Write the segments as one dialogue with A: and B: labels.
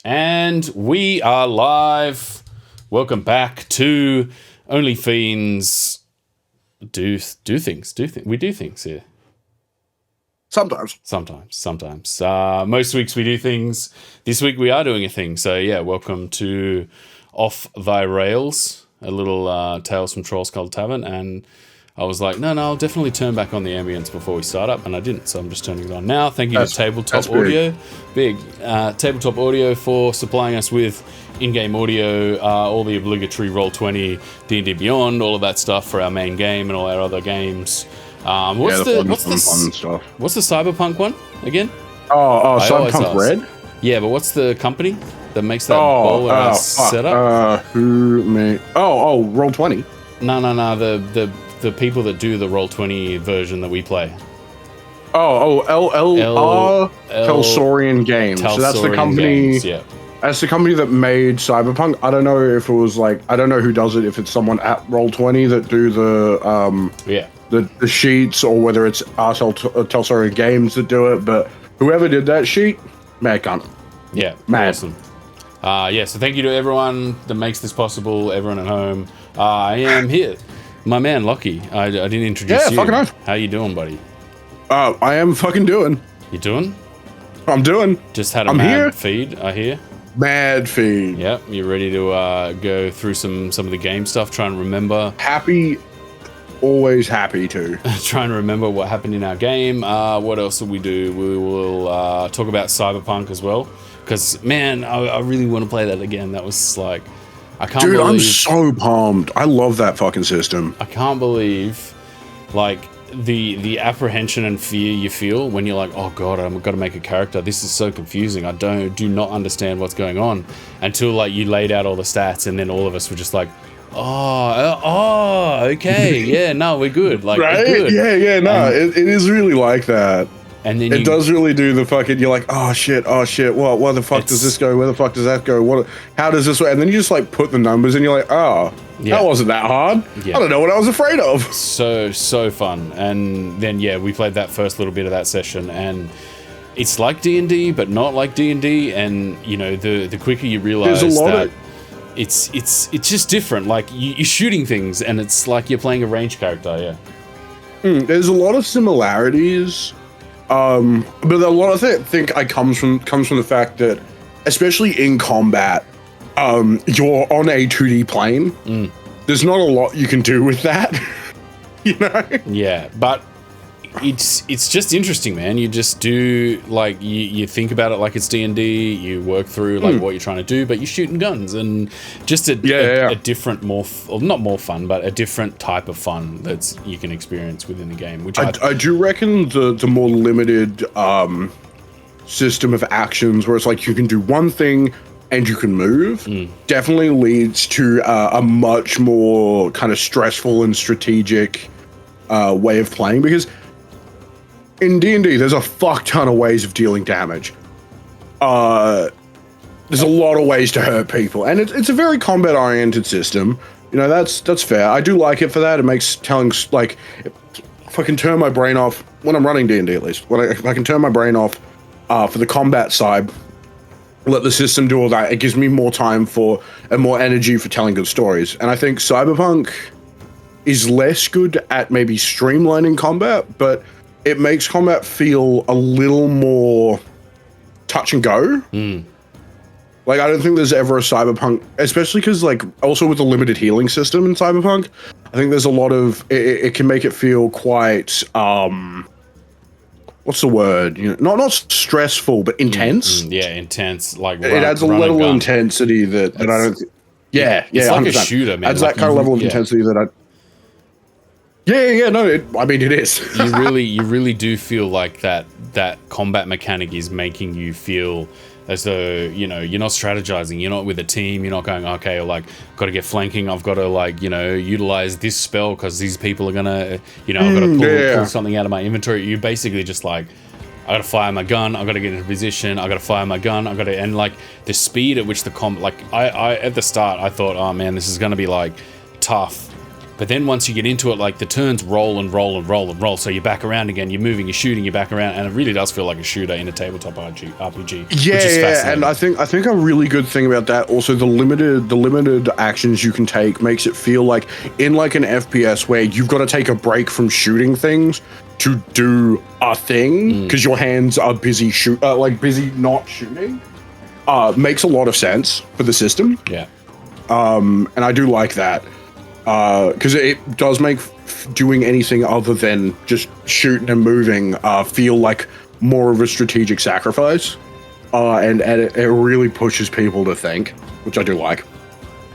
A: And we are live. Welcome back to Only Fiends do things. We do things here.
B: Sometimes.
A: Most weeks we do things. This week we are doing a thing. So yeah, welcome to Off Thy Rails, a little Tales from Trollskull Tavern. And I was like, no, I'll definitely turn back on the ambience before we start up, and I didn't, so I'm just turning it on now. Thank you to Tabletop Audio. Tabletop Audio for supplying us with in-game audio, all the obligatory Roll20, D&D Beyond, all of that stuff for our main game and all our other games. What's the Cyberpunk one again?
B: Cyberpunk Red?
A: Yeah, but what's the company that makes that baller setup?
B: Who made... Roll20.
A: No, the people that do the Roll20 version that we play.
B: Telsorian Games. So that's the company.
A: Games, yeah.
B: That's the company that made Cyberpunk. I don't know if it was like, I don't know who does it. If it's someone at Roll20 that do the sheets, or whether it's Telsorian Games that do it. But whoever did that sheet, mad cunt.
A: Yeah, awesome. So thank you to everyone that makes this possible. Everyone at home. I am here. My man, Lockie. I didn't introduce you.
B: Fucking nice.
A: How you doing, buddy?
B: I am fucking doing.
A: You doing?
B: I'm doing.
A: Just had a mad feed, I hear.
B: Mad feed.
A: Yep. You ready to go through some of the game stuff? Try and remember.
B: Happy. Always happy to.
A: Try and remember what happened in our game. What else will we do? We will talk about Cyberpunk as well. Because, man, I really want to play that again. That was like...
B: I'm so pumped. I love that fucking system.
A: I can't believe, like, the apprehension and fear you feel when you're like, oh god, I've got to make a character. This is so confusing. I do not understand what's going on, until like you laid out all the stats, and then all of us were just like, okay, yeah, no, we're good. Like,
B: right?
A: We're good.
B: Yeah, it is really like that.
A: And then
B: it does really do the fucking, you're like, oh shit, well, where the fuck does this go? Where the fuck does that go? How does this work? And then you just like put the numbers and you're like, that wasn't that hard. Yeah. I don't know what I was afraid of.
A: So fun. And then, we played that first little bit of that session, and it's like D&D, but not like D&D. And, you know, the quicker you realize that it's just different. Like, you're shooting things, and it's like you're playing a ranged character,
B: There's a lot of similarities. But a lot of it, I think, comes from the fact that, especially in combat, you're on a 2D plane. There's not a lot you can do with that, you know? Yeah,
A: but it's just interesting, man. You just do, like, you think about it like it's D&D, you work through, like, what you're trying to do, but you're shooting guns, and just a different, not more fun, but a different type of fun that you can experience within the game, which
B: I do reckon the more limited system of actions, where it's like you can do one thing and you can move, definitely leads to a much more kind of stressful and strategic way of playing, because in D&D, there's a fuck ton of ways of dealing damage. There's a lot of ways to hurt people, and it's a very combat-oriented system. You know, that's fair. I do like it for that. It makes telling, like, if I can turn my brain off, when I'm running D&D at least, if I can turn my brain off for the combat side, let the system do all that, it gives me more time for, and more energy for telling good stories. And I think Cyberpunk is less good at maybe streamlining combat, but it makes combat feel a little more touch and go. Like, I don't think there's ever a Cyberpunk, especially because, like, also with the limited healing system in Cyberpunk, I think there's a lot of, it can make it feel quite, what's the word? You know, not stressful, but intense.
A: Intense. Like,
B: it adds a level of intensity that I don't think.
A: It's like 100%. A shooter, man.
B: Adds that kind of level of intensity that I. It is.
A: you really do feel like that combat mechanic is making you feel as though, you know, you're not strategizing, you're not with a team, you're not going, okay, like, got to get flanking, I've got to, like, you know, utilize this spell because these people are gonna, you know, I've got to pull something out of my inventory. You basically just like, I gotta fire my gun, I gotta get into position, I gotta fire my gun, and like the speed at which the combat, like, I at the start I thought, oh man, this is gonna be like tough. But then once you get into it, like the turns roll and roll and roll and roll. So you're back around again, you're moving, you're shooting, you're back around, and it really does feel like a shooter in a tabletop RPG.
B: Yeah, and I think a really good thing about that also the limited actions you can take makes it feel like in like an FPS where you've got to take a break from shooting things to do a thing because your hands are busy busy not shooting. Makes a lot of sense for the system.
A: Yeah.
B: And I do like that. Because it does make doing anything other than just shooting and moving feel like more of a strategic sacrifice, and it really pushes people to think, which I do like.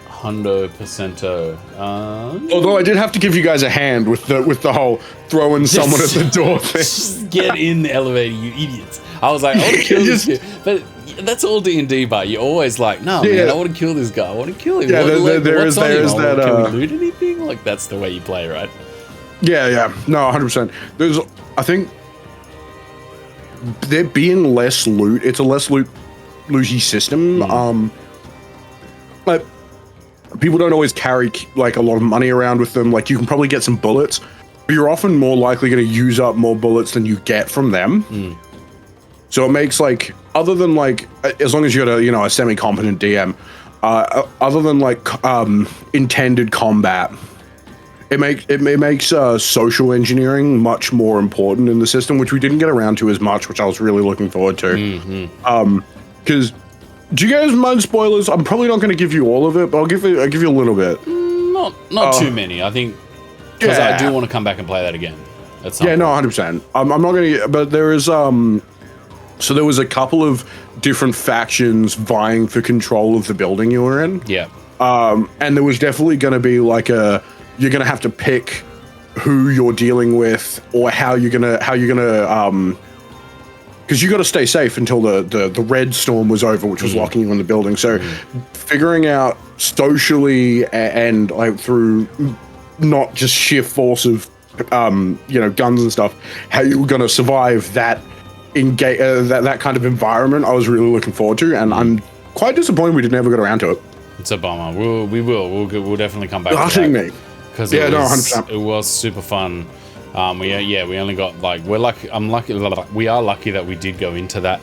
A: 100%.
B: Although I did have to give you guys a hand with the whole throwing someone at the door thing.
A: Just get in the elevator, you idiots! I was like, I want to kill this kid, but that's all D&D, but you're always like, no, man, I want to kill this guy. I want to kill him.
B: Yeah, there is that.
A: Can we loot anything? Like, that's the way you play, right?
B: Yeah. No, 100%. I think there being less loot. It's a less looty system. But people don't always carry like a lot of money around with them. Like, you can probably get some bullets, but you're often more likely going to use up more bullets than you get from them. So it makes like, other than like, as long as you got a semi-competent DM, other than like intended combat, it makes social engineering much more important in the system, which we didn't get around to as much, which I was really looking forward to. Because do you guys mind spoilers? I'm probably not going to give you all of it, but I'll give you a little bit.
A: Not too many, I think, because I do want to come back and play that again.
B: Yeah, no, 100%. I'm not going to, but there is so there was a couple of different factions vying for control of the building you were in.
A: Yeah.
B: And there was definitely going to be like you're going to have to pick who you're dealing with or how you're going to because you got to stay safe until the red storm was over, which was locking you in the building. So figuring out socially and like through not just sheer force of guns and stuff, how you were going to survive that that kind of environment, I was really looking forward to, and I'm quite disappointed we never got around to it.
A: It's a bummer. We'll definitely come back to that. Because it was super fun. We only got like we are lucky that we did go into that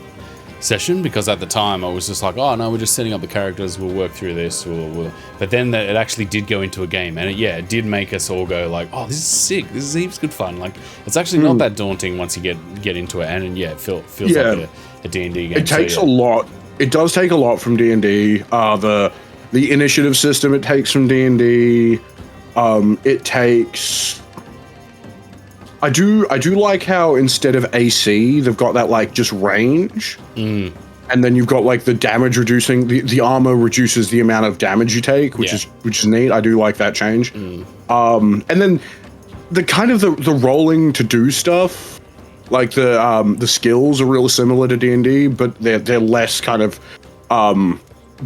A: session, because at the time I was just like, oh no, we're just setting up the characters, we'll work through this, but then it actually did go into a game, and it did make us all go like, oh, this is sick, this is heaps good fun. Like, it's actually not that daunting once you get into it, and it feels like a D&D game.
B: It takes a lot. It does take a lot from D&D. The initiative system it takes from D&D. It takes. I do like how instead of AC, they've got that like just range, and then you've got like the damage reducing. The armor reduces the amount of damage you take, which is neat. I do like that change. And then the kind of the rolling to do stuff, like the skills are real similar to D&D, but they're less kind of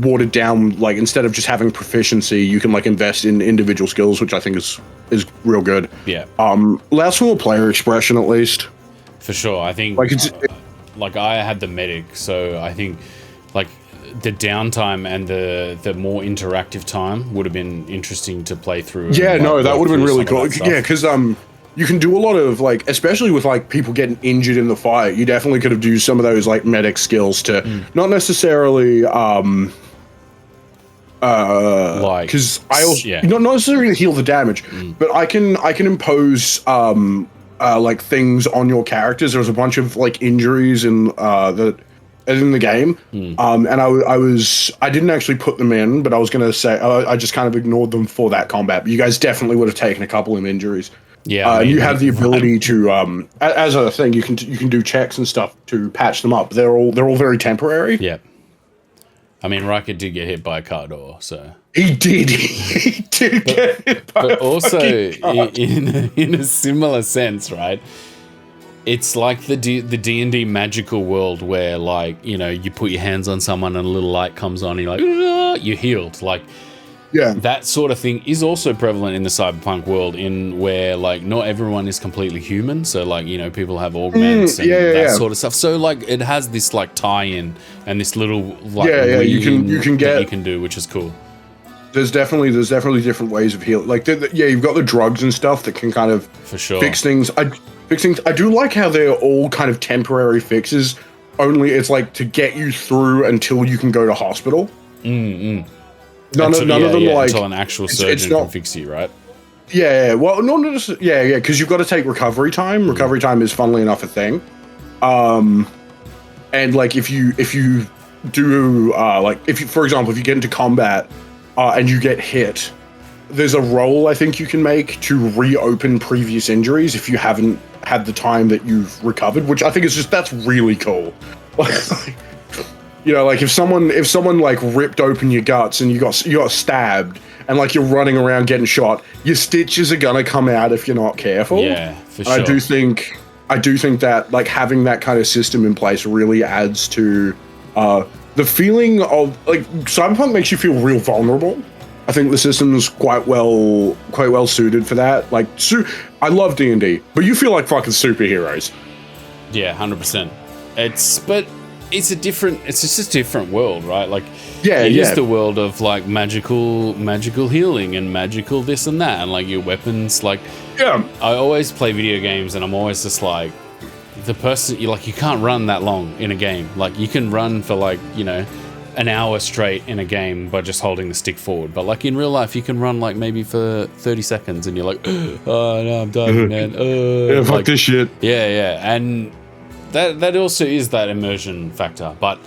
B: watered down. Like, instead of just having proficiency, you can like invest in individual skills, which I think is real good. Allows for more player expression, at least.
A: For sure. I think like I had the medic, so I think like the downtime and the more interactive time would have been interesting to play through.
B: Yeah, no, that would have been really cool. Yeah, because you can do a lot of like, especially with like people getting injured in the fight, you definitely could have used some of those like medic skills to not necessarily because I also not necessarily heal the damage, but I can impose like things on your characters. There was a bunch of like injuries in the game, and I didn't actually put them in, but I was gonna say I just kind of ignored them for that combat. But you guys definitely would have taken a couple of injuries.
A: Yeah,
B: you have the ability to as a thing you can do checks and stuff to patch them up. They're all very temporary.
A: Yeah. I mean, Riker did get hit by a car door, so...
B: He did get hit by
A: but also, in a similar sense, right? It's like the D&D magical world where, like, you put your hands on someone and a little light comes on and you're like, ah, you're healed. Like, that sort of thing is also prevalent in the cyberpunk world, in where like not everyone is completely human, so like people have augments and that sort of stuff, so like it has this like tie-in and this little like
B: you can
A: do, which is cool.
B: there's definitely different ways of healing. Like, yeah, you've got the drugs and stuff that can kind of
A: for sure
B: fix things. I do like how they're all kind of temporary fixes. Only it's like to get you through until you can go to hospital.
A: None
B: of them like
A: until an actual surgeon can fix you, right?
B: Yeah, well, because you've got to take recovery time. Recovery time is, funnily enough, a thing. And like if you do for example, if you get into combat and you get hit, there's a roll I think you can make to reopen previous injuries if you haven't had the time that you've recovered, which I think is that's really cool. You know, like if someone like ripped open your guts and you got stabbed and like you're running around getting shot, your stitches are gonna come out if you're not careful.
A: Yeah, for sure.
B: I do think that like having that kind of system in place really adds to the feeling of like Cyberpunk makes you feel real vulnerable. I think the system's quite well suited for that. Like, I love D&D, but you feel like fucking superheroes.
A: Yeah, 100%. It's just a different world, right? Like, it is the world of like magical healing and magical this and that, and like your weapons. Like, I always play video games, and I'm always just like, the person you can't run that long in a game. Like, you can run for like, you know, an hour straight in a game by just holding the stick forward, but like in real life you can run like maybe for 30 seconds and you're like, oh no, I'm done, man.
B: Yeah, fuck this shit.
A: Yeah, and that also is that immersion factor. But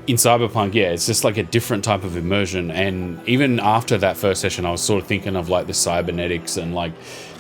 A: in Cyberpunk, it's just like a different type of immersion. And even after that first session, I was sort of thinking of like the cybernetics and like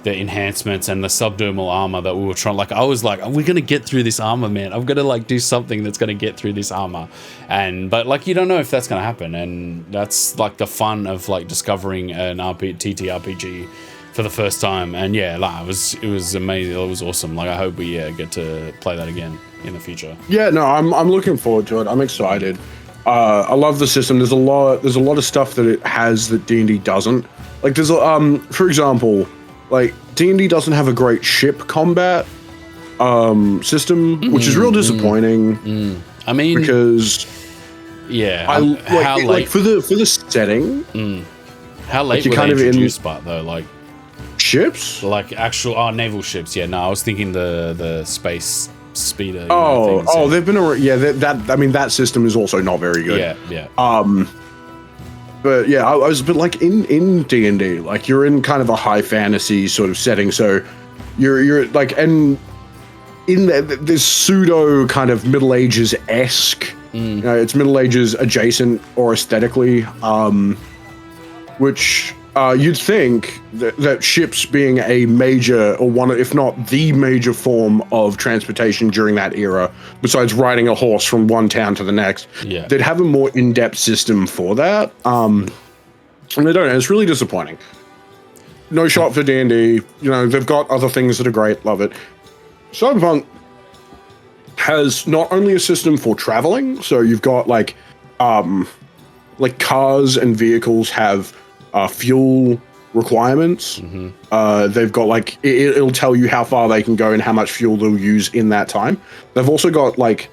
A: the enhancements and the subdermal armor that we were trying. Like, I was like, are we gonna get through this armor, man? I'm gonna like do something that's gonna get through this armor. But like, you don't know if that's gonna happen, and that's like the fun of like discovering an TTRPG for the first time. And it was amazing. It was awesome. Like, I hope we get to play that again in the future. Yeah, no, I'm looking forward to it. I'm excited. I love the system. There's a lot of stuff that it has that D&D doesn't. Like, there's for example, like D&D doesn't have a great ship combat system, which is real disappointing. I mean, because how late for the setting? How late were they introduced, but though, like
B: ships,
A: like actual naval ships? Yeah, no, I was thinking the space speeder.
B: They've been around. Yeah, that system is also not very good.
A: Yeah.
B: But yeah, I was a bit like in D&D, like you're in kind of a high fantasy sort of setting, so you're like, and in this pseudo kind of Middle Ages-esque, you know, it's Middle Ages adjacent or aesthetically, which you'd think that ships being a major, or one, if not the major form of transportation during that era, besides riding a horse from one town to the next, they'd have a more in-depth system for that. And they don't. It's really disappointing. No shot for D&D. You know, they've got other things that are great. Love it. Cyberpunk has not only a system for traveling, so you've got like cars and vehicles have fuel requirements. They've got like it'll tell you how far they can go and how much fuel they'll use in that time. They've also got like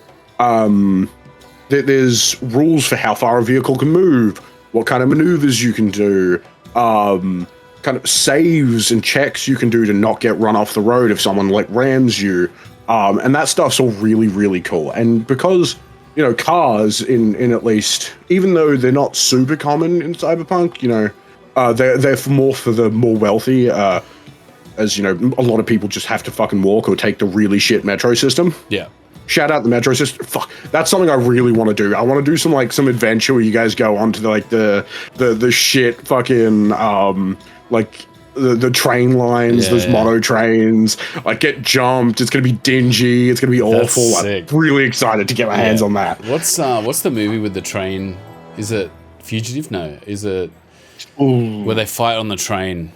B: there's rules for how far a vehicle can move, what kind of maneuvers you can do, kind of saves and checks you can do to not get run off the road if someone like rams you, and that stuff's all really, really cool. And because, you know, cars in at least, even though they're not super common in Cyberpunk, you know, they're more for the more wealthy, as you know, a lot of people just have to fucking walk or take the really shit metro system.
A: Yeah.
B: Shout out the metro system. Fuck, that's something I really want to do. I want to do some adventure where you guys go onto the shit fucking like the train lines, those mono trains, like get jumped. It's gonna be dingy. It's gonna be awful. I'm really excited to get my hands on that.
A: What's the movie with the train? Is it Fugitive? No, is it where they fight on the train?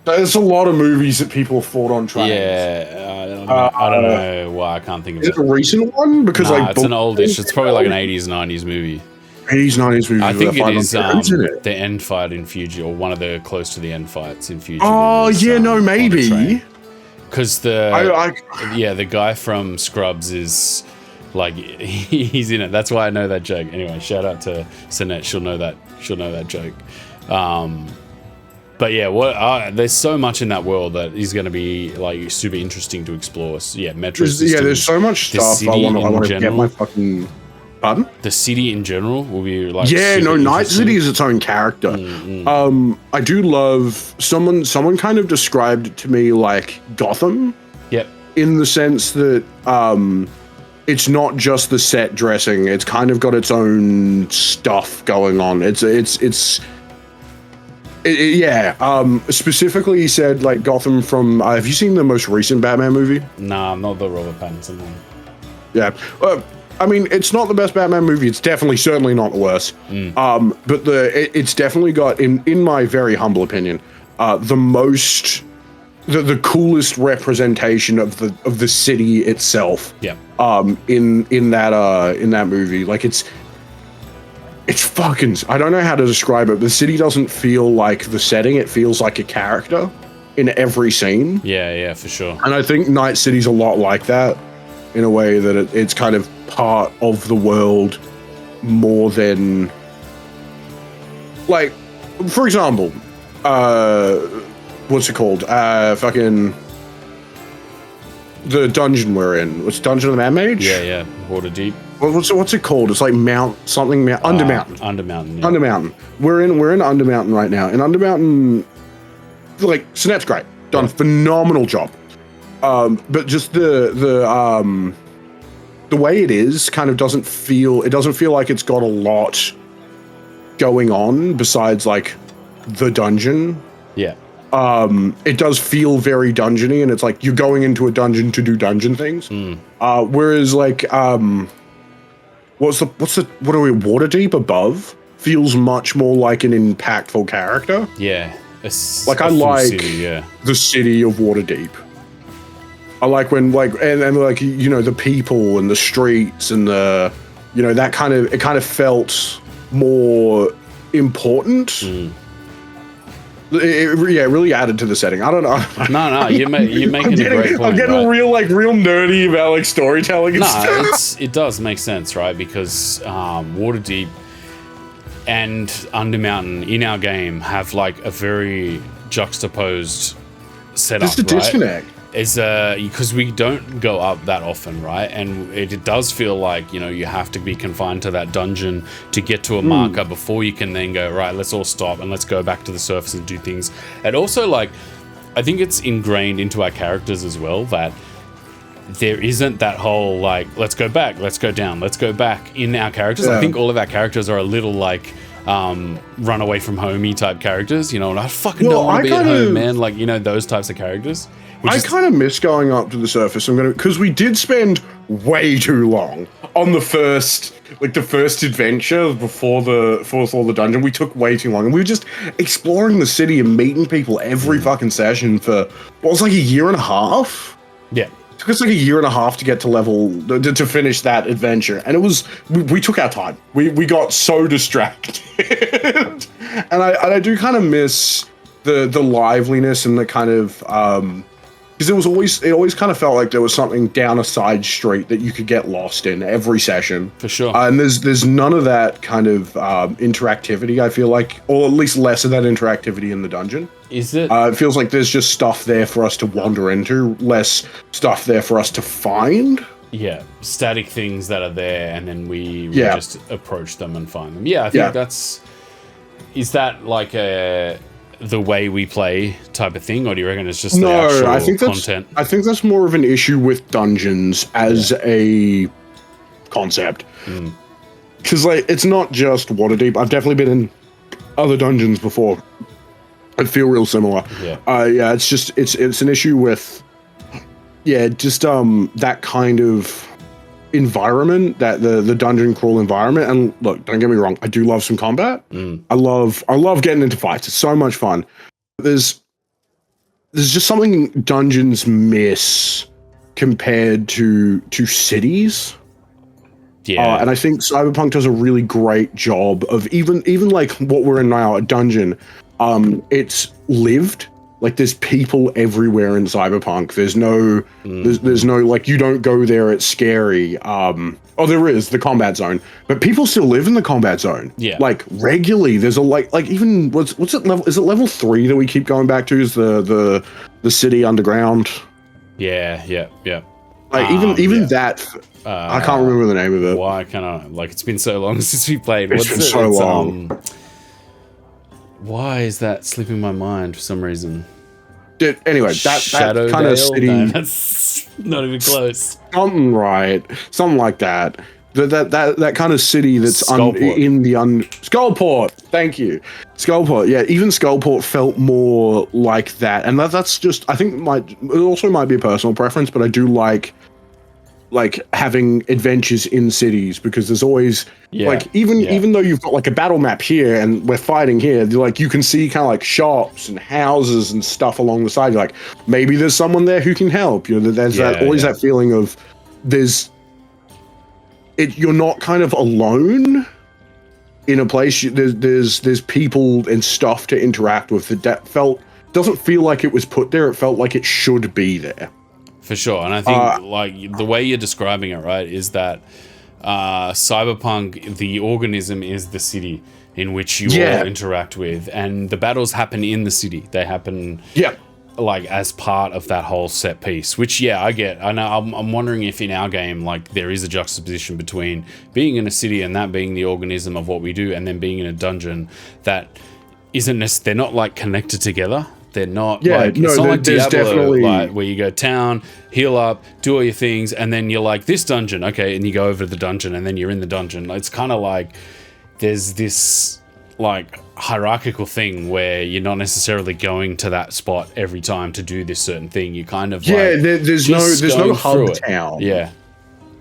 B: There's a lot of movies that people fought on trains.
A: Yeah, I don't know why I can't think of it.
B: Is it a recent one? Because
A: it's an oldish. It's probably like an 80s, 90s movie.
B: 80s, 90s movie.
A: I think it is the end fight in Fugitive, or one of the close to the end fights in Fugitive.
B: Oh, yeah, no, maybe.
A: Because the guy from Scrubs is like, he's in it. That's why I know that joke. Anyway, shout out to Sinette. She'll know that joke. But yeah, there's so much in that world that is going to be like super interesting to explore. So, yeah, metro systems.
B: Yeah, there's so much stuff I want to get my fucking. Pardon?
A: The city in general will be like.
B: Yeah, no, Night City is its own character. I do love someone kind of described it to me like Gotham.
A: Yep. In
B: the sense that it's not just the set dressing; it's kind of got its own stuff going on. Specifically, he said like Gotham from. Have you seen the most recent Batman movie?
A: Nah, not the Robert Pattinson one.
B: Yeah, I mean, it's not the best Batman movie. It's certainly not the worst. But it's definitely got, in my very humble opinion, the coolest representation of the city itself.
A: Yeah.
B: In that movie, like it's fucking. I don't know how to describe it. The city doesn't feel like the setting. It feels like a character in every scene.
A: Yeah, for sure.
B: And I think Night City's a lot like that, in a way that it's kind of part of the world more than, like, for example, what's it called? Fucking the dungeon we're in. What's Dungeon of the Man Mage?
A: Yeah. Waterdeep.
B: What's it called? It's like Undermountain.
A: Undermountain. Yeah.
B: Undermountain. We're in Undermountain right now. In Undermountain, like, Sonette's great. Done a phenomenal job. But just the way it is kind of doesn't feel like it's got a lot going on besides like the dungeon.
A: Yeah.
B: It does feel very dungeony, and it's like you're going into a dungeon to do dungeon things. Whereas like what are we, Waterdeep above feels much more like an impactful character.
A: Yeah.
B: Like I like
A: city,
B: the city of Waterdeep. I like when like and like, you know, the people and the streets and the, you know, that kind of, it kind of felt more important. It really added to the setting. I don't know.
A: No, you're making a great point.
B: I'm getting real nerdy about like storytelling and stuff.
A: It does make sense, right? Because Waterdeep and Undermountain in our game have like a very juxtaposed setup.
B: Just a disconnect.
A: Is because we don't go up that often, right? And it does feel like, you know, you have to be confined to that dungeon to get to a marker before you can then go, right, let's all stop and let's go back to the surface and do things. And also, like, I think it's ingrained into our characters as well that there isn't that whole, like, let's go back, let's go down, let's go back in our characters. I think all of our characters are a little like run away from homey type characters, you know, and I fucking don't want to be at home, man. Like, you know, those types of characters.
B: I kind of miss going up to the surface. Because we did spend way too long on the first adventure before the dungeon. We took way too long, and we were just exploring the city and meeting people every fucking session for what was like a year and a half.
A: Yeah,
B: it took us like a year and a half to get to finish that adventure, and it was we took our time. We got so distracted, and I do kind of miss the liveliness and the kind of because it always kind of felt like there was something down a side street that you could get lost in every session.
A: For sure.
B: And there's none of that kind of interactivity, I feel like, or at least less of that interactivity in the dungeon.
A: Is it?
B: It feels like there's just stuff there for us to wander into, less stuff there for us to find.
A: Yeah, static things that are there, and then we just approach them and find them. Yeah, I think is that like the way we play type of thing, or do you reckon it's just the actual content?
B: I think that's more of an issue with dungeons as a concept. Because like it's not just Waterdeep. I've definitely been in other dungeons before. I feel real similar. It's just it's an issue with that kind of environment, that the dungeon crawl environment. And look, don't get me wrong, I do love some combat. I love getting into fights. It's so much fun. There's just something dungeons miss compared to cities. And I think Cyberpunk does a really great job of even like what we're in now, a dungeon. It's lived. like there's people everywhere in Cyberpunk. There's no there's no like you don't go there, it's scary. There is the combat zone, but people still live in the combat zone.
A: Yeah,
B: like regularly. There's a like even what's it level? Is it level 3 that we keep going back to? Is the city underground?
A: Yeah.
B: Like even that. I can't remember the name of it.
A: Why can't I? Like it's been so long since we played.
B: It's been so long.
A: Why is that slipping my mind for some reason?
B: Anyway, that kind of city.
A: No, that's not even close.
B: Something like that. That kind of city that's Skullport. Thank you, Skullport. Yeah, even Skullport felt more like that, and that's just. I think it also might be a personal preference, but I do like having adventures in cities because there's always even though you've got like a battle map here and we're fighting here, like you can see kind of like shops and houses and stuff along the side. You're like, maybe there's someone there who can help. You know, there's that feeling of you're not kind of alone in a place. There's people and stuff to interact with. That doesn't feel like it was put there. It felt like it should be there.
A: For sure, and I think like the way you're describing it, right, is that Cyberpunk, the organism is the city in which you all interact with, and the battles happen in the city. They happen, like as part of that whole set piece. Which, I get. I know. I'm wondering if in our game, like, there is a juxtaposition between being in a city and that being the organism of what we do, and then being in a dungeon that isn't. They're not like connected together. They're not it's not like Diablo, like, where you go town, heal up, do all your things, and then you're like, this dungeon, okay, and you go over to the dungeon, and then you're in the dungeon. It's kind of like there's this like hierarchical thing where you're not necessarily going to that spot every time to do this certain thing. You kind of
B: there's no hub town.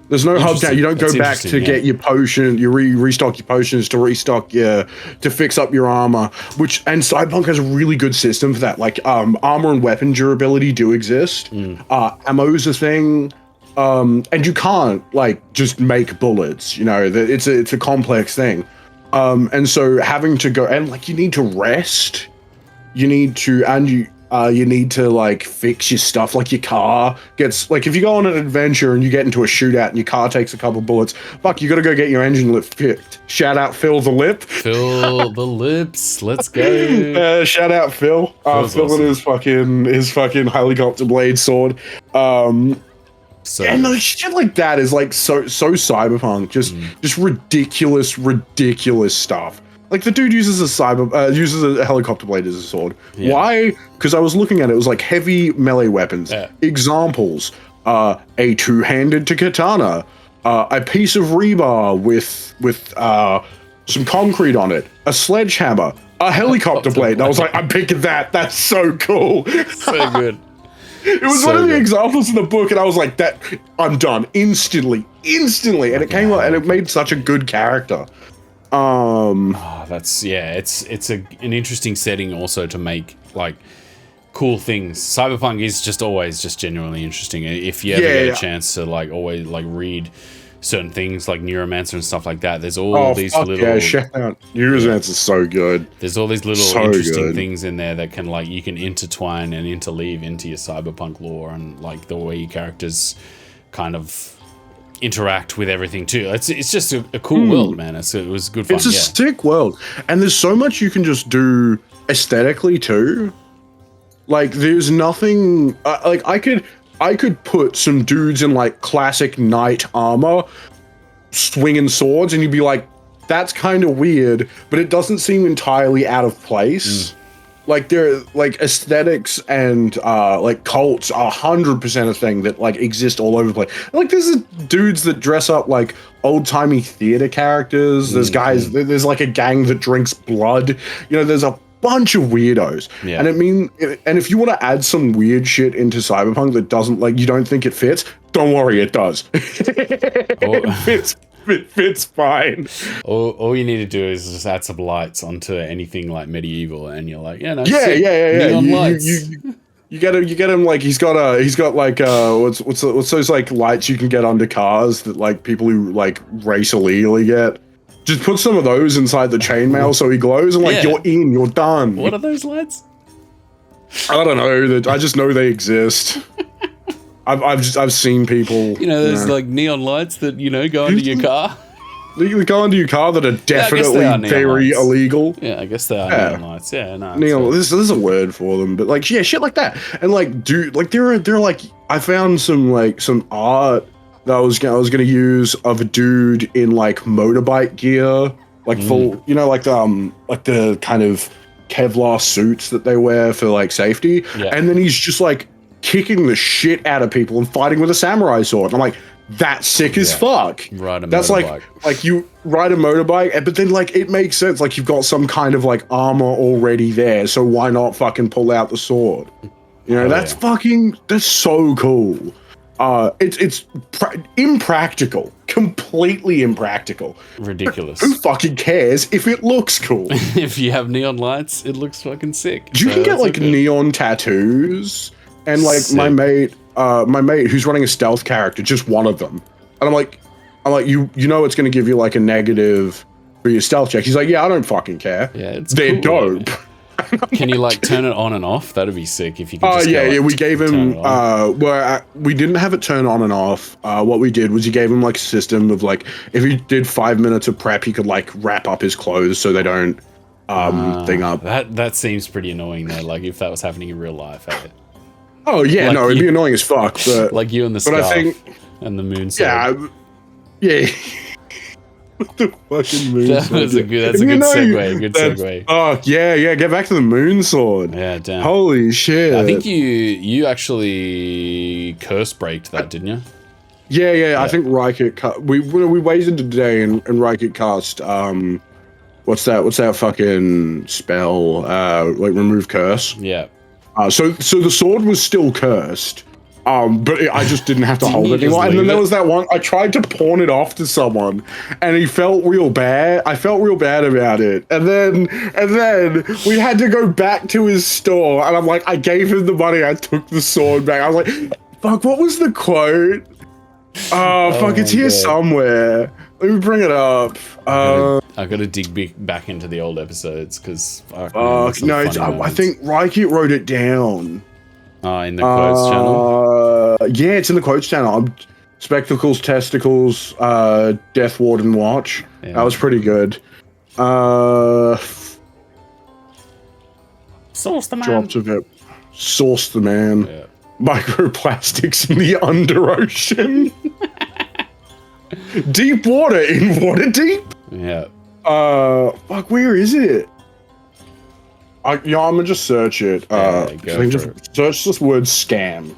B: There's no hub town. You don't go back to get your potion. You restock your potions to to fix up your armor. And Cyberpunk has a really good system for that. Like armor and weapon durability do exist. Ammo's a thing, and you can't like just make bullets. You know, it's a complex thing. And so having to go and like you need to rest. You need to like fix your stuff, like your car gets like if you go on an adventure and you get into a shootout and your car takes a couple bullets, you gotta go get your engine lip fixed. Shout out Phil the Lip.
A: Phil the Lips, let's go.
B: Shout out Phil. Phil and his fucking helicopter blade sword. No, shit like that is like so Cyberpunk, just ridiculous stuff. Like the dude uses a helicopter blade as a sword. Why? Because I was looking at it. It was like heavy melee weapons. Examples: a two-handed katana, a piece of rebar with some concrete on it, a sledgehammer, a helicopter blade. And I was like, I'm picking that. That's so cool.
A: So good.
B: It was one of the examples in the book, and I was like, "That I'm done instantly." And it came out, and it made such a good character.
A: It's an interesting setting also to make like cool things. Cyberpunk is just always just genuinely interesting. If you ever get a chance to like always like read certain things like Neuromancer and stuff like that, there's all these little
B: shout out. Neuromancer is so good.
A: There's all these little interesting things in there that can like you can intertwine and interleave into your Cyberpunk lore and like the way your characters kind of interact with everything too. It's just a cool world, man. It was good fun.
B: It's a sick world, and there's so much you can just do aesthetically too. Like there's nothing like I could put some dudes in like classic knight armor swinging swords, and you'd be like, that's kind of weird, but it doesn't seem entirely out of place. Like they're like aesthetics and like cults are 100% a thing that like exist all over the place. Like there's dudes that dress up like old timey theater characters. There's guys. There's like a gang that drinks blood. You know, there's a bunch of weirdos. And and if you want to add some weird shit into Cyberpunk that doesn't like you don't think it fits, don't worry, it does. It fits fine.
A: All you need to do is just add some lights onto anything like medieval, and you're like,
B: neon lights. You get him like he's got like what's those like lights you can get under cars that like people who like race illegally get. Just put some of those inside the chainmail so he glows, and like you're done.
A: What are those lights?
B: I don't know. I just know they exist. I've seen people.
A: There's like neon lights that go into your car.
B: They go into your car that are definitely very
A: lights.
B: Illegal.
A: Yeah, I guess they are neon lights. Yeah, no.
B: Neon. There's a word for them, but like, yeah, shit like that. And like, dude, like they're like, I found some art that I was gonna use of a dude in like motorbike gear, like full, like the kind of Kevlar suits that they wear for like safety.
A: Yeah.
B: And then he's just like kicking the shit out of people and fighting with a samurai sword. And I'm like, that's sick as fuck.
A: Ride a
B: That's
A: motorbike.
B: like you ride a motorbike, but then like it makes sense. Like you've got some kind of like armor already there, so why not fucking pull out the sword? That's so cool. It's impractical, completely impractical.
A: Ridiculous.
B: Who fucking cares if it looks cool?
A: If you have neon lights, it looks fucking sick.
B: You can get like neon tattoos, and like
A: Sick.
B: my mate who's running a stealth character, just one of them, and I'm like, it's going to give you like a negative for your stealth check. He's like, yeah, I don't fucking care.
A: Yeah,
B: they're
A: cool,
B: dope.
A: Can you like turn it on and off? That'd be sick if you could. Just
B: We gave him. We didn't have it turn on and off. What we did was he gave him like a system of like, if he did 5 minutes of prep, he could like wrap up his clothes so they don't thing up.
A: That seems pretty annoying though. Like if that was happening in real life.
B: Oh yeah,
A: like
B: no, it'd be annoying as fuck. But
A: like you and the scarf and the moon sword.
B: Yeah. The fucking moon
A: That's
B: sword.
A: a good segue. Good segue.
B: Oh yeah. Get back to the moon sword.
A: Yeah, damn.
B: Holy shit.
A: I think you actually curse braked that, didn't you?
B: Yeah. I think Rykit we waited today and Rykit cast what's that fucking spell? Like remove curse.
A: Yeah.
B: So the sword was still cursed. But I just didn't have to hold it anymore. And then there was that one, I tried to pawn it off to someone and he felt real bad. I felt real bad about it. And then we had to go back to his store and I'm like, I gave him the money. I took the sword back. I was like, fuck, what was the quote? Fuck, it's here somewhere. Let me bring it up.
A: I gotta dig back into the old episodes because I
B: think Rykit wrote it down.
A: In the quotes channel?
B: Yeah, it's in the quotes channel. Spectacles, testicles, Death Warden watch. Yeah. That was pretty good.
A: Source the man.
B: Drops of it. Source the man.
A: Yeah.
B: Microplastics in the under ocean. Deep water in water deep.
A: Yeah.
B: Fuck, where is it? I'm gonna just search it. Search this word scam.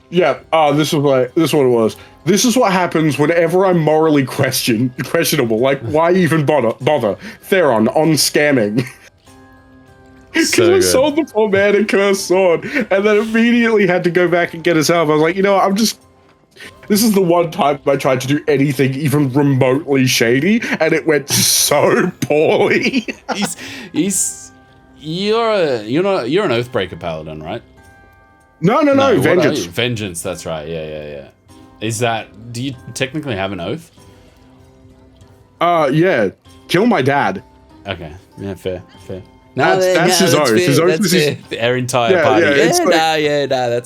B: Yeah. This is what it was. This is what happens whenever I'm morally questionable. Like, why even bother? Theron on scamming. Because I sold the poor man a cursed sword, and then immediately had to go back and get his help. I was like, this is the one time I tried to do anything even remotely shady, and it went so poorly.
A: You're an Oathbreaker paladin, right?
B: No, Vengeance.
A: Vengeance, that's right. Yeah. Do you technically have an oath?
B: Yeah. Kill my dad.
A: Okay. Yeah, fair.
B: That's his oath. His oath is
A: our entire party. That's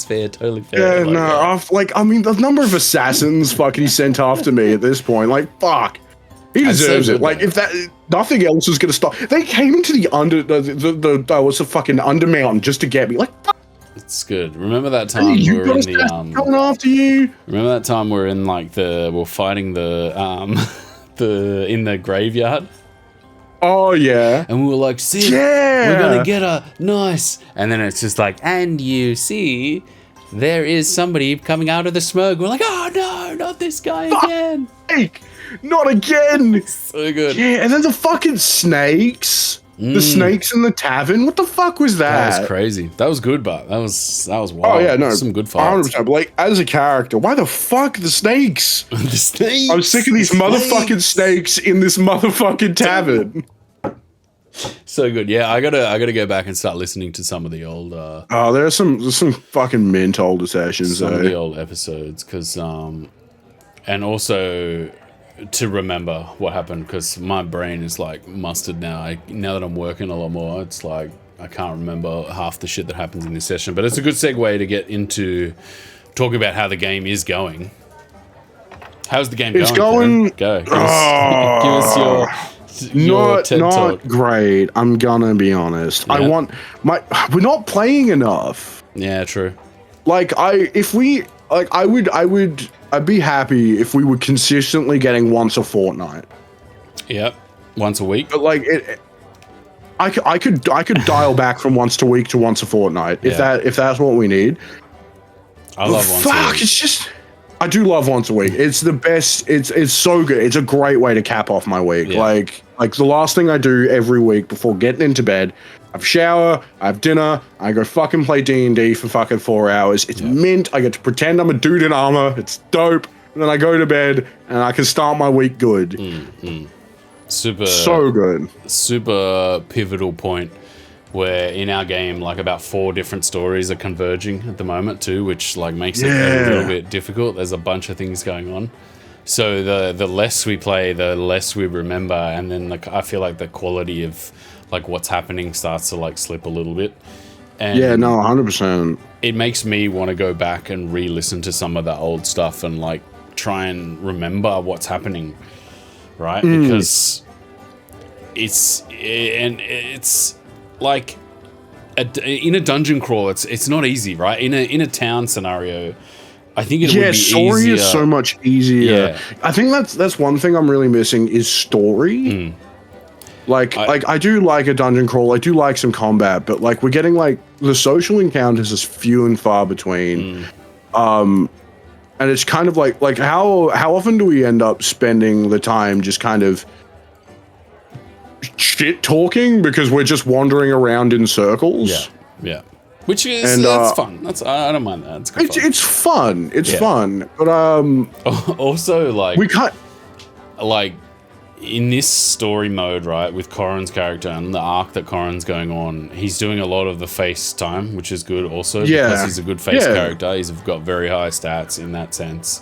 A: fair. Totally fair.
B: Yeah, the number of assassins fucking he sent after me at this point, like, fuck. He deserves it. Like, if that, nothing else is gonna stop. They came into the fucking Undermountain just to get me. Like, fuck.
A: It's good. Remember that time we were in the
B: coming after you?
A: Remember that time we're in we're fighting the in the graveyard?
B: Oh yeah.
A: And we were like, see, we're gonna get a nice. And then it's just like, and you see, there is somebody coming out of the smoke. We're like, oh no, not this guy again.
B: Not again.
A: So good.
B: Yeah, and then the fucking snakes. The snakes in the tavern. What the fuck was that?
A: That was crazy. That was good, but that was wild.
B: Oh yeah, no,
A: some good fights.
B: 100%. Like, as a character, why the fuck the snakes?
A: The snakes.
B: I'm sick of these motherfucking snakes in this motherfucking tavern.
A: So good. Yeah, I gotta go back and start listening to some of the old.
B: There's some fucking mint older sessions.
A: Some of the old episodes, because and also to remember what happened, because my brain is like mustard now. Now that I'm working a lot more, it's like I can't remember half the shit that happens in this session, but it's a good segue to get into talking about how the game is going. How's the game
B: it's
A: going? Go. Give us your TED
B: not
A: talk.
B: great. I'm gonna be honest.
A: Yeah.
B: We're not playing enough.
A: Yeah, true.
B: Like I'd be happy if we were consistently getting once a fortnight.
A: Yep. Once a week.
B: But like I could dial back from once a week to once a fortnight if that's what we need.
A: I love once a week.
B: It's just I do love once a week. It's the best. It's so good. It's a great way to cap off my week.
A: Yeah.
B: Like the last thing I do every week before getting into bed, I have a shower, I have dinner, I go fucking play D&D for fucking 4 hours. It's mint. I get to pretend I'm a dude in armor. It's dope. And then I go to bed and I can start my week good.
A: Super.
B: So good.
A: Super pivotal point where in our game, like about 4 different stories are converging at the moment too, which like makes it a little bit difficult. There's a bunch of things going on. So the less we play, the less we remember, and then I feel like the quality of like what's happening starts to like slip a little bit. And
B: yeah, no, 100%.
A: It makes me want to go back and re-listen to some of the old stuff and like try and remember what's happening, right? Because it's like in a dungeon crawl, it's not easy, right? In a town scenario, I think it would be
B: story
A: easier.
B: is so much easier.
A: Yeah.
B: I think that's one thing I'm really missing is story. Like I do like a dungeon crawl. I do like some combat, but like we're getting like the social encounters is few and far between. And it's kind of like how often do we end up spending the time just kind of shit talking because we're just wandering around in circles?
A: Yeah. Which is that's fun. I don't mind that.
B: It's fun. It's fun. But
A: also like
B: we can't
A: like in this story mode, right, with Corin's character and the arc that Corin's going on, he's doing a lot of the face time, which is good also because he's a good face character. He's got very high stats in that sense.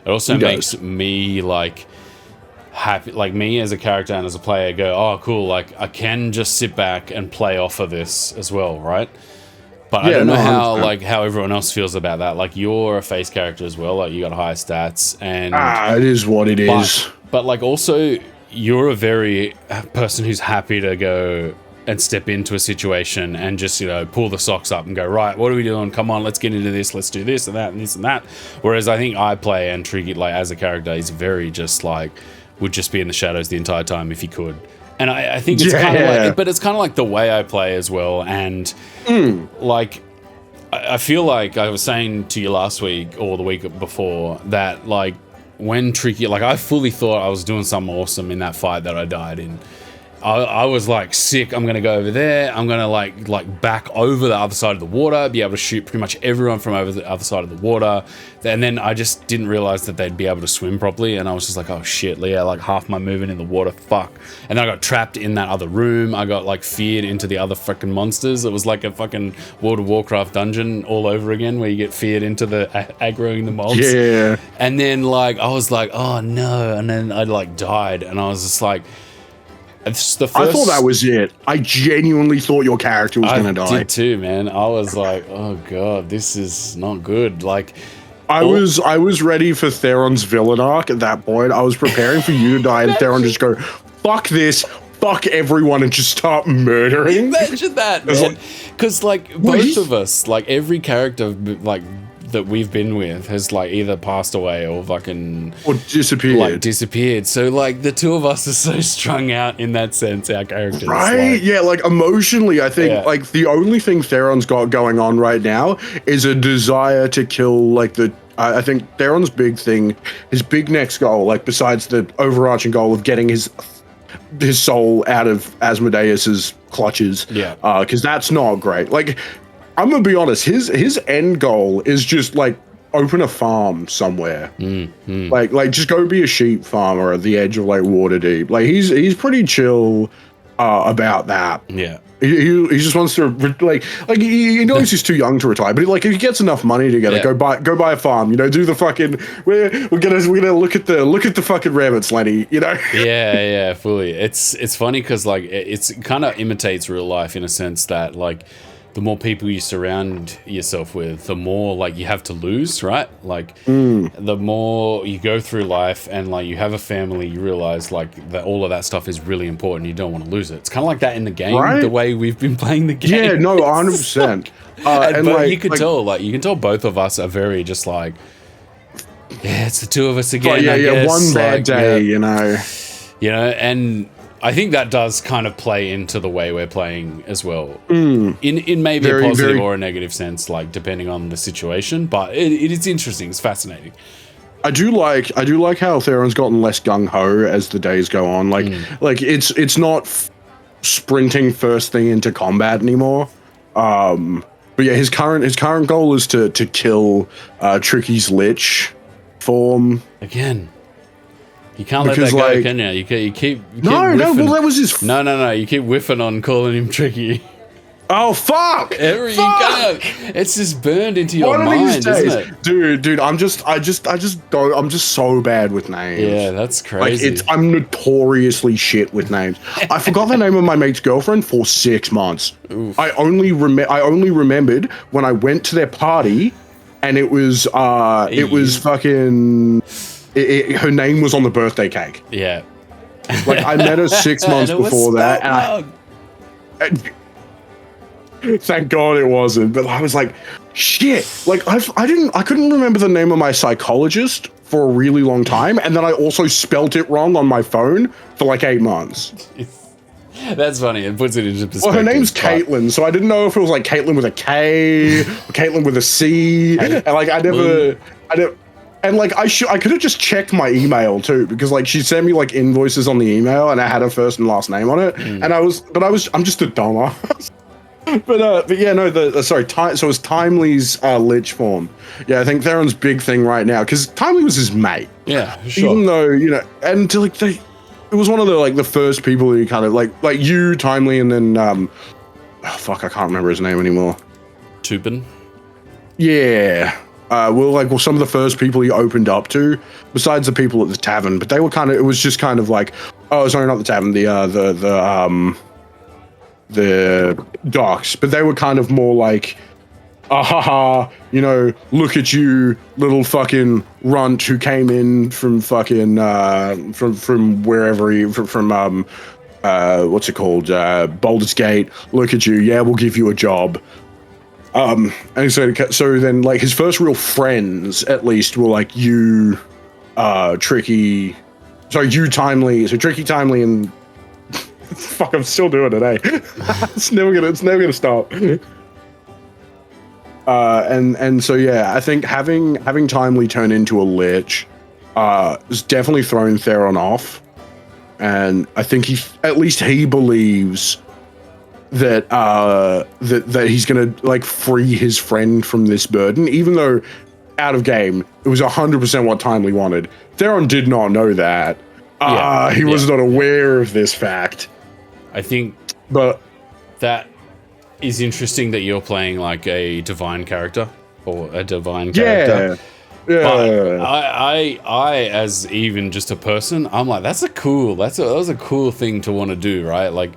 A: It also makes me like happy, like me as a character and as a player go, oh cool, like I can just sit back and play off of this as well, right? But I don't know how everyone else feels about that. Like you're a face character as well, like you got high stats and
B: it is what it is.
A: But like also you're a very person who's happy to go and step into a situation and just, you know, pull the socks up and go, right, what are we doing? Come on, let's get into this. Let's do this and that and this and that. Whereas I think I play and Tricky, like as a character, he's very just like, would just be in the shadows the entire time if he could. And I think it's kind of like, but it's kind of like the way I play as well. And like, I feel like I was saying to you last week or the week before that like, when Tricky, like I fully thought I was doing something awesome in that fight that I died in. I was like, sick, I'm going to go over there. I'm going to like back over the other side of the water, be able to shoot pretty much everyone from over the other side of the water. And then I just didn't realize that they'd be able to swim properly. And I was just like, oh shit, yeah, like half my movement in the water, fuck. And then I got trapped in that other room. I got like feared into the other fucking monsters. It was like a fucking World of Warcraft dungeon all over again where you get feared into the aggroing the mobs.
B: Yeah.
A: And then like, I was like, oh no. And then I like died and I was just like, it's the first,
B: I thought that was it. I genuinely thought your character was going to die.
A: I did too, man. I was like, oh god, this is not good. Like,
B: I was ready for Theron's villain arc at that point. I was preparing for you to die and Theron just go, fuck this, fuck everyone, and just start murdering.
A: Imagine that, man. Because like both of us, like every character, like that we've been with has like either passed away or fucking disappeared. So like the two of us are so strung out in that sense, our characters,
B: right?
A: Like,
B: yeah, like emotionally I think like the only thing Theron's got going on right now is a desire to kill like the I think Theron's big thing, his big next goal, like besides the overarching goal of getting his soul out of Asmodeus's clutches, because that's not great. Like I'm gonna be honest, his end goal is just like open a farm somewhere. Like just go be a sheep farmer at the edge of like Waterdeep. Like he's pretty chill about that.
A: Yeah.
B: He just wants to he knows he's too young to retire, but like if he gets enough money together, go buy a farm, you know, do the fucking we're gonna look at the fucking rabbits, Lenny, you know.
A: Yeah, fully. It's funny because like it kind of imitates real life in a sense that like the more people you surround yourself with, the more like you have to lose, right? Like the more you go through life and like you have a family, you realize like that all of that stuff is really important. You don't want to lose it. It's kind of like that in the game, right? The way we've been playing the game.
B: Yeah, no, 100%.
A: But like, you can tell both of us are very just like, yeah, it's the two of us again.
B: Yeah, one bad day, you know,
A: and I think that does kind of play into the way we're playing as well, in maybe a positive or a negative sense, like depending on the situation. But it is interesting. It's fascinating.
B: I do like how Theron's gotten less gung ho as the days go on. Like it's not sprinting first thing into combat anymore. But yeah, his current goal is to kill Tricky's Lich form
A: again. You can't let that go, can you? You keep
B: no, well, that was his...
A: No. You keep whiffing on calling him Tricky.
B: Oh, fuck!
A: You can't. It's just burned into your mind, isn't it?
B: Dude, I'm just so bad with names.
A: Yeah, that's crazy.
B: Like, I'm notoriously shit with names. I forgot the name of my mate's girlfriend for 6 months. Oof. I only remembered when I went to their party, and it was fucking... her name was on the birthday cake.
A: Yeah.
B: Like, I met her 6 months before that. And thank God it wasn't. But I was like, shit. Like, I couldn't remember the name of my psychologist for a really long time. And then I also spelt it wrong on my phone for like 8 months.
A: That's funny. It puts it into perspective.
B: Well, her name's Caitlin, so I didn't know if it was like Caitlin with a K or Caitlin with a C. And like, I never. And like I could have just checked my email too, because like she sent me like invoices on the email and I had her first and last name on it. And I'm just a dumbass. but yeah, no, so it's Timely's Lich form. Yeah, I think Theron's big thing right now, because Timely was his mate.
A: Yeah, sure.
B: Even though, you know, and like it was one of the first people who kind of like you, Timely, and then I can't remember his name anymore.
A: Tubin?
B: Yeah. Some of the first people he opened up to, besides the people at the tavern, but they were it was just kind of like, oh, sorry, not the tavern, the docks, but they were kind of more like, you know, look at you, little fucking runt who came in from fucking, from wherever from what's it called, Baldur's Gate, look at you, yeah, we'll give you a job. And so then like his first real friends at least were like you, Tricky, you, Timely, so Tricky, Timely, and fuck, I'm still doing it, eh? It's never gonna stop. And so yeah, I think having Timely turn into a Lich has definitely thrown Theron off, and I think he believes that that he's gonna like free his friend from this burden, even though out of game it was 100% what Timely wanted. Theron did not know that. He was not aware of this fact.
A: I think,
B: but
A: that is interesting that you're playing like a divine character or a divine character.
B: Yeah.
A: But I as even just a person, I'm like, that was a cool thing to want to do, right? Like.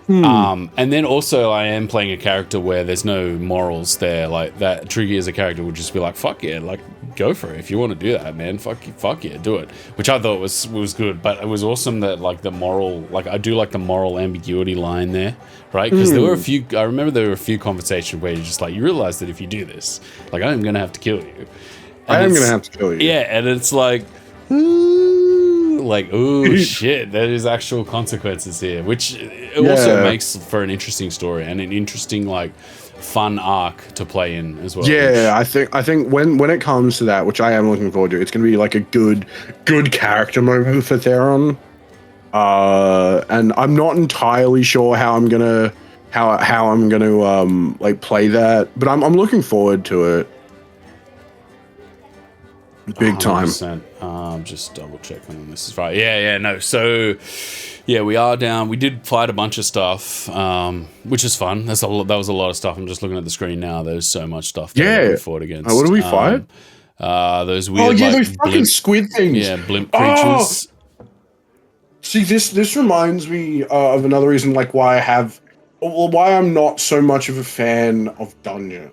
A: And then also I am playing a character where there's no morals there, like that Tricky as a character would just be like, fuck yeah, like go for it. If you want to do that, man, fuck yeah, do it. Which I thought was good, but it was awesome that like the moral, like I do like the moral ambiguity line there, right? Because I remember there were a few conversations where you're just like, you realize that if you do this, like I'm going to have to kill you.
B: I am going to have to kill you.
A: Yeah, and it's like, ooh, shit, there is actual consequences here, which also makes for an interesting story and an interesting, like, fun arc to play in as well.
B: Yeah, I think when it comes to that, which I am looking forward to, it's going to be like a good character moment for Theron. And I'm not entirely sure how I'm gonna like play that, but I'm looking forward to it. Big time.
A: 100%. Just double check on this is right. Yeah, no. So, yeah, we are down. We did fight a bunch of stuff, which is fun. That was a lot of stuff. I'm just looking at the screen now. There's so much stuff that we fought against.
B: What do we fight?
A: Those weird,
B: those fucking squid things.
A: Yeah, blimp creatures.
B: See, this reminds me of another reason, like why I'm not so much of a fan of dungeons.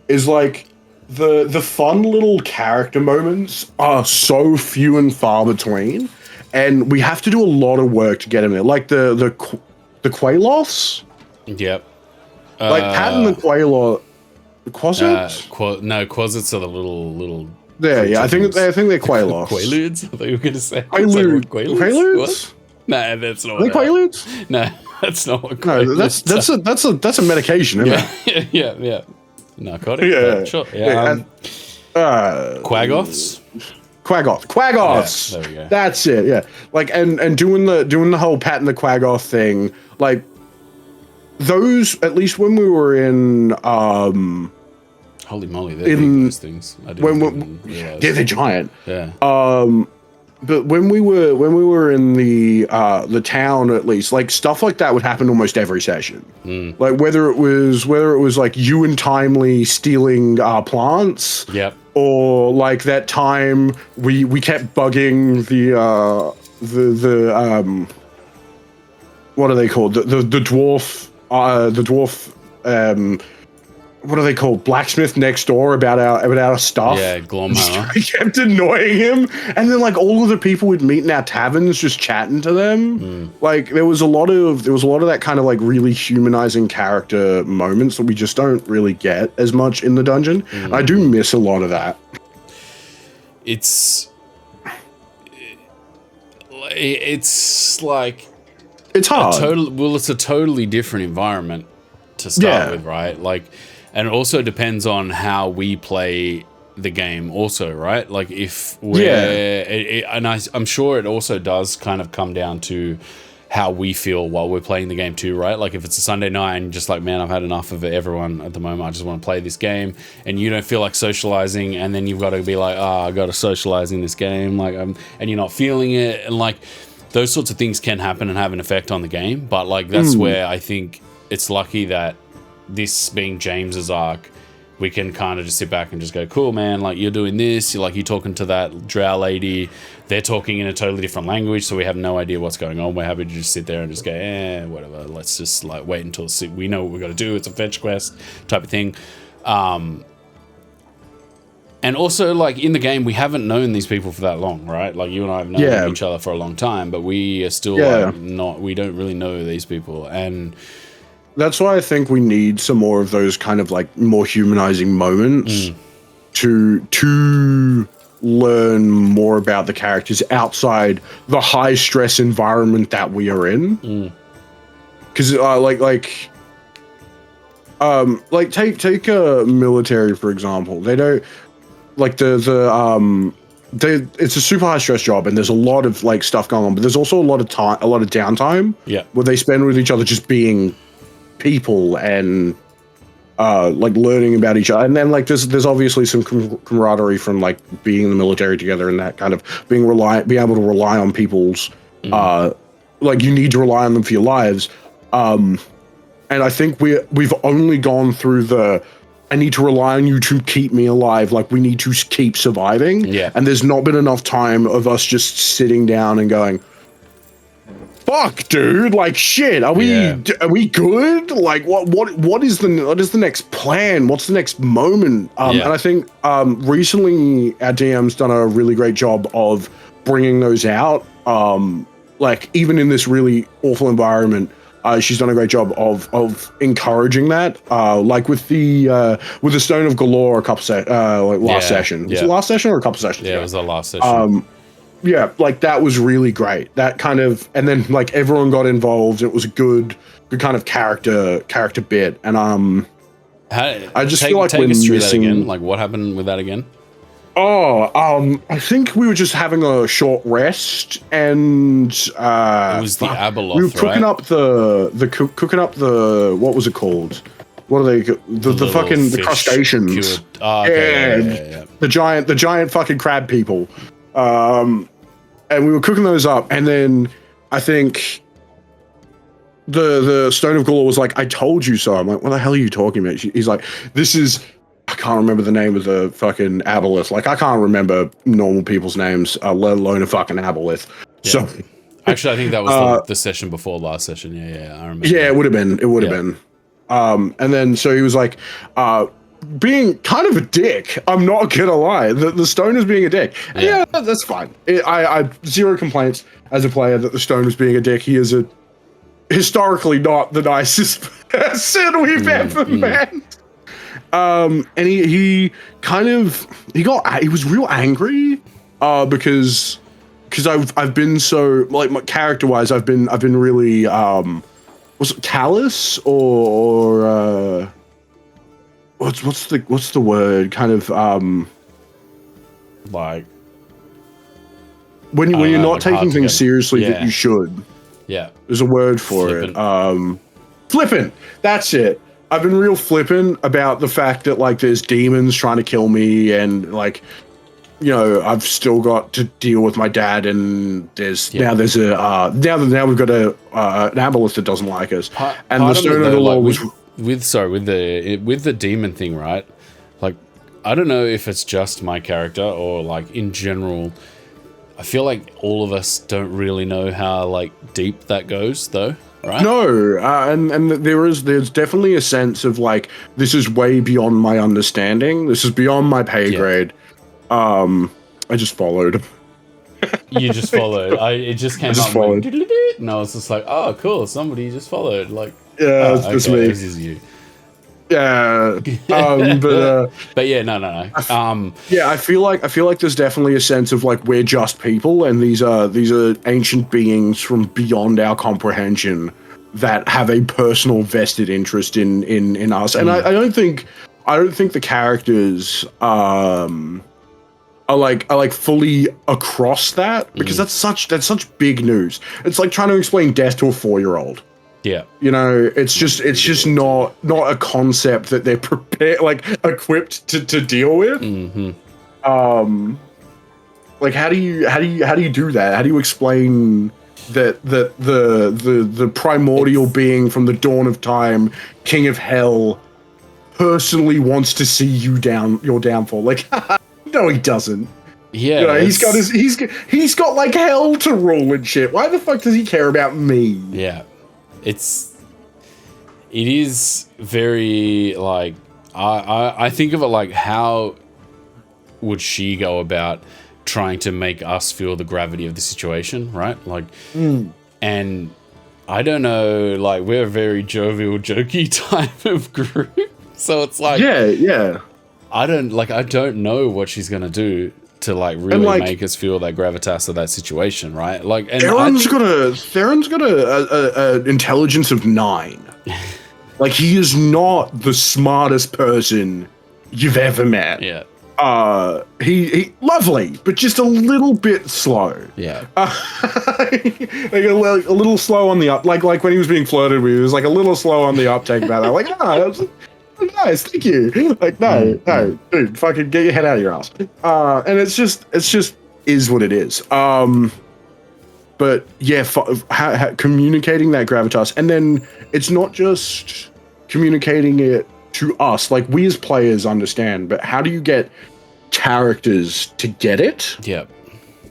B: Is like the fun little character moments are so few and far between, and we have to do a lot of work to get them there. Like the Quailoths.
A: Yep.
B: Like patting the Quailoth. Quasits?
A: No, Quasits are the little.
B: Yeah. I think they're Quailoths.
A: Quaaludes? I thought you were going to say.
B: Quaaludes?
A: No, that's not.
B: Are they Quaaludes?
A: No, that's not what.
B: No, that's a medication, isn't it?
A: Yeah. Narcotic.
B: Yeah.
A: Sure. Yeah. Quagoths.
B: Quagoths.
A: Yeah, there we go.
B: That's it. Yeah. Like and doing the whole pat and the Quagoth thing, like those, at least when we were in
A: holy moly, they're big, those things. I didn't even realize.
B: Yeah, they're giant.
A: Yeah.
B: But when we were in the town, at least, like stuff like that would happen almost every session. Like whether it was like you and Timely stealing plants.
A: Yep.
B: Or like that time we kept bugging the what are they called? The dwarf what are they called? Blacksmith next door about our stuff.
A: Yeah, Glomhammer.
B: We kept annoying him, and then like all of the people we'd meet in our taverns just chatting to them. Like there was a lot of that kind of like really humanizing character moments that we just don't really get as much in the dungeon. I do miss a lot of that.
A: It's like
B: it's hard.
A: It's a totally different environment to start with, right? Like. And it also depends on how we play the game also, right? Like if we're... I'm sure it also does kind of come down to how we feel while we're playing the game too, right? Like if it's a Sunday night and just like, man, I've had enough of it, everyone at the moment, I just want to play this game, and you don't feel like socializing, and then you've got to be like, I got to socialize in this game, like and you're not feeling it, and like those sorts of things can happen and have an effect on the game. But like that's where I think it's lucky that this being James's arc, we can kind of just sit back and just go, cool, man, like you're doing this, you're talking to that drow lady, they're talking in a totally different language, so we have no idea what's going on. We're happy to just sit there and just go, whatever, let's just like wait until we know what we got to do. It's a fetch quest type of thing. And also, like in the game, we haven't known these people for that long, right? Like you and I have known each other for a long time, but we are still we don't really know these people. And
B: that's why I think we need some more of those kind of like more humanizing moments to learn more about the characters outside the high stress environment that we are in. Because take a military for example. They don't like it's a super high stress job, and there's a lot of like stuff going on, but there's also a lot of downtime. Where they spend with each other just being people and like learning about each other, and then like there's obviously some camaraderie from like being in the military together, and that kind of being able to rely on people's like you need to rely on them for your lives, and I think we've only gone through I need to rely on you to keep me alive, like we need to keep surviving, and there's not been enough time of us just sitting down and going, fuck, dude! Like, shit. Are we good? Like, what is the next plan? What's the next moment? And I think recently our DM's done a really great job of bringing those out. Like, even in this really awful environment, she's done a great job of encouraging that. Like with the Stone of Galore, a couple last session. Was it last session or a couple sessions?
A: Yeah, it was the last session.
B: Yeah, like that was really great. That kind of, and then like everyone got involved. It was a good kind of character bit. And I just feel like we're missing
A: that again. Like what happened with that again?
B: I think we were just having a short rest, and it
A: was the Abeloth,
B: we were cooking up the what was it called? What are they? The fucking the crustaceans.
A: The giant
B: fucking crab people. And we were cooking those up, and then I think the Stone of Galore was like, "I told you so." I'm like, "What the hell are you talking about?" He's like, "This is." I can't remember the name of the fucking aboleth. Like, I can't remember normal people's names, let alone a fucking aboleth.
A: Yeah.
B: So,
A: actually, I think that was the session before last session. Yeah, I remember.
B: Yeah, it would have been. It would have been. And then so he was like, being kind of a dick. I'm not gonna lie. The Stone is being a dick. Yeah, that's fine. I zero complaints as a player that the Stone is being a dick. He is historically not the nicest person we've ever met. And he was real angry because I've been so, like, character wise, I've been really was it callous or what's the word, kind of
A: like
B: when you're not taking things seriously that you should.
A: Yeah,
B: there's a word for it. Flippant. That's it. I've been real flippant about the fact that, like, there's demons trying to kill me, and, like, you know, I've still got to deal with my dad, and now we've got an aboleth that doesn't like us. And the Stone of the Law was
A: with the demon thing, right? Like, I don't know if it's just my character or, like, in general. I feel like all of us don't really know how, like, deep that goes, though. Right?
B: No, and there's definitely a sense of, like, this is way beyond my understanding. This is beyond my pay grade. I just followed.
A: You just followed. It just came up and went, and I was just like, oh, cool, somebody just followed. Like,
B: yeah, it's just me.
A: This is you.
B: Yeah,
A: but yeah, no.
B: Yeah, I feel like there's definitely a sense of, like, we're just people, and these are ancient beings from beyond our comprehension that have a personal vested interest in us. And I don't think the characters are like fully across that, because that's such big news. It's like trying to explain death to a 4-year-old.
A: Yeah,
B: you know, it's just not a concept that they're prepared, like, equipped to deal with. Like, how do you do that? How do you explain that the primordial being from the dawn of time, King of Hell, personally wants to see your downfall? Like, no, he doesn't.
A: Yeah,
B: you know, he's got like hell to rule and shit. Why the fuck does he care about me?
A: Yeah. It is very, like, I think of it like, how would she go about trying to make us feel the gravity of the situation, right? Like, and I don't know, like, we're a very jovial, jokey type of group, so it's like,
B: yeah.
A: I don't know what she's gonna do to, like, really make us feel that gravitas of that situation, right? Like, and
B: Theron's got a intelligence of 9. Like, he is not the smartest person you've ever met.
A: Yeah.
B: He lovely, but just a little bit slow.
A: Yeah.
B: Like a little slow on the up. Like when he was being flirted with, he was like a little slow on the uptake about that. Like, nice, thank you. Like, no, dude, fucking get your head out of your ass. And it's just is what it is. But yeah, communicating that gravitas, and then it's not just communicating it to us. Like, we as players understand, but how do you get characters to get it?
A: Yeah.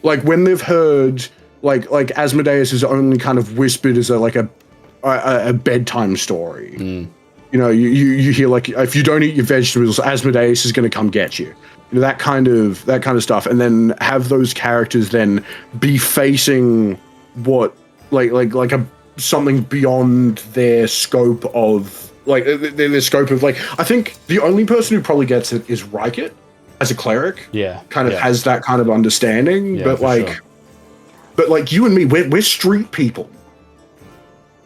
B: Like, when they've heard, like Asmodeus is only kind of whispered as a bedtime story. You know, you hear, like, if you don't eat your vegetables, Asmodeus is going to come get you. You know, that kind of stuff, and then have those characters then be facing what, like something beyond their scope of, like, their scope of, like, I think the only person who probably gets it is Rykit as a cleric.
A: Yeah,
B: kind of has that kind of understanding,
A: but
B: like you and me, we're street people.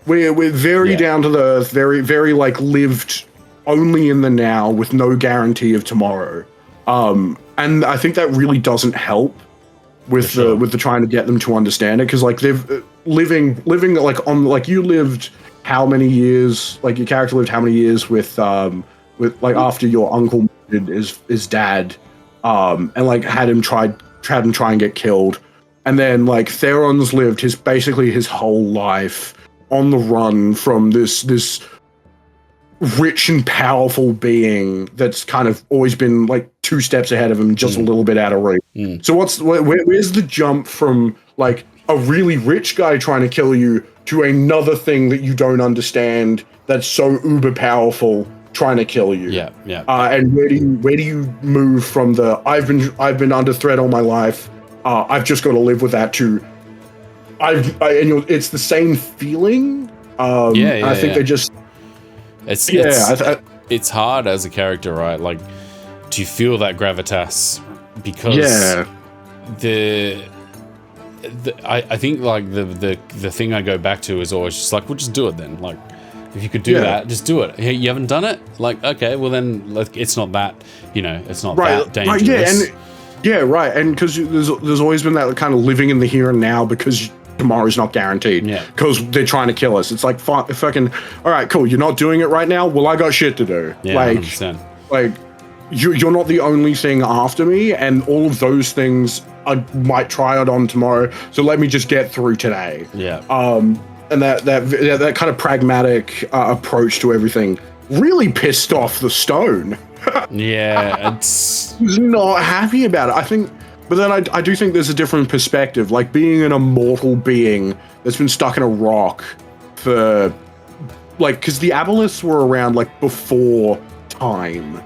B: We're very down to the earth, very, very, like, lived only in the now with no guarantee of tomorrow. And I think that really doesn't help with the trying to get them to understand it, because, like, they've living like on, like, you lived how many years, like, your character lived how many years with like after your uncle murdered his dad, and, like, had him tried and try and get killed. And then like Theron's lived basically his whole life on the run from this rich and powerful being that's kind of always been like 2 steps ahead of him, just a little bit out of reach. So where's the jump from like a really rich guy trying to kill you to another thing that you don't understand that's so uber powerful trying to kill you?
A: Yeah.
B: And where do you move from the I've been under threat all my life, I've just got to live with that to it's the same feeling. I think they just
A: it's hard as a character, right? Like to feel that gravitas because I think like the thing I go back to is always just like, well, just do it then. Like if you could do that, just do it. Hey, you haven't done it? Like, okay, well then it's not that, it's not that dangerous.
B: Right. And because there's always been that kind of living in the here and now because tomorrow's not guaranteed. Yeah. Because they're trying to kill us. It's like fucking. All right, cool. You're not doing it right now. Well, I got shit to do.
A: Yeah,
B: like,
A: 100%.
B: Like you're not the only thing after me, and all of those things I might try it on tomorrow. So let me just get through today.
A: Yeah.
B: And that kind of pragmatic approach to everything really pissed off the Stone.
A: Yeah, it's
B: was not happy about it. I think, but then I do think there's a different perspective. Like being an immortal being that's been stuck in a rock for, like, because the Aboleths were around like before time.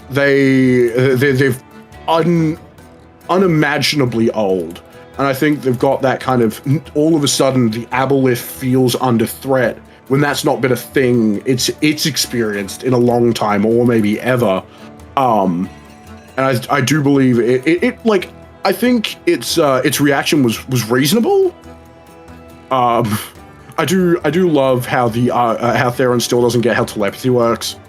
B: They've unimaginably old. And I think they've got that kind of, all of a sudden, the Aboleth feels under threat when that's not been a thing it's experienced in a long time or maybe ever. And I do believe it like, I think its reaction was reasonable. I do love how how Theron still doesn't get how telepathy works.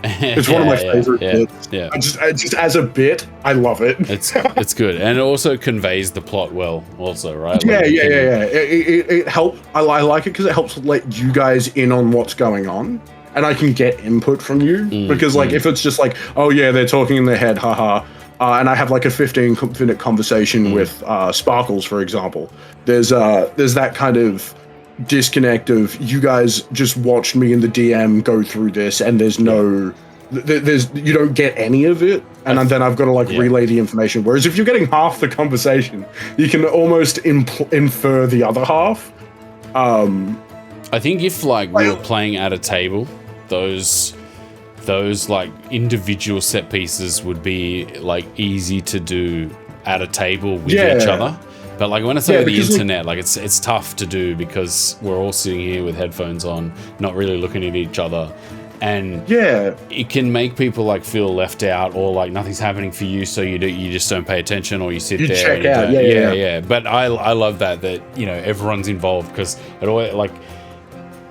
B: It's one of my favorite bits. Yeah. I just as a bit, I love it.
A: It's good, and it also conveys the plot well. Also, right?
B: Yeah. It helps. I like it because it helps let you guys in on what's going on, and I can get input from you. Because like if it's just like, oh yeah, they're talking in their head, haha. And I have like a 15-minute conversation with Sparkles, for example. There's that kind of disconnect of you guys just watched me and the DM go through this, and there's no, you don't get any of it, and then I've got to like relay the information. Whereas if you're getting half the conversation, you can almost infer the other half.
A: I think if like we were playing at a table, those like individual set pieces would be like easy to do at a table with each other. But like when it's over the internet, like it's tough to do because we're all sitting here with headphones on, not really looking at each other, and it can make people like feel left out or like nothing's happening for you, so you just don't pay attention or you sit there.
B: Check out.
A: Yeah. But I love that everyone's involved because it always like.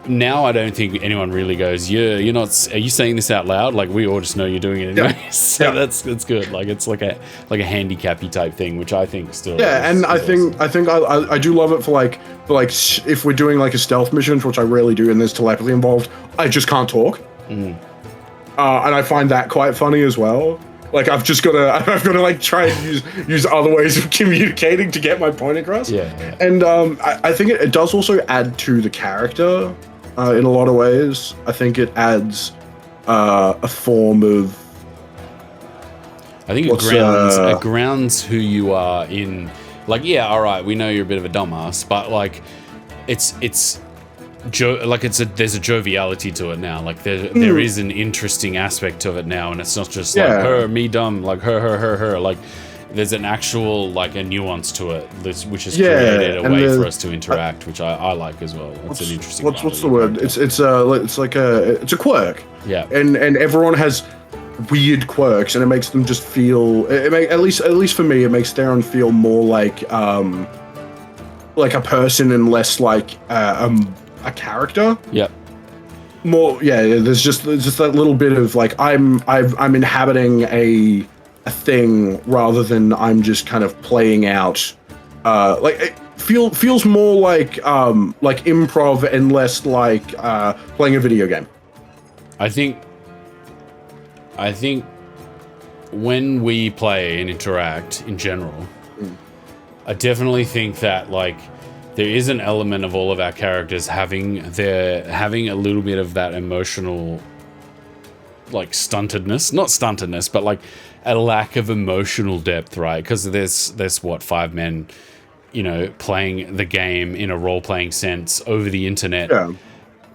A: Now I don't think anyone really goes, you're not. Are you saying this out loud? Like we all just know you're doing it anyway. So that's good. Like it's like a handicappy type thing, which I think still.
B: Yeah, and I think I do love it for like if we're doing like a stealth mission, which I rarely do, and there's telepathy involved, I just can't talk. And I find that quite funny as well. Like I've got to like try and use other ways of communicating to get my point across. Yeah. And I think it does also add to the character. In a lot of ways, I think it adds a form of.
A: I think it grounds who you are in. Like, yeah, all right, we know you're a bit of a dumbass, but like, there's a joviality to it now. Like there is an interesting aspect to it now, and it's not just like her, me dumb, like her. Like there's an actual like a nuance to it, which has created a way for us to interact, which I like as well. It's an interesting.
B: What's the word? It's a quirk.
A: Yeah.
B: And everyone has weird quirks, and it makes them just feel. At least for me, it makes Theron feel more like a person and less like a character.
A: Yep.
B: More. Yeah. There's just that little bit of like I'm inhabiting a thing rather than I'm just kind of playing out. Like it feels more like improv and less like playing a video game.
A: I think when we play and interact in general, I definitely think that like there is an element of all of our characters having a little bit of that emotional like stuntedness, not stuntedness, but like a lack of emotional depth, right? Because there's what, 5 men, you know, playing the game in a role-playing sense over the internet.
B: Yeah.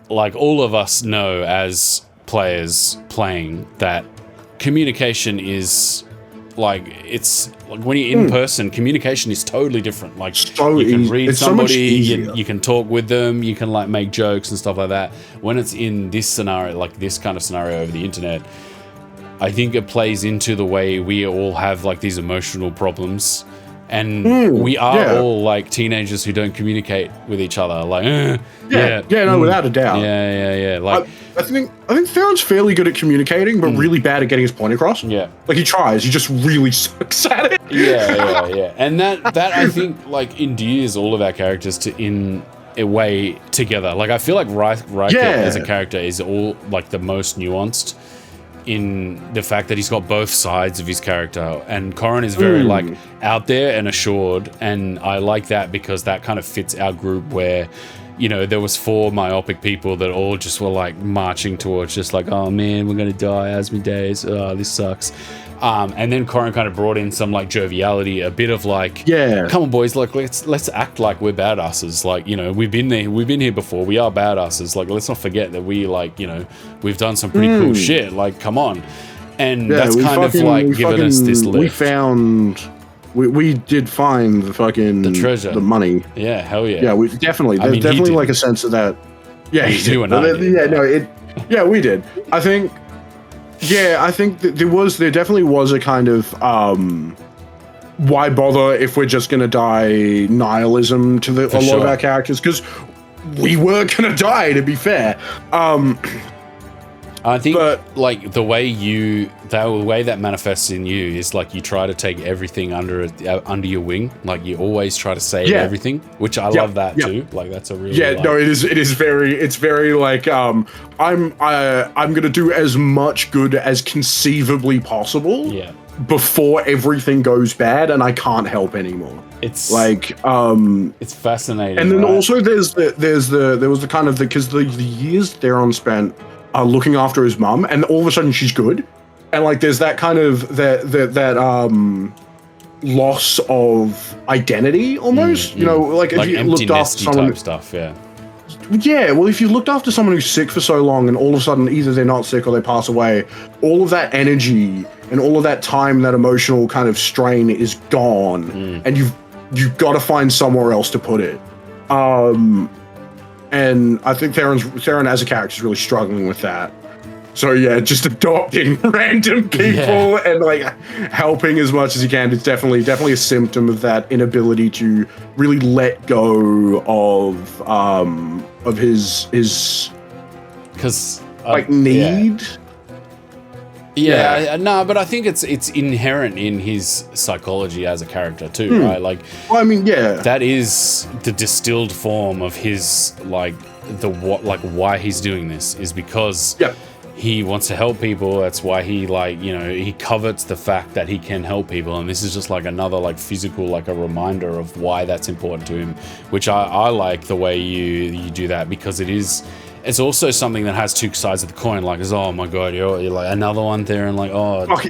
A: Like all of us know as players playing that communication is like, it's like when you're in person, communication is totally different. Like
B: So
A: you can
B: easy.
A: read
B: It's so much
A: somebody,
B: easier.
A: you can talk with them, you can like make jokes and stuff like that. When it's in this scenario, like this kind of scenario over the internet, I think it plays into the way we all have like these emotional problems. And we are all like teenagers who don't communicate with each other. Like,
B: Without a doubt.
A: Yeah. Like,
B: I think Theron's fairly good at communicating, but really bad at getting his point across.
A: Yeah.
B: Like he tries, he just really sucks at it.
A: Yeah. And that I think like endears all of our characters to in a way together. Like I feel like Riker as a character is all like the most nuanced in the fact that he's got both sides of his character, and Corin is very like out there and assured, and I like that because that kind of fits our group where, you know, there was 4 myopic people that all just were like marching towards just like, oh man, we're gonna die, as me days, oh this sucks. And then Corin kind of brought in some like joviality, a bit of like, come on boys, like let's act like we're badasses. Like, you know, we've been here before. We are badasses. Like, let's not forget that we like, you know, we've done some pretty cool shit. Like, come on. And that's kind of like given us this lift.
B: We did find the fucking
A: the treasure,
B: the money.
A: Yeah, hell yeah.
B: Yeah, we definitely. There's definitely like a sense of that. Yeah, he did. Yeah, we did. I think. Yeah, I think that there definitely was a kind of why bother if we're just gonna die nihilism to a lot of our characters, because we were gonna die, to be fair.
A: I think like the way that manifests in you is like you try to take everything under your wing. Like you always try to save everything, which I love that too. Like that's a really
B: it's very like I'm gonna do as much good as conceivably possible before everything goes bad and I can't help anymore.
A: It's
B: like
A: it's fascinating.
B: And then also there was the kind of because the years Theron spent looking after his mum, and all of a sudden she's good, and like there's that kind of that loss of identity almost. You know, like if you looked after someone
A: type stuff.
B: Well, if you looked after someone who's sick for so long and all of a sudden either they're not sick or they pass away, all of that energy and all of that time, that emotional kind of strain is gone, and you've got to find somewhere else to put it. And I think Theron as a character is really struggling with that. So yeah, just adopting random people and like helping as much as he can. It's definitely a symptom of that inability to really let go of his need.
A: No, but I think it's inherent in his psychology as a character too, right? Like,
B: well, I mean,
A: that is the distilled form of his why he's doing this is because he wants to help people. That's why he he covets the fact that he can help people, and this is just like another like physical like a reminder of why that's important to him, which I like the way you do that, because it's also something that has 2 sides of the coin. Like, oh my god, you're like another one there, and like,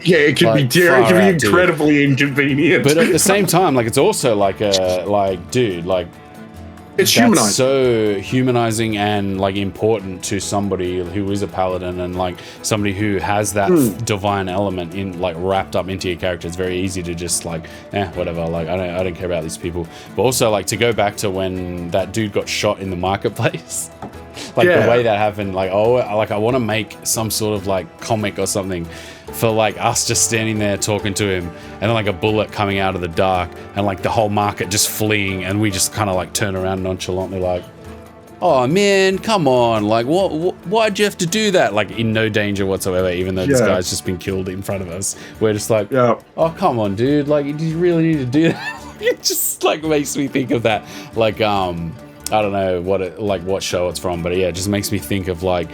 B: it can be incredibly inconvenient.
A: But at the same time, like, it's also like
B: it's humanizing.
A: So humanizing and like important to somebody who is a paladin and like somebody who has that divine element in like wrapped up into your character. It's very easy to just like, whatever. Like, I don't care about these people. But also like to go back to when that dude got shot in the marketplace. Like the way that happened, like, I want to make some sort of like comic or something for like us just standing there talking to him, and then like a bullet coming out of the dark, and like the whole market just fleeing, and we just kind of like turn around nonchalantly, like, oh man, come on, like why'd you have to do that? Like in no danger whatsoever, even though this guy's just been killed in front of us. We're just like, oh come on, dude, like, do you really need to do that? It just like makes me think of that, like I don't know what show it's from, but it just makes me think of like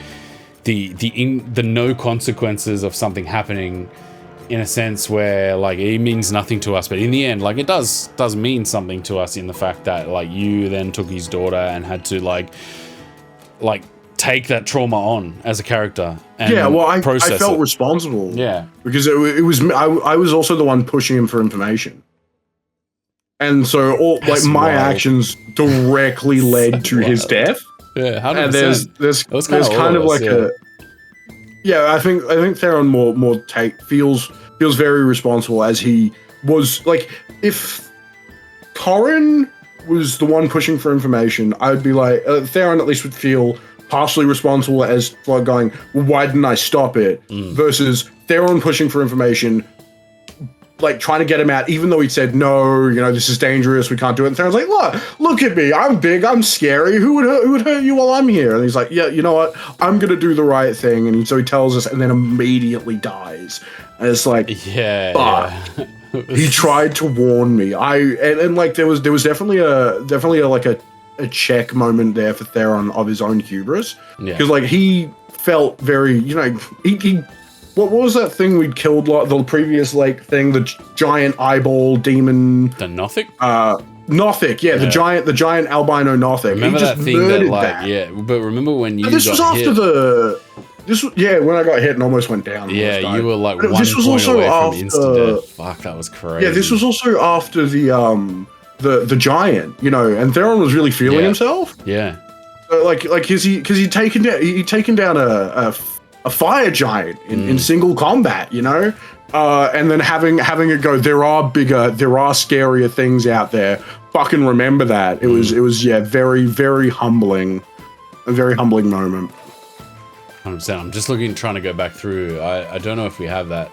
A: the no consequences of something happening in a sense where like it means nothing to us, but in the end, like it does mean something to us in the fact that like you then took his daughter and had to like take that trauma on as a character. And
B: I felt responsible.
A: Yeah,
B: because it was I was also the one pushing him for information, and so my actions directly led to his death.
A: Yeah, 100%.
B: And there's kind of like I think Theron more feels very responsible, as he was like, if Corin was the one pushing for information, I'd be like, Theron at least would feel partially responsible as like going, well, why didn't I stop it? Versus Theron pushing for information, like trying to get him out, even though he said, no, this is dangerous, we can't do it. And Theron's like, look at me, I'm big, I'm scary, who would hurt you while I'm here? And he's like, yeah, you know what, I'm gonna do the right thing. And so he tells us and then immediately dies. And it's like, he tried to warn me. And like there was definitely a check moment there for Theron of his own hubris. Because like he felt very, he what was that thing we'd killed the previous thing, the giant eyeball demon?
A: The Nothic?
B: Nothic, yeah. The giant albino Nothic.
A: Remember that thing that but remember when you
B: this was after when I got hit and almost went down.
A: Yeah, you were like one point away from instant death. Fuck, that was crazy.
B: Yeah, this was also after the giant, and Theron was really feeling himself.
A: Yeah.
B: Because he'd taken down a fire giant in single combat, and then having it go, there are scarier things out there. Fucking remember that. It was very, very humbling, a very humbling moment.
A: 100%. I'm just trying to go back through. I don't know if we have that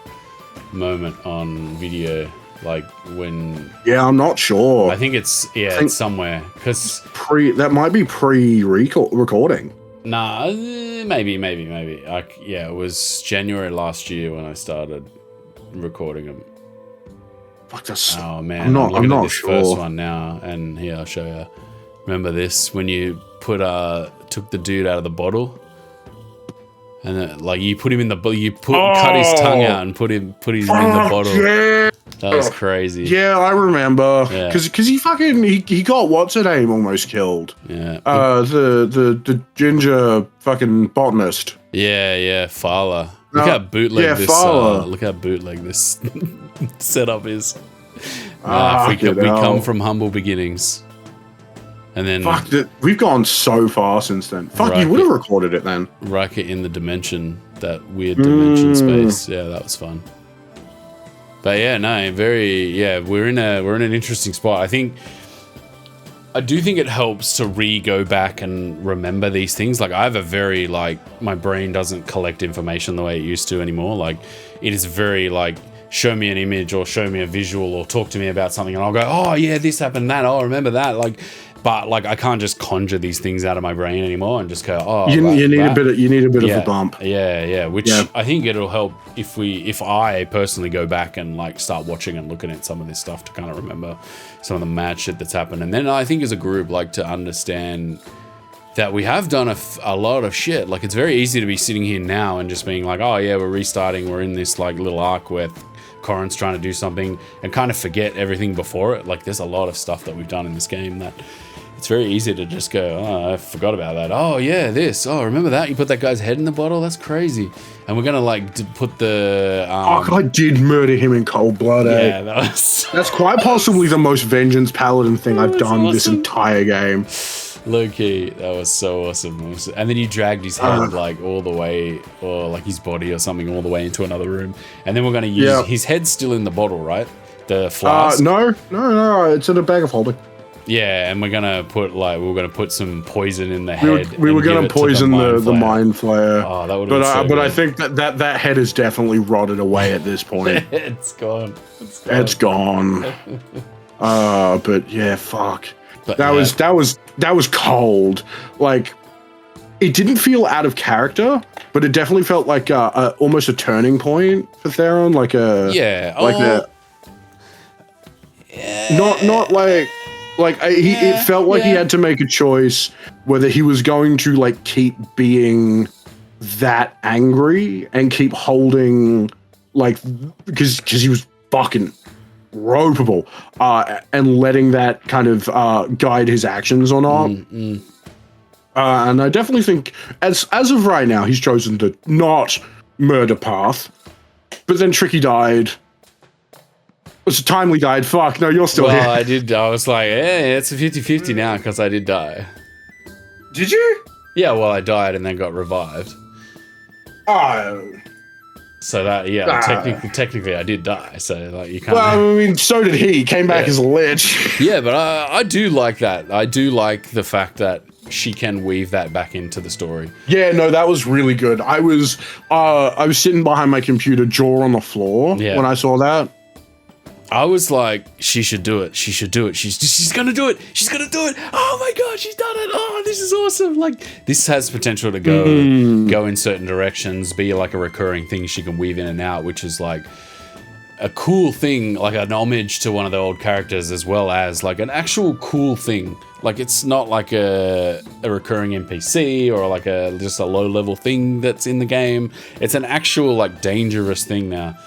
A: moment on video, like when. Yeah,
B: I'm not sure.
A: I think it's it's somewhere because
B: that might be pre-recording.
A: Nah, maybe. It was January last year when I started recording them.
B: Fuck, that's...
A: Oh man, I'm looking at this first one now, and here I'll show you. Remember this when you took the dude out of the bottle, and then, you put him in the cut his tongue out and put him in the bottle. Yeah. That was crazy.
B: Yeah, I remember. Because he got what's her name almost killed.
A: Yeah.
B: The ginger fucking botanist.
A: Yeah, Fala. Look how bootleg this. Look how bootleg this setup is. We come from humble beginnings, and then
B: we've gone so far since then. You would have recorded it then.
A: Rocket in the dimension, that weird dimension space. Yeah, that was fun. But yeah, no, we're in an interesting spot. I do think it helps to go back and remember these things. Like I have a very my brain doesn't collect information the way it used to anymore. Like it is very show me an image or show me a visual or talk to me about something and I'll go, oh yeah, this happened, that, oh, remember that. But I can't just conjure these things out of my brain anymore and just go, oh, you need a bit of a bump. Yeah. Which I think it'll help if I personally go back and start watching and looking at some of this stuff to kind of remember some of the mad shit that's happened. And then I think as a group, to understand that we have done a lot of shit. It's very easy to be sitting here now and just being like, oh yeah, we're restarting. We're in this little arc where Corin's trying to do something and kind of forget everything before it. There's a lot of stuff that we've done in this game that it's very easy to just go, oh, I forgot about that. Oh yeah, this. Oh, remember that? You put that guy's head in the bottle? That's crazy. And we're gonna put the
B: I did murder him in cold blood.
A: Yeah, that's
B: quite possibly the most vengeance paladin thing I've done this entire game.
A: Low-key, that was so awesome. And then you dragged his head all the way, or his body or something, all the way into another room. And then we're going to use his head's still in the bottle, right? The flask.
B: No, it's in a bag of holding.
A: Yeah, and we're gonna put some poison in the head.
B: We were gonna poison the mind flayer.
A: Oh, that would.
B: But I think that head is definitely rotted away at this point.
A: It's gone.
B: It's gone. But yeah, fuck. But that was cold. It didn't feel out of character, but it definitely felt like almost a turning point for Theron. It felt like he had to make a choice whether he was going to keep being that angry and keep holding like because he was fucking ropeable, and letting that kind of guide his actions or not. And I definitely think, as of right now, he's chosen the not murder path. But then Tricky died. It's a timely died. Fuck, no, you're still here.
A: I did. I was like, hey, it's a 50-50 now because I did die.
B: Did you?
A: Yeah, well, I died and then got revived.
B: Oh.
A: So that, technically I did die. So, like, you can't...
B: Well, I mean, so did he. Came back as a lich.
A: Yeah, but I do like that. I do like the fact that she can weave that back into the story.
B: Yeah, no, that was really good. I was sitting behind my computer, jaw on the floor, when I saw that.
A: I was like, she should do it. She should do it. She's gonna do it. She's gonna do it. Oh my god, she's done it. Oh, this is awesome. Like, this has potential to go in certain directions, be like a recurring thing she can weave in and out, which is like a cool thing, like an homage to one of the old characters, as well as like an actual cool thing. Like, it's not like a recurring NPC or like just a low level thing that's in the game. It's an actual like dangerous thing now.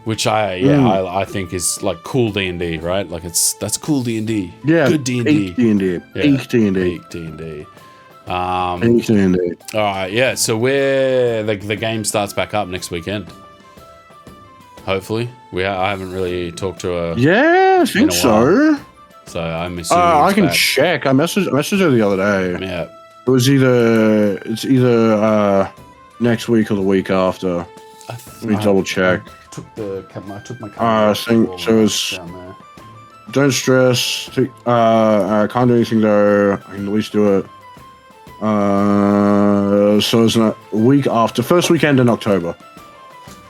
A: Which I think is like cool D&D, right? Like, that's cool D&D.
B: Yeah,
A: good D&D.
B: Peak D&D. Peak D&D.
A: Peak D&D.
B: Peak D&D.
A: All right, yeah. So the game starts back up next weekend. Hopefully, I haven't really talked to her.
B: Yeah, I think so.
A: So I'm assuming
B: I can check. I messaged her the other day.
A: Yeah.
B: It was either next week or the week after. Let me double check.
A: I took my camera.
B: I think so. It's don't stress. I can't do anything though. I can at least do it. So it's a week after, first weekend in October.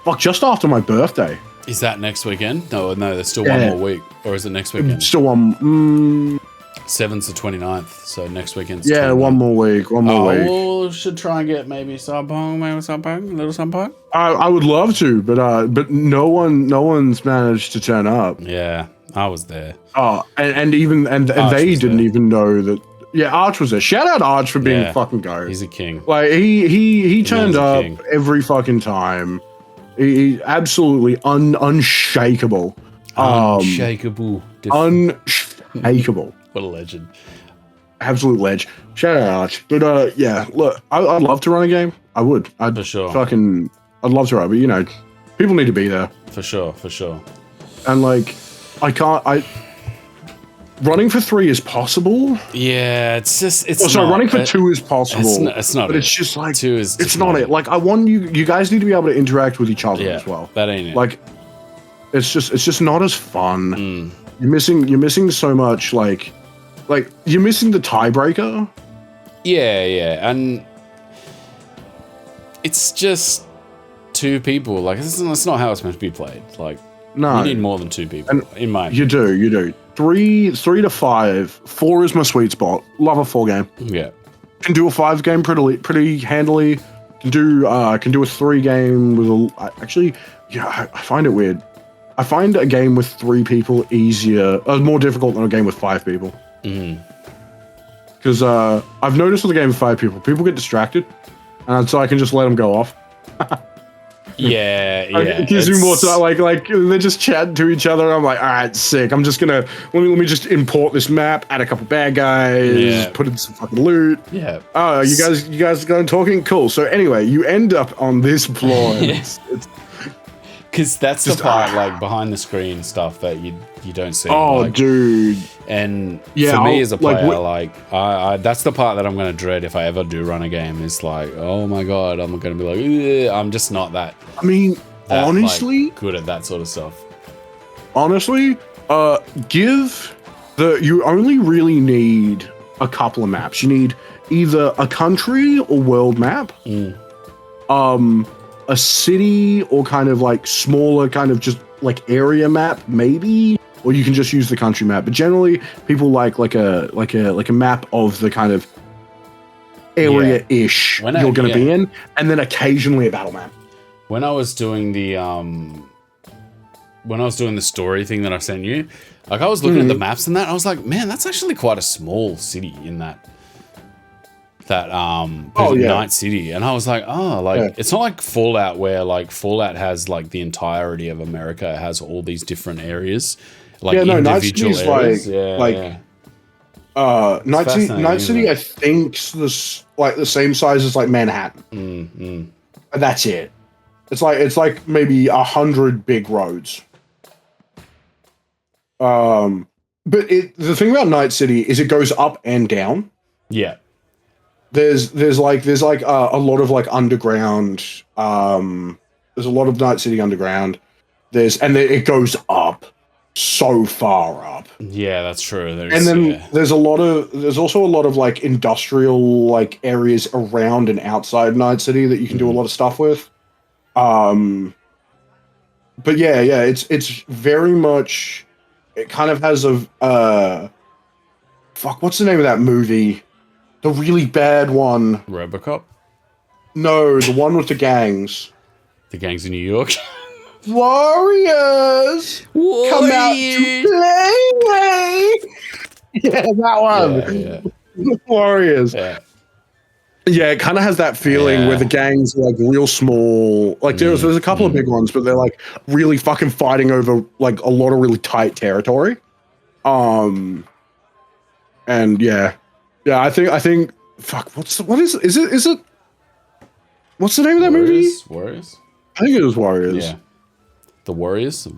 B: Fuck, just after my birthday.
A: Is that next weekend? No, there's still one more week. Or is it next weekend?
B: Still one.
A: 7th to 29th, so next weekend's
B: 29th. One more week.
A: Well, should try and get maybe Cyberpunk, a little Cyberpunk.
B: I would love to, but no one's managed to turn up.
A: Yeah, I was there.
B: Oh, and they didn't even know that. Yeah, Arch was there. Shout out Arch for being a fucking go.
A: He's a king.
B: Like he turned up every fucking time. He absolutely unshakable.
A: Unshakable.
B: Unshakable.
A: What a legend.
B: Absolute ledge. Shout out Arch. But yeah, look, I'd love to run a game. I would.
A: For sure.
B: I'd love to run, but you know, people need to be there.
A: For sure.
B: And like, running for 3 is possible.
A: Yeah,
B: running for 2 is possible.
A: It's not.
B: But it's just like
A: 2 is.
B: It's not it. Like, I want you guys need to be able to interact with each other as well.
A: That ain't it.
B: Like, it's just not as fun. You're missing so much. Like you're missing the tiebreaker.
A: Yeah, and it's just 2 people. Like, that's not how it's meant to be played. Like,
B: no,
A: you need more than 2 people. And
B: you do. 3 to 5. 4 is my sweet spot. Love a 4 game.
A: Yeah,
B: can do a 5 game pretty handily. Can do a 3 game with I find it weird. I find a game with 3 people more difficult than a game with 5 people. Because I've noticed with a game with 5 people get distracted, and so I can just let them go off.
A: yeah.
B: It gives me more time. Like they're just chatting to each other. I'm like, all right, sick. I'm just gonna let me just import this map, add a couple bad guys, put in some fucking loot.
A: Yeah.
B: Oh, you guys going talking? Cool. So anyway, you end up on this floor. It's
A: because that's the part, like, behind the screen stuff that you don't see.
B: Oh,
A: like,
B: dude.
A: And for me as a player, I that's the part that I'm going to dread if I ever do run a game. It's like, oh my god, I'm going to be like, I'm just not that.
B: I mean, honestly,
A: like, good at that sort of stuff.
B: Honestly, you only really need a couple of maps. You need either a country or world map. A city or kind of like smaller kind of just like area map maybe, or you can just use the country map. But generally people like a map of the kind of area-ish you're going to be in, and then occasionally a battle map.
A: When I was doing the story thing that I sent you, like, I was looking at the maps and that, I was like, man, that's actually quite a small city in that. Night City, and I was like, it's not like Fallout where like Fallout has like the entirety of America. It has all these different areas, like individual areas.
B: Night City, I think's the same size as like Manhattan. That's it. It's like maybe 100 big roads. But the thing about Night City is it goes up and down.
A: Yeah.
B: There's a lot of like underground. There's a lot of Night City underground. It goes up so far up.
A: Yeah, that's true.
B: There's also a lot of like industrial like areas around and outside Night City that you can do a lot of stuff with. But it's very much. It kind of has what's the name of that movie? The really bad one.
A: RoboCop?
B: No, the one with the gangs.
A: The gangs in New York?
B: Warriors! Come out to play! Yeah, that one. Yeah. Warriors. Yeah. Yeah, it kind of has that feeling where the gangs are like real small. Like there's a couple of big ones, but they're like really fucking fighting over like a lot of really tight territory. And I think fuck, what's the name of that movie?
A: Warriors?
B: I think it was Warriors.
A: Yeah. The Warriors, yeah.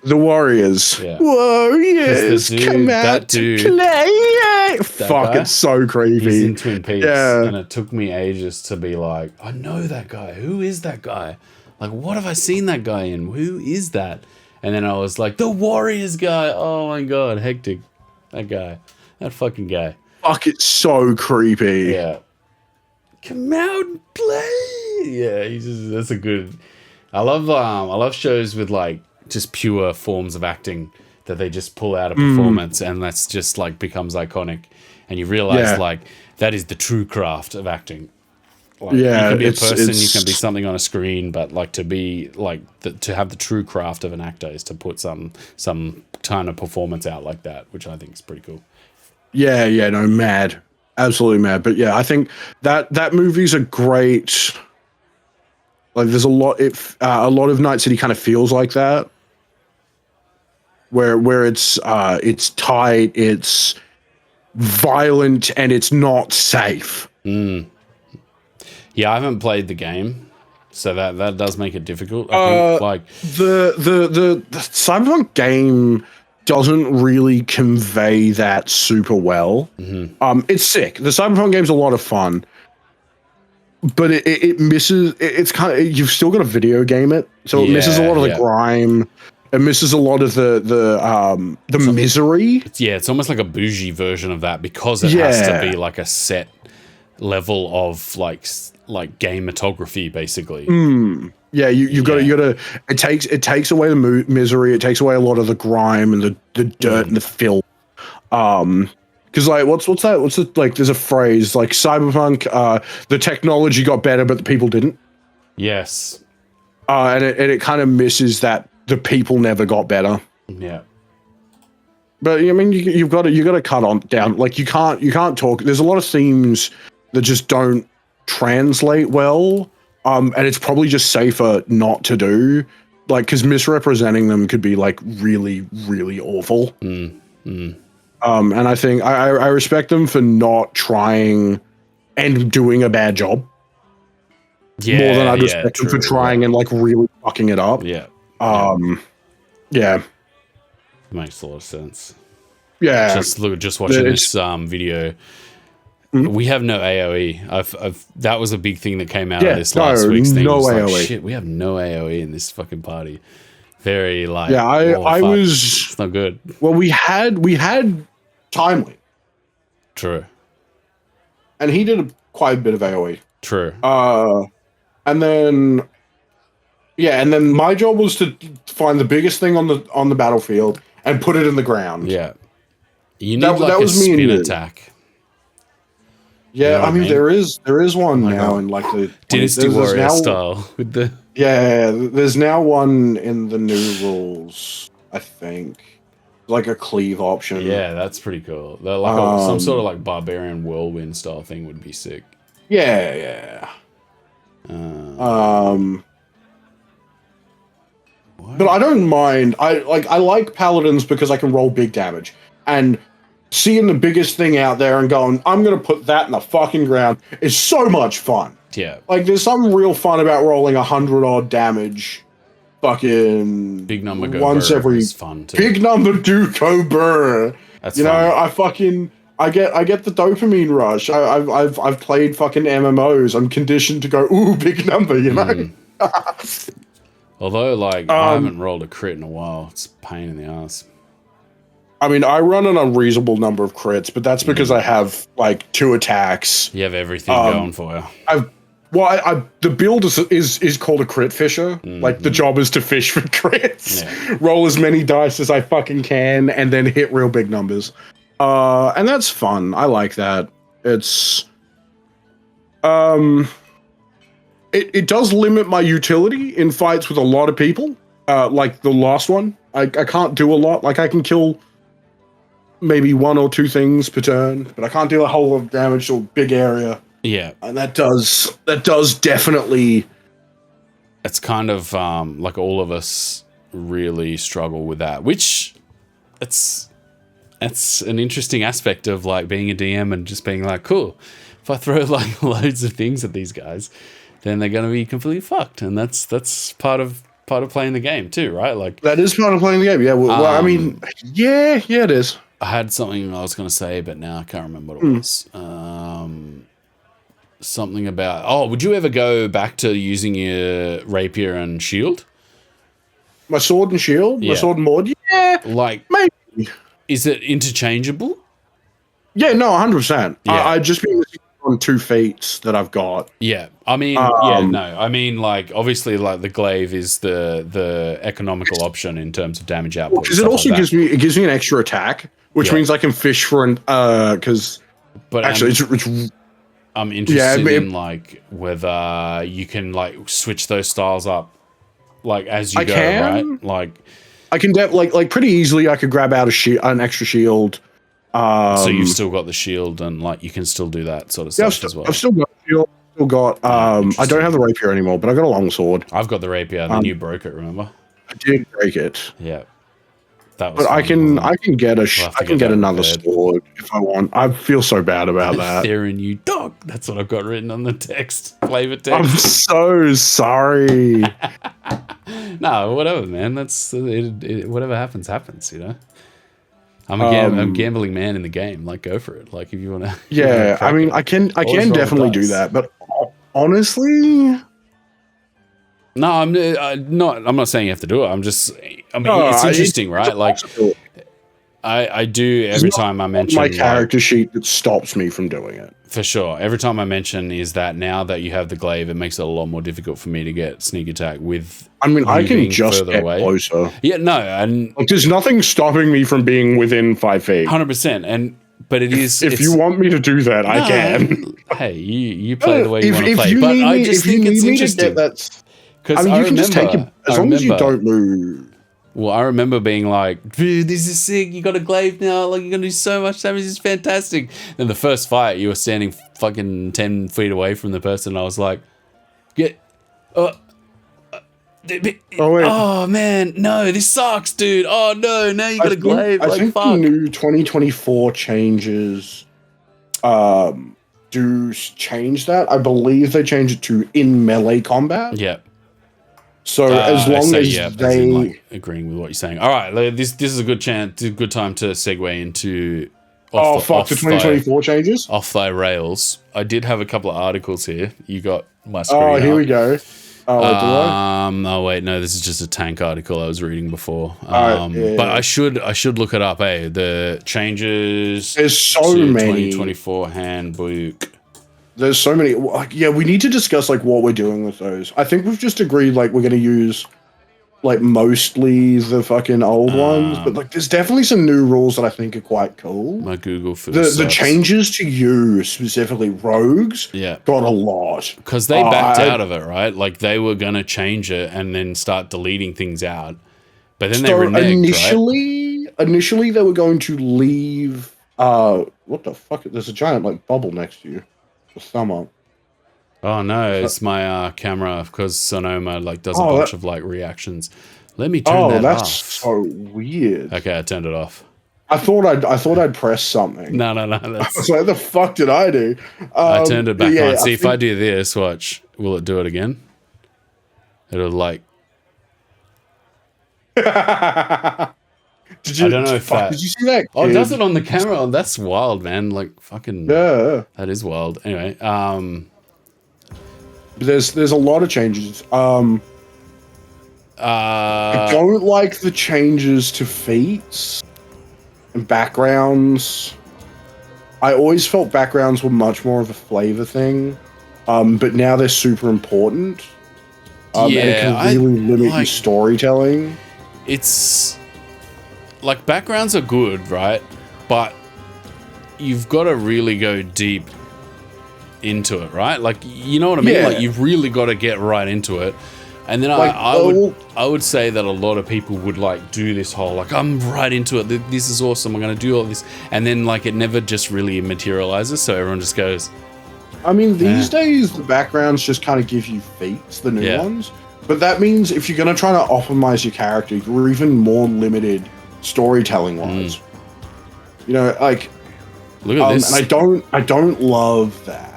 B: The Warriors.
A: Yeah.
B: Warriors, come out to play. Fuck, it's so creepy.
A: He's in Twin Peaks, and it took me ages to be like, I know that guy. Who is that guy? Like, what have I seen that guy in? Who is that? And then I was like, the Warriors guy. Oh my god, hectic. That guy. That fucking guy.
B: Fuck, it's so creepy.
A: Yeah. Come out and play. Yeah, that's a good. I love shows with like just pure forms of acting that they just pull out a performance and that's just like becomes iconic, and you realize like that is the true craft of acting. Like, you can be a person, you can be something on a screen, but like to be like to have the true craft of an actor is to put some kind of performance out like that, which I think is pretty cool.
B: Yeah, no, mad, absolutely mad. But yeah, I think that movie's a great. Like, there's a lot of Night City kind of feels like that, where it's tight, it's violent, and it's not safe.
A: Yeah, I haven't played the game, so that does make it difficult. I think, like
B: the Cyberpunk game doesn't really convey that super well. It's sick. The Cyberpunk game's a lot of fun. But it misses. It's kind of, you've still got to video game it, so it misses a lot of the grime. It misses a lot of the misery.
A: It's almost like a bougie version of that because it has to be like a set level of like gamematography, basically. You've got to. It takes away the misery. It takes away a lot of the grime and the dirt and the filth. Because like what's that? What's it like? There's a phrase like Cyberpunk. The technology got better, but the people didn't. Yes.
B: And it kind of misses that the people never got better.
A: Yeah.
B: But I mean, you've got to cut on down. Like you can't talk. There's a lot of themes that just don't translate well. And it's probably just safer not to do. Like, because misrepresenting them could be like really, really awful. And I think I respect them for not trying and doing a bad job. More than I respect them for trying and like really fucking it up.
A: Yeah.
B: Yeah.
A: Makes a lot of sense.
B: Yeah.
A: Just watching this video. We have no AoE. That was a big thing that came out of this last week's thing.
B: No AoE.
A: Like, shit, we have no AoE in this fucking party. Very like
B: it's
A: not good.
B: Well, we had Timely.
A: True.
B: And he did quite a bit of AoE.
A: True.
B: And then my job was to find the biggest thing on the battlefield and put it in the ground.
A: Yeah. You need that was a spin attack.
B: Yeah, you know I mean there is one now in like the
A: Dynasty Warrior style with the
B: there's now one in the new rules, I think. like a cleave option.
A: Yeah, that's pretty cool. Like some sort of like barbarian whirlwind style thing would be sick.
B: Yeah. But I don't mind. I like paladins because I can roll big damage. And seeing the biggest thing out there and going, I'm gonna put that in the fucking ground is so much fun.
A: Yeah.
B: Like there's something real fun about rolling 100 odd damage. Fucking
A: big number go
B: once
A: burr
B: every
A: is fun too.
B: Big number do go burr.
A: That's
B: you
A: fun.
B: know, I get the dopamine rush. I've played fucking MMOs. I'm conditioned to go, ooh, big number, you know?
A: Although, like, I haven't rolled a crit in a while. It's a pain in the ass.
B: I mean, I run an unreasonable number of crits, but that's because I have, like, 2 attacks.
A: You have everything going for you.
B: The build is called a crit fisher. Like, the job is to fish for crits. Yeah. Roll as many dice as I fucking can, and then hit real big numbers. And that's fun. I like that. It's... It does limit my utility in fights with a lot of people. Like the last one. I can't do a lot. Like, I can kill maybe 1 or 2 things per turn, but I can't deal a whole lot of damage to a big area.
A: Yeah.
B: And that does definitely...
A: It's kind of like all of us really struggle with that, which it's an interesting aspect of like being a DM and just being like, cool, if I throw like loads of things at these guys, then they're going to be completely fucked. And that's part of playing the game too, right? Like
B: that is part of playing the game. Yeah. Well, I mean, yeah, it is.
A: I had something I was going to say, but now I can't remember what it was. Something about, would you ever go back to using your rapier and shield?
B: My sword and shield?
A: Yeah.
B: My sword and mod? Yeah.
A: Like,
B: maybe.
A: Is it interchangeable?
B: Yeah, no, 100%.
A: Yeah.
B: I've just been on 2 feats that I've got.
A: Yeah. I mean, I mean, like, obviously, like, the glaive is the economical option in terms of damage output.
B: Because it also gives me an extra attack, which means I can fish for an but actually it's
A: I'm interested in like whether you can like switch those styles up like as you go, right? Like
B: I can like pretty easily. I could grab out an extra shield.
A: So you've still got the shield and like you can still do that sort of stuff as well.
B: I've still got shield. Still got. I don't have the rapier anymore, but I got a long sword.
A: I've got the rapier. And then you broke it. Remember?
B: I did break it.
A: Yeah. That was
B: but I can get another sword if I want. I feel so bad about that.
A: Theron, you dog. That's what I've got written on the text. Flavor text.
B: I'm so sorry.
A: No, whatever, man. That's whatever happens, you know. I'm a gambling man in the game. Like, go for it. Like, if you want to.
B: Yeah, I mean, I can definitely do that, but honestly.
A: No, I'm not saying you have to do it. It's interesting, right? Like, I do every time I mention
B: my character sheet that stops me from doing it.
A: For sure. Every time I mention is that now that you have the glaive, it makes it a lot more difficult for me to get sneak attack with.
B: I mean, I can just get closer.
A: Yeah, no, and
B: like, there's nothing stopping me from being within 5 feet.
A: 100%, but it is.
B: If you want me to do that, I can.
A: Hey, you play the way you want to play, but I just think it's interesting.
B: I mean, you can just take it as long as you don't move.
A: Well, I remember being like, dude, this is sick. You got a glaive now. Like, you're going to do so much damage. It's fantastic. Then the first fight, you were standing fucking 10 feet away from the person. And I was like, oh, man. No, this sucks, dude. Oh, no. Now you got a glaive.
B: I think the new 2024 changes do change that. I believe they change it to in melee combat.
A: Yeah.
B: So as long as they
A: like agreeing with what you're saying. All right, this is a good time to segue into
B: the 2024 changes
A: off thy rails. I did have a couple of articles here. You got my screen.
B: Oh, here we go.
A: Oh wait, no, this is just a tank article I was reading before. But I should look it up. The changes.
B: There's so many
A: 2024 handbook.
B: There's so many. Like, yeah, we need to discuss like what we're doing with those. I think we've just agreed like we're going to use like mostly the fucking old ones, but like there's definitely some new rules that I think are quite cool.
A: My Google
B: the changes to you specifically rogues.
A: Yeah,
B: got a lot
A: because they backed out of it, right? Like they were going to change it and then start deleting things out, but then they reneged,
B: initially.
A: Right?
B: initially they were going to leave. What the fuck? There's a giant like bubble next to you. The thumb up.
A: Oh no, it's my camera because Sonoma like does a bunch of like reactions. Let me turn that off.
B: Oh, that's so weird.
A: Okay, I turned it off.
B: I thought I'd press something.
A: No.
B: I was like, the fuck did I do?
A: I turned it back on. See, if I do this, watch, will it do it again? It'll like.
B: I don't know if that. Did you see that? Kid?
A: Oh, it does it on the camera. Oh, that's wild, man. Like fucking.
B: Yeah.
A: That is wild. Anyway,
B: there's a lot of changes. I don't like the changes to feats and backgrounds. I always felt backgrounds were much more of a flavor thing, but now they're super important. And it can really limit your storytelling.
A: It's like backgrounds are good, right? But you've got to really go deep into it, right? Like, you know what I mean? Like, you've really got to get right into it. And then like, I would say that a lot of people would like do this whole like, I'm right into it. This is awesome. I'm going to do all this. And then like it never just really materializes. So everyone just goes.
B: I mean, these days the backgrounds just kind of give you feats, the new ones. But that means if you're going to try to optimize your character, you're even more limited storytelling wise. You know, like,
A: look at this.
B: And I don't love that.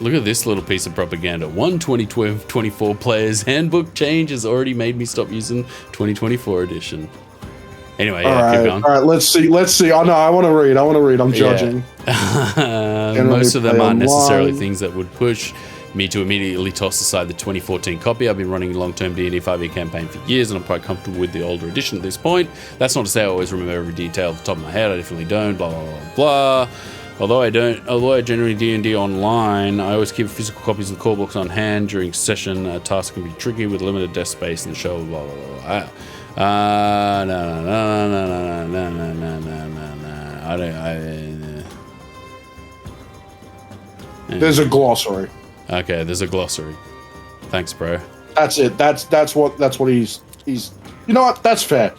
A: Look at this little piece of propaganda. 2024 players handbook change has already made me stop using 2024 edition. Anyway, keep going.
B: All right, let's see. Oh no, I want to read. I'm judging.
A: Most of them aren't necessarily things that would push me to immediately toss aside the 2014 copy. I've been running a long-term D&D 5e campaign for years, and I'm quite comfortable with the older edition at this point. That's not to say I always remember every detail off the top of my head. I definitely don't. Blah blah blah blah. Although I generally D&D online, I always keep physical copies of the core books on hand during session. A task can be tricky with limited desk space in the show. Blah blah blah.
B: There's a glossary.
A: Okay, there's a glossary. Thanks, bro.
B: That's it. That's what he's. You know what? That's fair.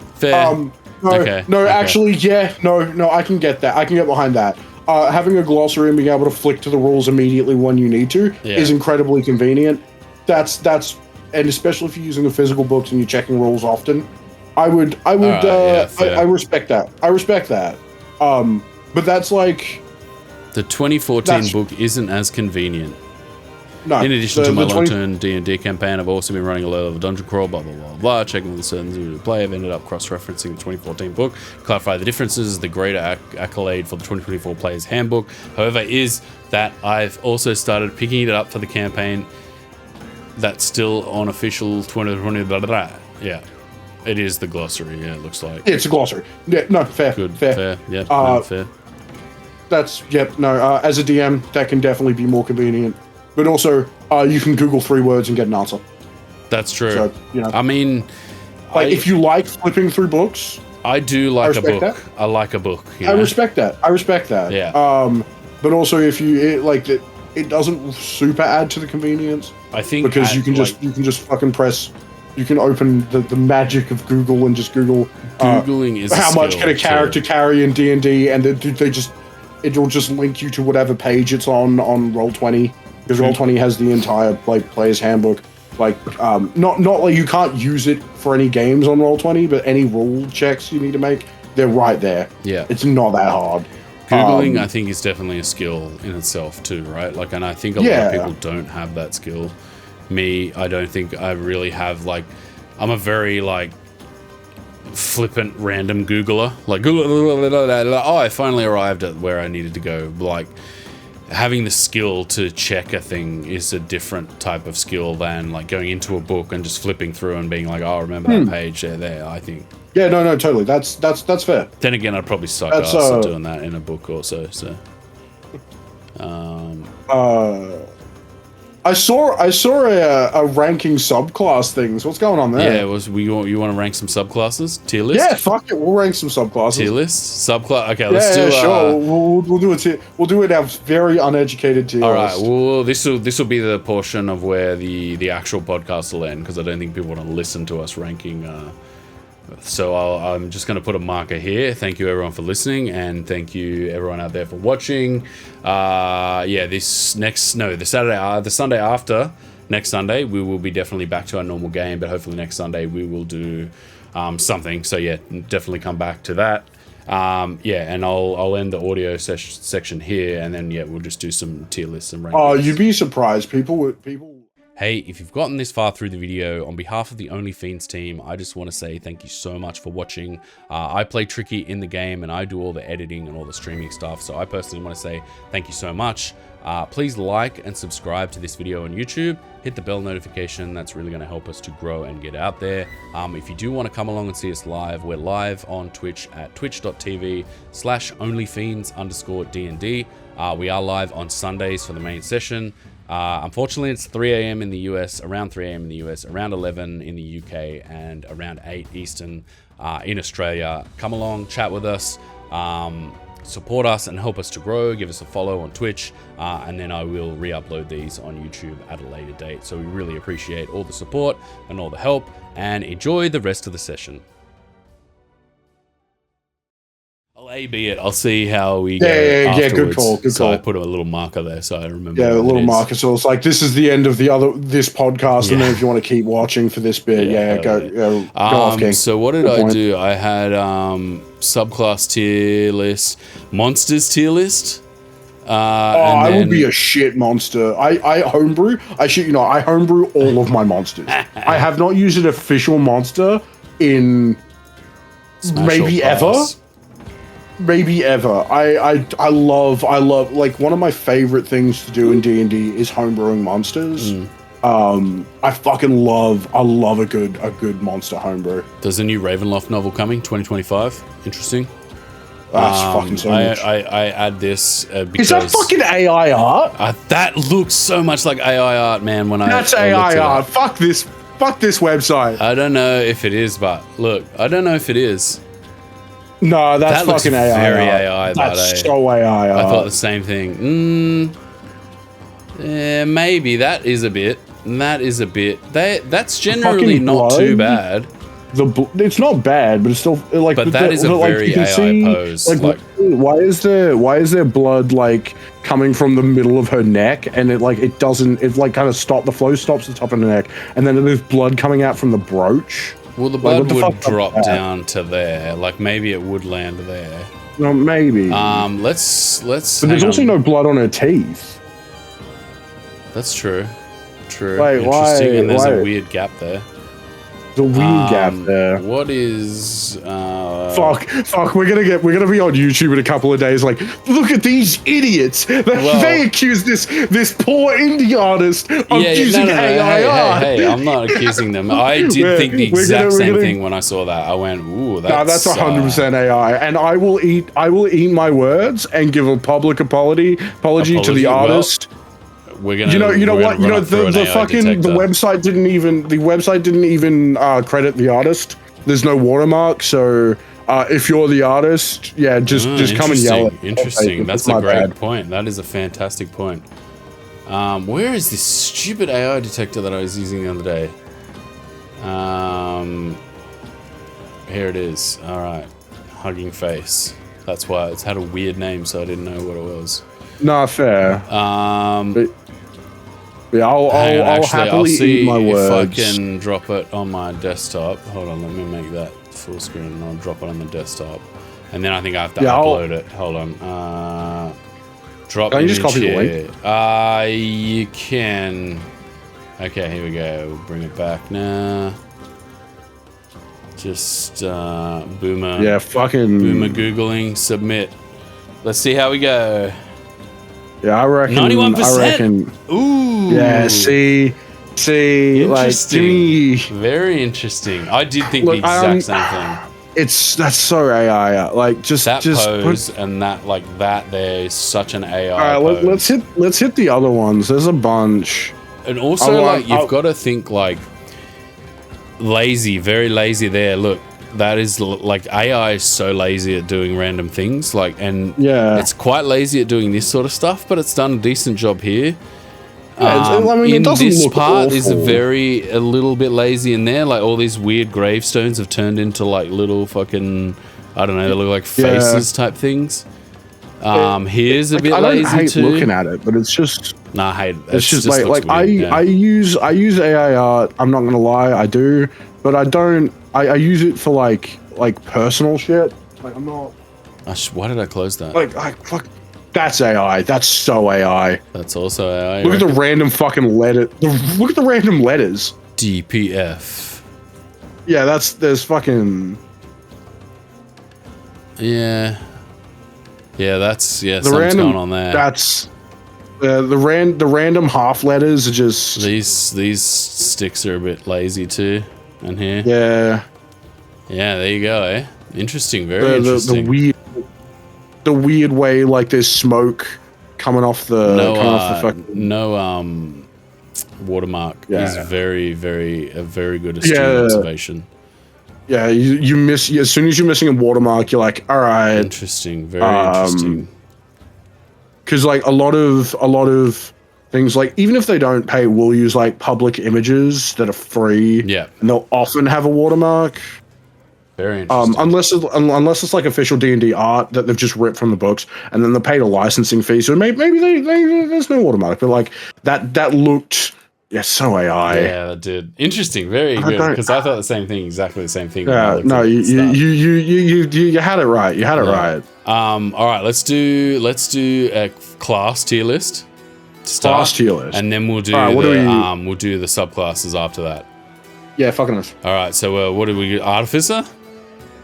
B: Actually, I can get that. I can get behind that. Having a glossary and being able to flick to the rules immediately when you need to is incredibly convenient. That's and especially if you're using the physical books and you're checking rules often. I respect that. I respect that. But that's like
A: the 2014 book isn't as convenient.
B: No,
A: in addition to my long-term D&D campaign, I've also been running a low-level dungeon crawl, blah, blah, blah, blah, checking with the certain play. I've ended up cross-referencing the 2014 book, clarify the differences, the greater accolade for the 2024 player's handbook. However, is that I've also started picking it up for the campaign that's still on official 2020, blah, blah, blah. Yeah, it is the glossary, it looks like.
B: It's a glossary. Yeah, no, fair.
A: Good,
B: fair.
A: Yeah, fair.
B: As a DM, that can definitely be more convenient. But also, you can Google 3 words and get an answer.
A: That's true.
B: So, you know,
A: I mean,
B: if you like flipping through books,
A: I do like a book. That. I like a book. You know?
B: I respect that.
A: Yeah.
B: But also, if you it doesn't super add to the convenience.
A: I think
B: because you can just fucking press. You can open the magic of Google and just Google.
A: Googling is
B: how much can a character carry in D&D, and it'll just link you to whatever page it's on Roll20. Because Roll20 has the entire player's handbook. Not like you can't use it for any games on Roll20, but any rule checks you need to make, they're right there.
A: Yeah,
B: it's not that hard.
A: Googling, I think, is definitely a skill in itself too, right? And I think a lot of people don't have that skill. Me, I don't think I really have. I'm a very flippant random Googler. I finally arrived at where I needed to go. Having the skill to check a thing is a different type of skill than going into a book and just flipping through and being like, oh, remember that page there, I think.
B: Yeah, no, totally. That's fair.
A: Then again, I'd probably suck ass at doing that in a book also, so.
B: I saw a ranking subclass things. What's going on there?
A: Yeah, you want to rank some subclasses? Tier list?
B: Yeah, fuck it. We'll rank some subclasses.
A: Tier list? Subclass? Okay, let's do
B: sure. We'll do it. We'll do it our very uneducated tier
A: list. All right. Well, this will be the portion of where the actual podcast will end, because I don't think people want to listen to us ranking So I'm just going to put a marker here. Thank you everyone for listening, and thank you everyone out there for watching. Yeah, the Sunday after next Sunday, we will be definitely back to our normal game, but hopefully next Sunday we will do something. So yeah, definitely come back to that. Yeah, and I'll end the audio section here, and then yeah, we'll just do some tier lists and rankings.
B: Oh, you'd be surprised. People.
A: Hey, if you've gotten this far through the video, on behalf of the OnlyFiends team, I just want to say thank you so much for watching. I play Tricky in the game, and I do all the editing and all the streaming stuff, so I personally want to say thank you so much. Please like and subscribe to this video on YouTube. Hit the bell notification. That's really going to help us to grow and get out there. If you do want to come along and see us live, we're live on Twitch at twitch.tv/onlyfiends_DND. We are live on Sundays for the main session. Unfortunately, it's 3 a.m. in the US, around 3 a.m. in the US, around 11 in the UK, and around 8 Eastern in Australia. Come along, chat with us, support us and help us to grow. Give us a follow on Twitch, and then I will re-upload these on YouTube at a later date. So we really appreciate all the support and all the help, and enjoy the rest of the session. I'll A/B it. I'll see how we go afterwards.
B: Good call. Good
A: so
B: call.
A: I put a little marker there, so I remember.
B: Yeah, a little marker. So it's like, this is the end of this podcast, and then if you want to keep watching for this bit, go off, King.
A: So what did I do? I had subclass tier list, monsters tier list.
B: I would be a shit monster. I homebrew. I homebrew all of my monsters. I have not used an official monster in maybe ever. I love, like, one of my favorite things to do in D&D is homebrewing monsters. I love a good monster homebrew.
A: There's a new Ravenloft novel coming, 2025. Interesting.
B: That's fucking so much.
A: I add this because...
B: Is that fucking AI art?
A: That looks so much like AI art, man.
B: That's AI art. Fuck this website.
A: I don't know if it is, but look, I don't know if it is.
B: No, that's fucking AI.
A: Very AI.
B: That's so AI.
A: I thought the same thing. Yeah, maybe that is a bit. That's generally not too bad.
B: It's not bad, but it's still like.
A: But that is a very AI pose.
B: Like, why is there blood like coming from the middle of her neck, and it kind of the flow stops at the top of the neck, and then there's blood coming out from the brooch.
A: Well, the blood would drop down to there. Like, maybe it would land there.
B: No, maybe.
A: Let's.
B: But there's also no blood on her teeth.
A: That's true.
B: Wait,
A: interesting. And there's a weird gap there.
B: The weird gap there.
A: What is?
B: Fuck! We're gonna be on YouTube in a couple of days. Like, look at these idiots! They accuse this poor indie artist of using AI art.
A: Hey! I'm not accusing them. I did think the exact same thing when I saw that. I went, "Ooh, that's
B: 100% AI." And I will eat my words and give a public apology to the artist.
A: We're gonna,
B: the website didn't even credit the artist. There's no watermark, so if you're the artist, just come and yell it.
A: Interesting. That's a great point. That is a fantastic point. Where is this stupid AI detector that I was using the other day? Here it is. All right, Hugging Face. That's why it's had a weird name, so I didn't know what it was.
B: Nah, fair. I'll happily eat my words.
A: If I can drop it on my desktop. Hold on, let me make that full screen and I'll drop it on the desktop. And then I think I have to upload it. Hold on. Drop
B: Can you just copy the link?
A: You can. Okay, here we go. We'll bring it back now. Just Boomer.
B: Yeah, fucking
A: Boomer Googling, submit. Let's see how we go.
B: Yeah, I reckon
A: 91%. Ooh.
B: Yeah, see, like,
A: very interesting. I did think the exact same thing.
B: That's so AI. Like, just
A: pose and that there is such an AI.
B: All right, let's hit the other ones. There's a bunch.
A: And also, you've got to think like lazy, very lazy. There, look. That is like AI is so lazy at doing random things, it's quite lazy at doing this sort of stuff, but it's done a decent job here.
B: I mean,
A: in
B: it doesn't
A: this
B: look
A: part is
B: awful.
A: a little bit lazy in there. Like all these weird gravestones have turned into like little fucking, I don't know, they look like faces type things. Here's a bit
B: I don't
A: lazy
B: hate
A: too.
B: looking at it, but it's just
A: Nah, I hate it.
B: it's just
A: looks
B: like
A: weird, yeah.
B: I use AI art. I'm not gonna lie, I do, but I don't. I use it for like personal shit. Like I'm not
A: Why did I close that?
B: like fuck. That's AI. That's so AI.
A: That's also AI.
B: Look at the random fucking letter. Look at the random letters.
A: DPF.
B: Yeah, there's fucking.
A: Yeah. Yeah, that's
B: The
A: something's
B: random,
A: going on there.
B: That's the random half letters are just
A: These sticks are a bit lazy too. And here.
B: yeah.
A: Yeah, there you go, eh? Interesting, very interesting.
B: The weird way like there's smoke coming off the
A: watermark is a very good astute
B: Yeah.
A: observation.
B: Yeah, you miss as soon as you're missing a watermark, you're like, all right.
A: Interesting, very interesting.
B: Because like a lot of things, like even if they don't pay, we'll use like public images that are free.
A: Yeah,
B: and they'll often have a watermark.
A: Very interesting.
B: Unless it's like official D&D art that they've just ripped from the books, and then they paid a licensing fee, so maybe there's no watermark. But like that looked so AI.
A: Yeah, that did. Interesting, very good. Because I thought the same thing, exactly the same thing.
B: Yeah, no, you had it right. You had it right.
A: All right, let's do a class tier list.
B: Class tier list,
A: and then we'll do we'll do the subclasses after that.
B: Yeah, fucking us.
A: All right, so what do we get? Artificer?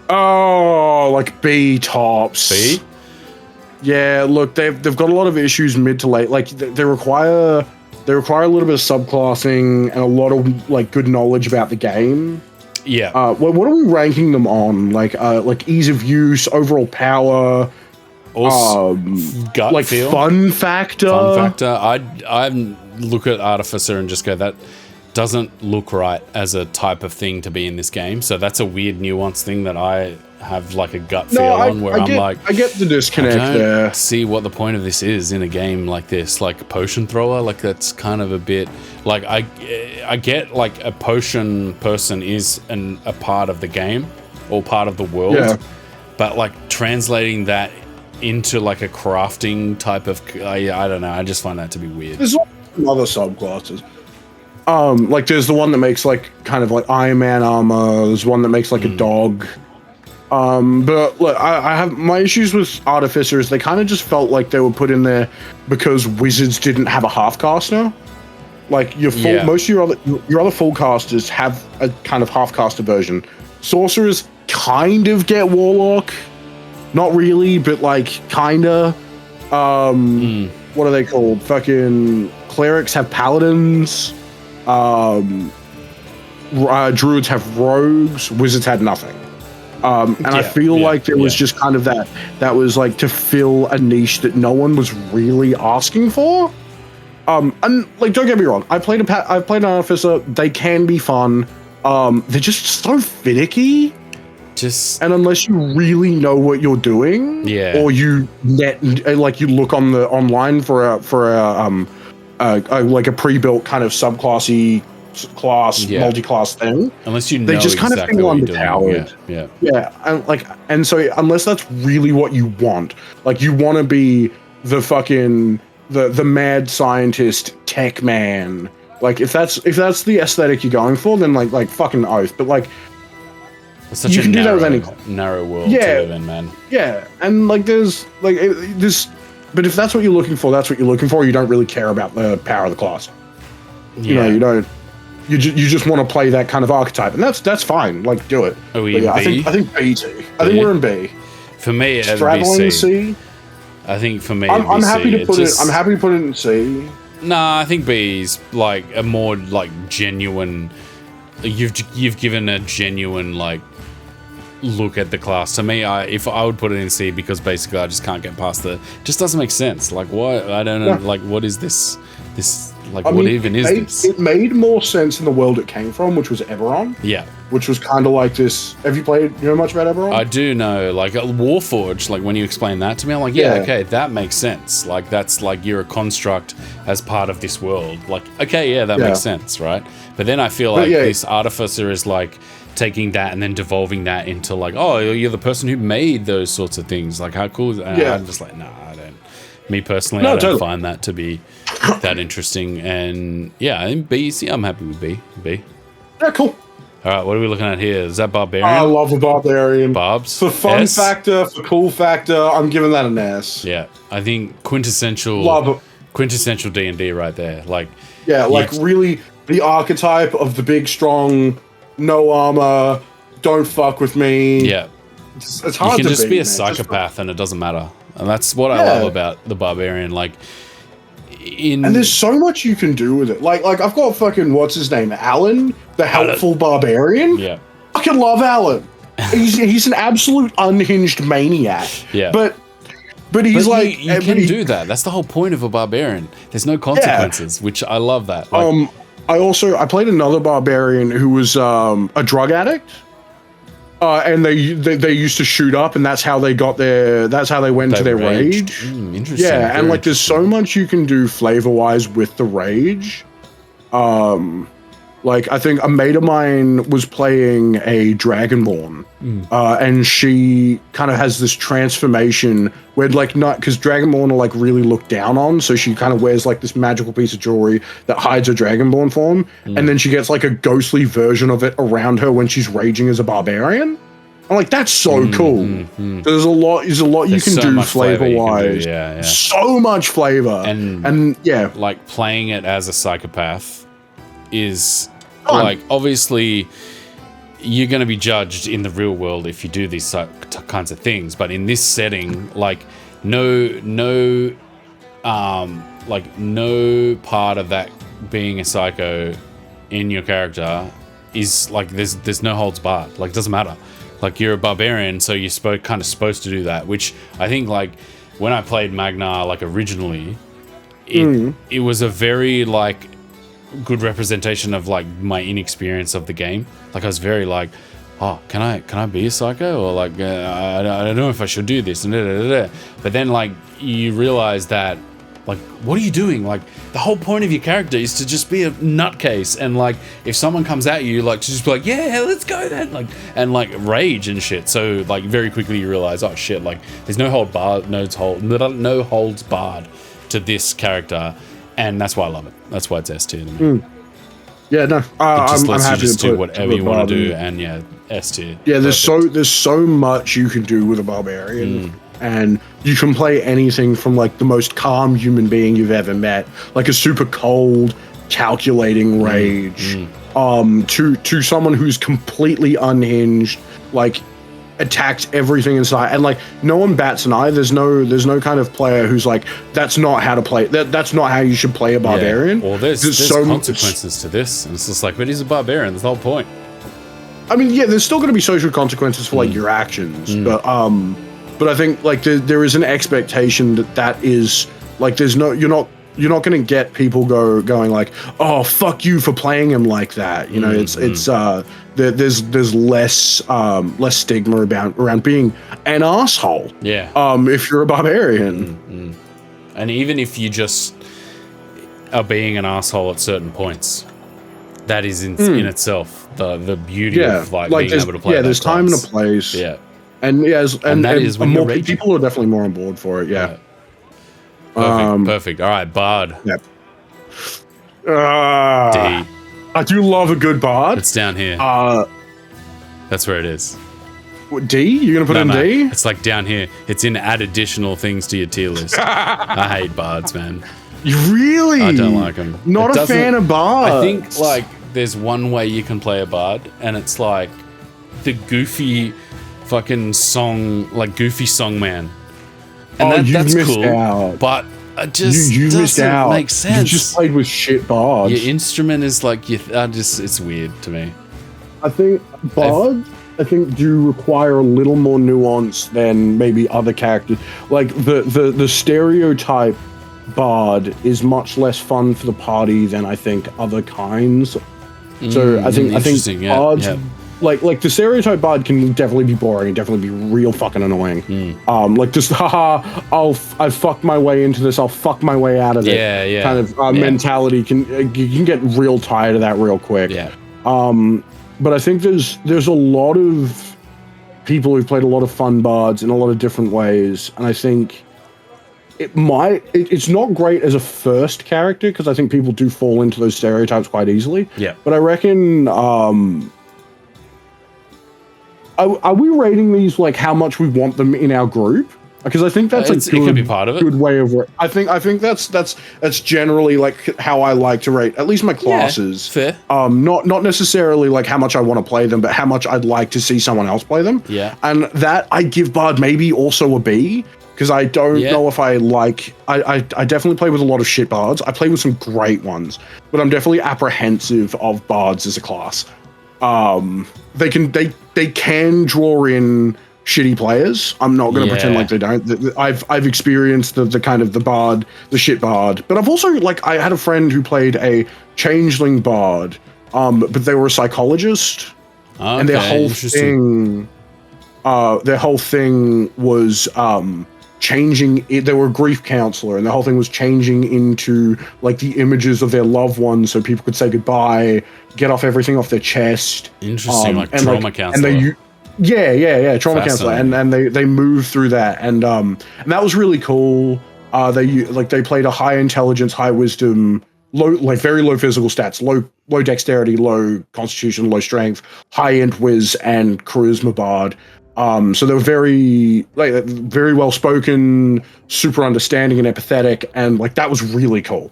B: Oh, like B tops.
A: B?
B: Yeah, look, they've got a lot of issues mid to late. Like they require a little bit of subclassing and a lot of like good knowledge about the game.
A: Yeah.
B: What are we ranking them on? Like ease of use, overall power,
A: gut
B: like
A: feel?
B: fun factor.
A: I look at Artificer and just go, that doesn't look right as a type of thing to be in this game. So that's a weird nuance thing that I have like a gut feel on, where I
B: get the disconnect there.
A: See what the point of this is in a game like this, like a potion thrower. Like that's kind of a bit like I get like a potion person is a part of the game or part of the world, but like translating that into like a crafting type of I don't know. I just find that to be weird.
B: There's other subclasses. Like there's the one that makes like kind of like Iron Man armor. There's one that makes like a dog. But look, I have my issues with Artificers. They kind of just felt like they were put in there because Wizards didn't have a half caster. Like most of your other full casters have a kind of half caster version. Sorcerers kind of get Warlock, not really, but like kinda. What are they called? Fucking clerics have paladins. Druids have rogues. Wizards had nothing. And I feel like there was just kind of that was like to fill a niche that no one was really asking for. And like, don't get me wrong, I've played an Artificer. They can be fun. They're just so finicky. And unless you really know what you're doing, or you look on the online for a like a pre-built kind of subclassy multi-class thing,
A: unless you know,
B: they just kind
A: exactly
B: of feel underpowered. And so unless that's really what you want, like you want to be the fucking the mad scientist tech man, like if that's the aesthetic you're going for, then like fucking oath. But like,
A: it's such
B: you can do that with any
A: narrow world to live in, man.
B: Yeah, and like there's like this. But if that's what you're looking for, that's what you're looking for. You don't really care about the power of the class. You know, you don't. You just want to play that kind of archetype, and that's fine. Like, do it.
A: Are we in B?
B: I think B too. I think we're in B.
A: For me, it'd
B: be
A: C. I think for me,
B: I'm happy to put it. I'm happy to put it in C.
A: Nah, I think B's like a more like genuine. You've given a genuine like look at the class. To me, if I would put it in C, because basically I just can't get past just doesn't make sense. Like, what? I don't know. Like, what is this Like,
B: I
A: what
B: mean,
A: even is this?
B: It made more sense in the world it came from, which was Eberron.
A: Yeah.
B: Which was kind of like this. Have you know much about Eberron?
A: I do know, like, Warforged, like, when you explain that to me, I'm like, yeah, okay, that makes sense. Like, that's, like, you're a construct as part of this world. Like, okay, yeah, that makes sense, right? But then I feel like this Artificer is, like, taking that and then devolving that into, like, oh, you're the person who made those sorts of things. Like, how cool is that? And I'm just like, nah, I don't. Me personally, I don't find that to be that interesting. And, yeah, in B, see, I'm happy with B.
B: Yeah, cool.
A: All right, what are we looking at here? Is that Barbarian?
B: I love the Barbarian.
A: Barbs?
B: For fun
A: S?
B: factor, for cool factor, I'm giving that an S.
A: Yeah, I think quintessential D&D right there. Like,
B: really the archetype of the big, strong, no armor, don't fuck with me.
A: Yeah.
B: It's hard to
A: You can just be a
B: man.
A: psychopath and it doesn't matter. And that's what I love about the Barbarian. Like, and
B: there's so much you can do with it. Like I've got fucking, what's his name? Alan, the helpful barbarian.
A: Yeah.
B: I fucking love Alan. He's an absolute unhinged maniac.
A: Yeah.
B: But he's like...
A: You can do that. That's the whole point of a barbarian. There's no consequences, which I love that. Like,
B: I played another barbarian who was a drug addict. And they used to shoot up, and that's how they got that's how they went into their rage.
A: Interesting.
B: Yeah, and like there's so much you can do flavor-wise with the rage. Like I think a mate of mine was playing a Dragonborn, and she kind of has this transformation where like not because Dragonborn are like really looked down on, so she kind of wears like this magical piece of jewelry that hides her Dragonborn form, and then she gets like a ghostly version of it around her when she's raging as a barbarian. I'm like, that's so cool. There's a lot you can do flavor-wise.
A: Yeah.
B: So much flavor, and yeah,
A: like playing it as a psychopath is. Like, obviously, you're going to be judged in the real world if you do these kinds of things. But in this setting, like, no part of that being a psycho in your character is, like, there's no holds barred. Like, it doesn't matter. Like, you're a barbarian, so you're kind of supposed to do that. Which, I think, like, when I played Magna, like, originally, it was a very, like... good representation of like my inexperience of the game. Like I was very like, oh, can I be a psycho, or like I don't know if I should do this, and but then like you realize that like what are you doing? Like the whole point of your character is to just be a nutcase, and like if someone comes at you, like to just be like, yeah, let's go then, like and like rage and shit. So like very quickly you realize, oh shit, like there's no holds barred to this character. And that's why I love it. That's why it's S tier to me.
B: Yeah, no,
A: I'm
B: happy
A: you just
B: to
A: do
B: put
A: whatever you want to do, and yeah, S tier.
B: Yeah, there's so much you can do with a barbarian, and you can play anything from like the most calm human being you've ever met, like a super cold, calculating rage, to someone who's completely unhinged, like attacks everything inside, and like no one bats an eye. There's no kind of player who's like, that's not how to play. That's not how you should play a barbarian.
A: Well, there's so consequences to this, and it's just like, but he's a barbarian. That's the whole point.
B: I mean, yeah, there's still going to be social consequences for like your actions, but I think like there is an expectation that is like you're not going to get people going like, oh, fuck you for playing him like that. You know, there's less stigma around being an asshole.
A: Yeah.
B: If you're a barbarian.
A: And even if you just are being an asshole at certain points, that is in itself the beauty of like being able to play. Yeah,
B: there's time and a place.
A: Yeah.
B: And and that is when more people are definitely more on board for it. Yeah.
A: Perfect. All right, Bard.
B: Yep.
A: D.
B: I do love a good Bard.
A: It's down here. That's where it is.
B: D? You're gonna put D?
A: It's like down here. It's in add additional things to your tier list. I hate Bards, man.
B: You really?
A: I don't like them.
B: Not a fan of Bards.
A: I think like there's one way you can play a Bard, and it's like the goofy fucking song, like Goofy Song Man. And that's cool, but it just doesn't make sense.
B: You just played with shit bards.
A: Your instrument is like it's weird to me.
B: I think bards, do require a little more nuance than maybe other characters. Like the stereotype bard is much less fun for the party than I think other kinds. So I think bards, like the stereotype bard can definitely be boring and definitely be real fucking annoying. Like just I fucked my way into this, I'll fuck my way out of it. Kind of mentality you can get real tired of that real quick. But I think there's a lot of people who've played a lot of fun bards in a lot of different ways, and I think it's not great as a first character because I think people do fall into those stereotypes quite easily. But I reckon are we rating these like how much we want them in our group? Because I think that's
A: it can be part of it.
B: Good way of I think that's generally like how I like to rate at least my classes.
A: Fair.
B: Not necessarily like how much I want to play them, but how much I'd like to see someone else play them. And that I give Bard maybe also a B because I don't know if I like. I definitely play with a lot of shit bards. I play with some great ones, but I'm definitely apprehensive of bards as a class. They can draw in shitty players. I'm not going to pretend like they don't. I've experienced the kind of the bard, the shit bard, but I've also I had a friend who played a changeling bard, but they were a psychologist, and their whole thing was changing. They were a grief counselor, and the whole thing was changing into like the images of their loved ones, so people could say goodbye, get off everything off their chest.
A: Interesting, like trauma counselor.
B: And trauma counselor, and they moved through that, and that was really cool. They played a high intelligence, high wisdom, very low physical stats, low dexterity, low constitution, low strength, high int whiz and charisma bard. So they were very well spoken, super understanding and empathetic, and like that was really cool.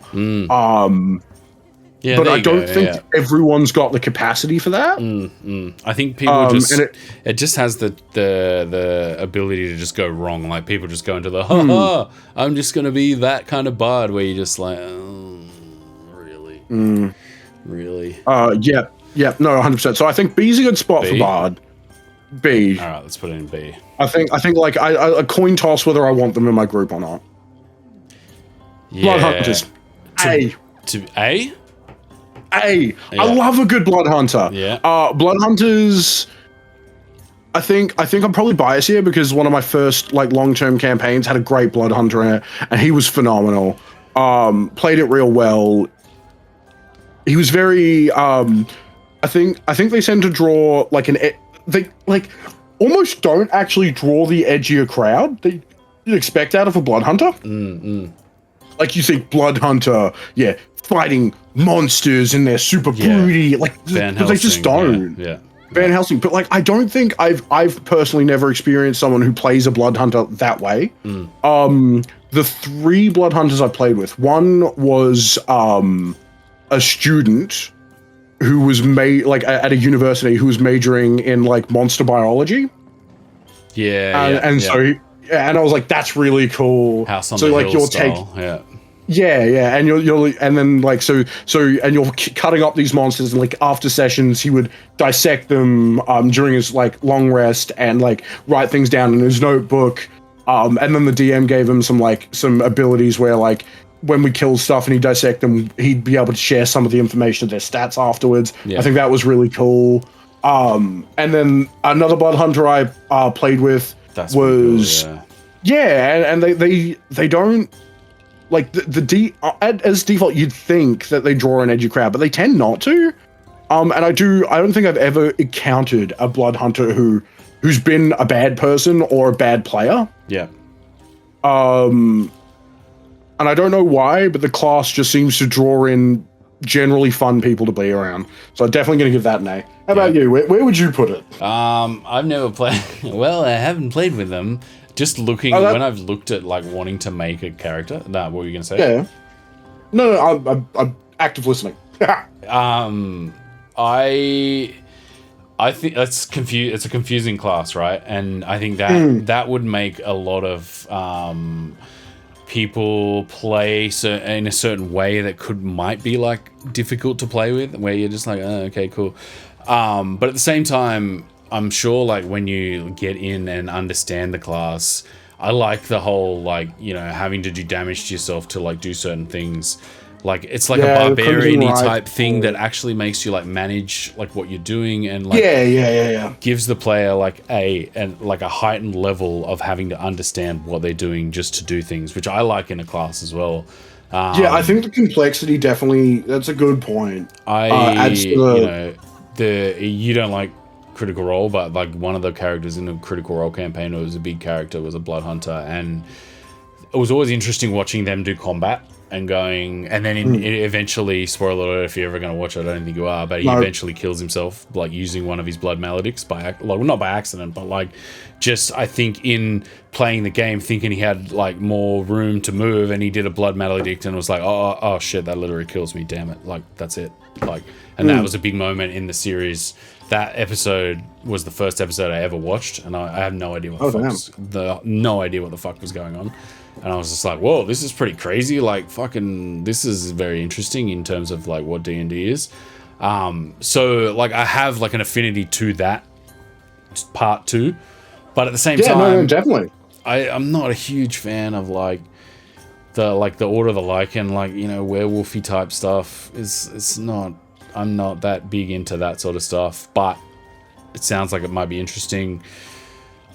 B: But I don't think everyone's got the capacity for that.
A: I think people just it just has the ability to just go wrong. Like people just go into the I'm just gonna be that kind of bard where you're just like, oh, really.
B: No, 100%. So I think B's a good spot for bard. B.
A: All right, let's put it in B.
B: I think like I a coin toss whether I want them in my group or not. Blood hunters. A.
A: To A.
B: I love a good blood hunter. Blood hunters. I think I'm probably biased here because one of my first like long-term campaigns had a great blood hunter in it, and he was phenomenal. Played it real well. He was very. I think they tend to draw like they like almost don't actually draw the edgier crowd that you'd expect out of a blood hunter. Like you think blood hunter, fighting monsters and they're super broody, like but they just don't. Van Helsing, but like I don't think I've personally never experienced someone who plays a blood hunter that way. The 3 blood hunters I played with, one was a student who was at a university who was majoring in like monster biology. And I was like, that's really cool.
A: House on the Hill
B: you'll
A: style.
B: And you'll and then like so and you're cutting up these monsters, and like after sessions he would dissect them during his like long rest and like write things down in his notebook. And then the DM gave him some abilities where like when we kill stuff and he dissect them, he'd be able to share some of the information of their stats afterwards. I think that was really cool. And then another blood hunter I played with was and they don't like as default you'd think that they draw an edgy crowd, but they tend not to. And I don't think I've ever encountered a blood hunter who's been a bad person or a bad player. And I don't know why, but the class just seems to draw in generally fun people to be around. So I'm definitely going to give that an A. How about you? Where would you put it?
A: I've never played. Well, I haven't played with them. Just looking when I've looked at like wanting to make a character. What were you going to say?
B: Yeah. No, I'm active listening.
A: I think that's it's a confusing class, right? And I think that would make a lot of people play in a certain way that might be like difficult to play with, where you're just like, oh, okay, cool. But at the same time, I'm sure like when you get in and understand the class, I like the whole, like, you know, having to do damage to yourself to, like, do certain things. Like, it's like a barbarian-y type thing that actually makes you, like, manage, like, what you're doing and, like, gives the player, like, a heightened level of having to understand what they're doing just to do things, which I like in a class as well.
B: I think the complexity definitely, that's a good point.
A: You don't like Critical Role, but, like, one of the characters in the Critical Role campaign who was a big character was a Blood Hunter, and it was always interesting watching them do combat. And then eventually, spoiler alert, if you're ever going to watch it, I don't think you are, but he eventually kills himself, like, using one of his blood maledics not by accident, but, like, just, I think, in playing the game, thinking he had, like, more room to move, and he did a blood maledict and was like, oh shit, that literally kills me, damn it, like, that's it, like, and that was a big moment in the series. That episode was the first episode I ever watched, and I have no idea what the fuck was going on. And I was just like, whoa, this is pretty crazy. Like, fucking, this is very interesting in terms of, like, what D&D is. So, like, I have, like, an affinity to that part too. But at the same time...
B: no, definitely.
A: I'm not a huge fan of, like, the Order of the Lycan, like, you know, werewolfy type stuff. It's not... I'm not that big into that sort of stuff. But it sounds like it might be interesting.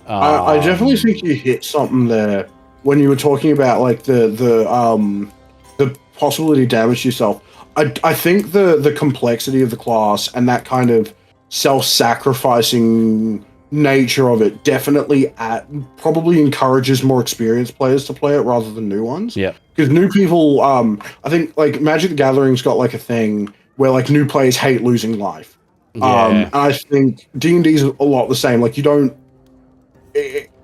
B: I definitely think you hit something there. When you were talking about, like, the possibility to damage yourself, I think the complexity of the class and that kind of self-sacrificing nature of it definitely probably encourages more experienced players to play it rather than new ones.
A: Yeah.
B: Because new people, I think, like, Magic the Gathering's got, like, a thing where, like, new players hate losing life.
A: Yeah.
B: And I think D&D's a lot the same. Like, you don't...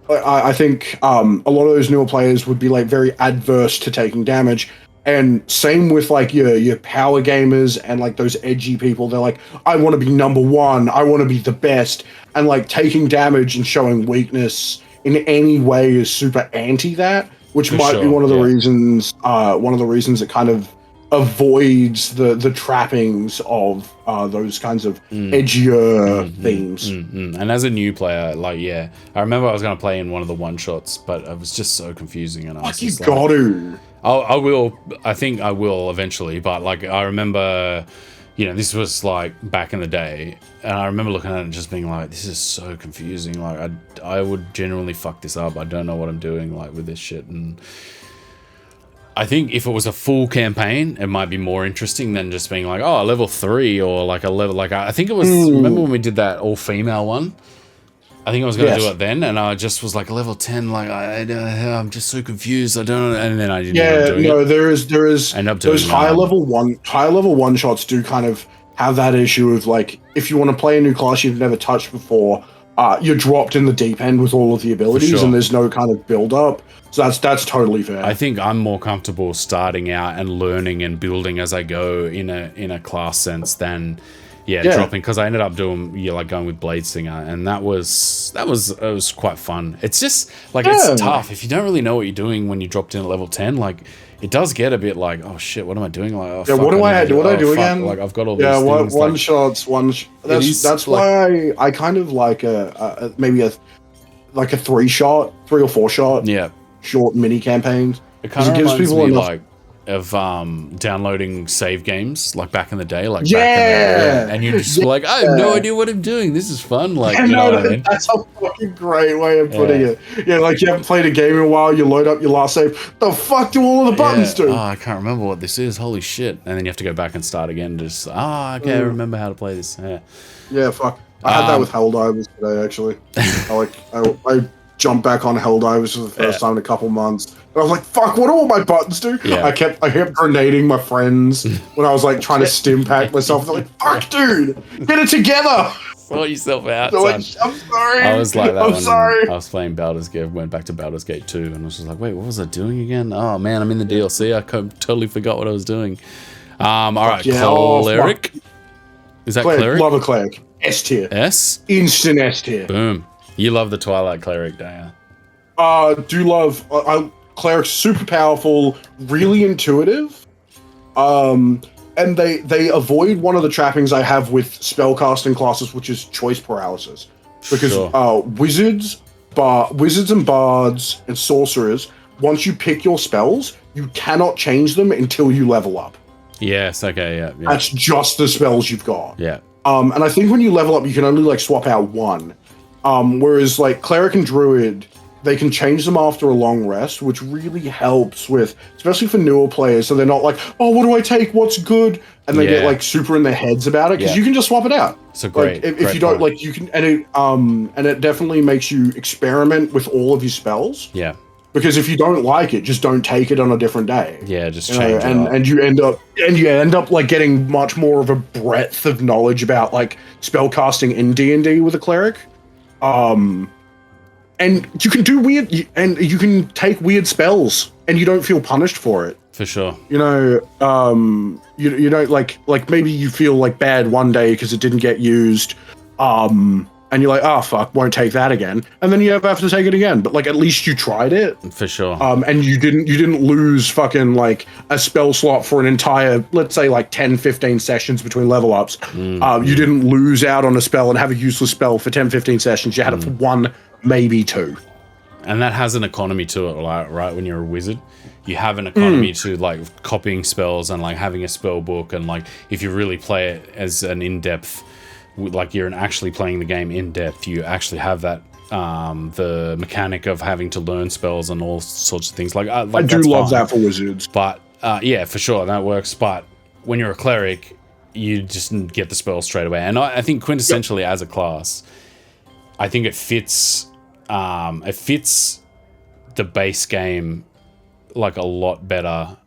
B: I think a lot of those newer players would be, like, very adverse to taking damage, and same with, like, your power gamers and, like, those edgy people. They're like, I want to be number one, I want to be the best, and, like, taking damage and showing weakness in any way is super anti that, which might be one of the reasons it kind of avoids the trappings of those kinds of edgier themes.
A: And as a new player, like, I remember I was going to play in one of the one-shots, but it was just so confusing, and I was just
B: got to.
A: I think I will eventually, but, like, I remember, you know, this was, like, back in the day, and I remember looking at it and just being like, this is so confusing, like, I would genuinely fuck this up. I don't know what I'm doing, like, with this shit. And I think if it was a full campaign, it might be more interesting than just being like, oh, level 3 or, like, a level, like, I think it was, remember when we did that all-female one? I think I was going to do it then, and I just was like, level 10, like, I'm just so confused, I don't know, and then I didn't end up doing it.
B: There is those higher level one shots do kind of have that issue of, like, if you want to play a new class you've never touched before, you're dropped in the deep end with all of the abilities, and there's no kind of build-up. So that's totally fair.
A: I think I'm more comfortable starting out and learning and building as I go in a class sense than dropping, because I ended up doing like going with Blade Singer, and it was quite fun. It's just like it's tough if you don't really know what you're doing when you dropped in at level 10. Like, it does get a bit like, oh shit, what am I doing? Like, oh, fuck,
B: what do I do again?
A: Like, I've got all these things.
B: One shots. That's why I kind of like maybe a 3-shot, 3 or 4-shot. Short mini campaigns.
A: It kind of gives people enough of downloading save games, like back in the day, like back in the, and you're just like, I have no idea what I'm doing. This is fun. Like, you know what I mean?
B: That's a fucking great way of putting it. Yeah, like you haven't played a game in a while, you load up your last save. The fuck do all of the buttons do?
A: Oh, I can't remember what this is. Holy shit! And then you have to go back and start again. Just I remember how to play this.
B: Yeah, fuck. I had that with Helldivers today. Actually, I jumped back on Helldivers for the first time in a couple months. And I was like, fuck, what do all my buttons do?
A: Yeah.
B: I kept grenading my friends when I was like trying to stim pack myself. They're like, fuck, dude, get it together.
A: Sort yourself out,
B: son.
A: Like,
B: I'm sorry.
A: I was like that
B: I'm sorry.
A: I was playing Baldur's Gate, went back to Baldur's Gate 2, and I was just like, wait, what was I doing again? Oh man, I'm in the DLC. I totally forgot what I was doing. All right, Cleric. Is that Cleric?
B: Love a Cleric. S tier.
A: S?
B: Instant S tier.
A: Boom. You love the Twilight Cleric, don't you?
B: Do love... Cleric's super powerful, really intuitive. And they avoid one of the trappings I have with spellcasting classes, which is choice paralysis. Because wizards wizards and bards and sorcerers, once you pick your spells, you cannot change them until you level up.
A: Yes. Okay. Yeah.
B: That's just the spells you've got.
A: Yeah.
B: And I think when you level up, you can only like swap out one. Whereas like cleric and druid, they can change them after a long rest, which really helps with, especially for newer players, so they're not like, oh, what do I take? What's good? And they get like super in their heads about it, because you can just swap it out.
A: So great.
B: Like, if you don't like, you can, and it definitely makes you experiment with all of your spells.
A: Yeah.
B: Because if you don't like it, just don't take it on a different day.
A: Yeah, just change it up.
B: And you end up like getting much more of a breadth of knowledge about like spellcasting in D&D with a cleric. And you can do weird, and you can take weird spells, and you don't feel punished for it.
A: For sure.
B: You know, you don't like maybe you feel like bad one day because it didn't get used, and you're like, oh fuck, won't take that again, and then you have to take it again. But like at least you tried it.
A: For sure.
B: And you didn't lose fucking like a spell slot for an entire, let's say like 10, 15 sessions between level ups. You didn't lose out on a spell and have a useless spell for 10, 15 sessions. You had it for one, maybe two.
A: And that has an economy to it, right? When you're a wizard, you have an economy to like copying spells and like having a spell book, and like if you really play it as an in-depth, like you're actually playing the game in depth, you actually have that the mechanic of having to learn spells and all sorts of things. Like I
B: do love that for wizards,
A: but yeah, for sure that works. But when you're a cleric, you just get the spell straight away, and I think quintessentially as a class, I think it fits. It fits the base game like a lot better,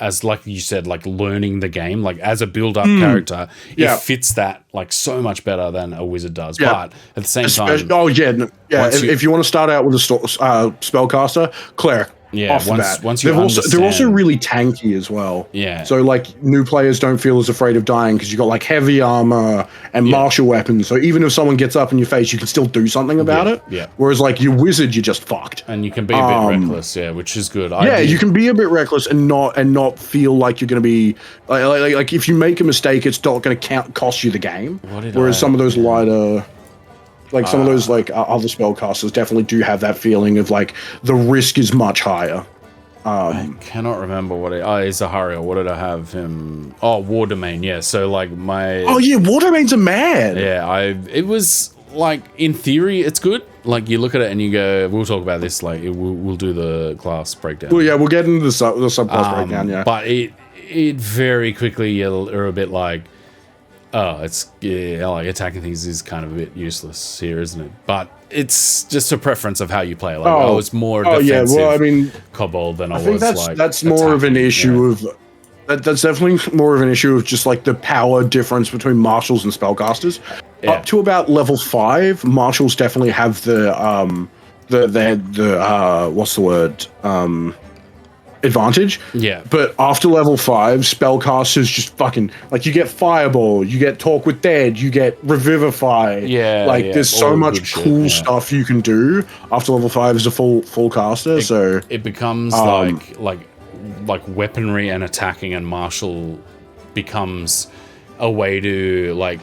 A: as like you said, like learning the game, like as a build-up character, it fits that like so much better than a wizard does. But at the same time,
B: if you want to start out with a spellcaster, cleric.
A: Yeah, once you
B: they're also really tanky as well.
A: Yeah.
B: So like new players don't feel as afraid of dying because you got like heavy armor and martial weapons. So even if someone gets up in your face, you can still do something about it.
A: Yeah.
B: Whereas like your wizard, you're just fucked.
A: And you can be a bit reckless, which is good.
B: You can be a bit reckless and not feel like you're going to be like if you make a mistake, it's not going to cost you the game. Whereas some of those lighter. Like some of those like other spellcasters definitely do have that feeling of like the risk is much higher.
A: I cannot remember what it. It's Zaharia. What did I have him? Oh, War Domain. Yeah. So like my.
B: Oh yeah, War Domain's a mad.
A: Yeah, it was like in theory it's good. Like you look at it and you go, we'll talk about this. Like we'll do the class breakdown.
B: Well, yeah, we'll get into the subclass breakdown. Yeah,
A: but it very quickly you're a bit like. Oh, it's like attacking things is kind of a bit useless here, isn't it? But it's just a preference of how you play. Like I was more defensive kobold than I was like.
B: That's more of an issue of. That's definitely more of an issue of just like the power difference between marshals and spellcasters. Up to about level 5, marshals definitely have the what's the word? Advantage.
A: Yeah.
B: But after level 5, spellcasters just fucking like you get Fireball, you get Talk with Dead, you get Revivify.
A: Yeah.
B: Like there's so much cool stuff you can do after level 5 as a full caster. So
A: it becomes like weaponry and attacking and martial becomes a way to like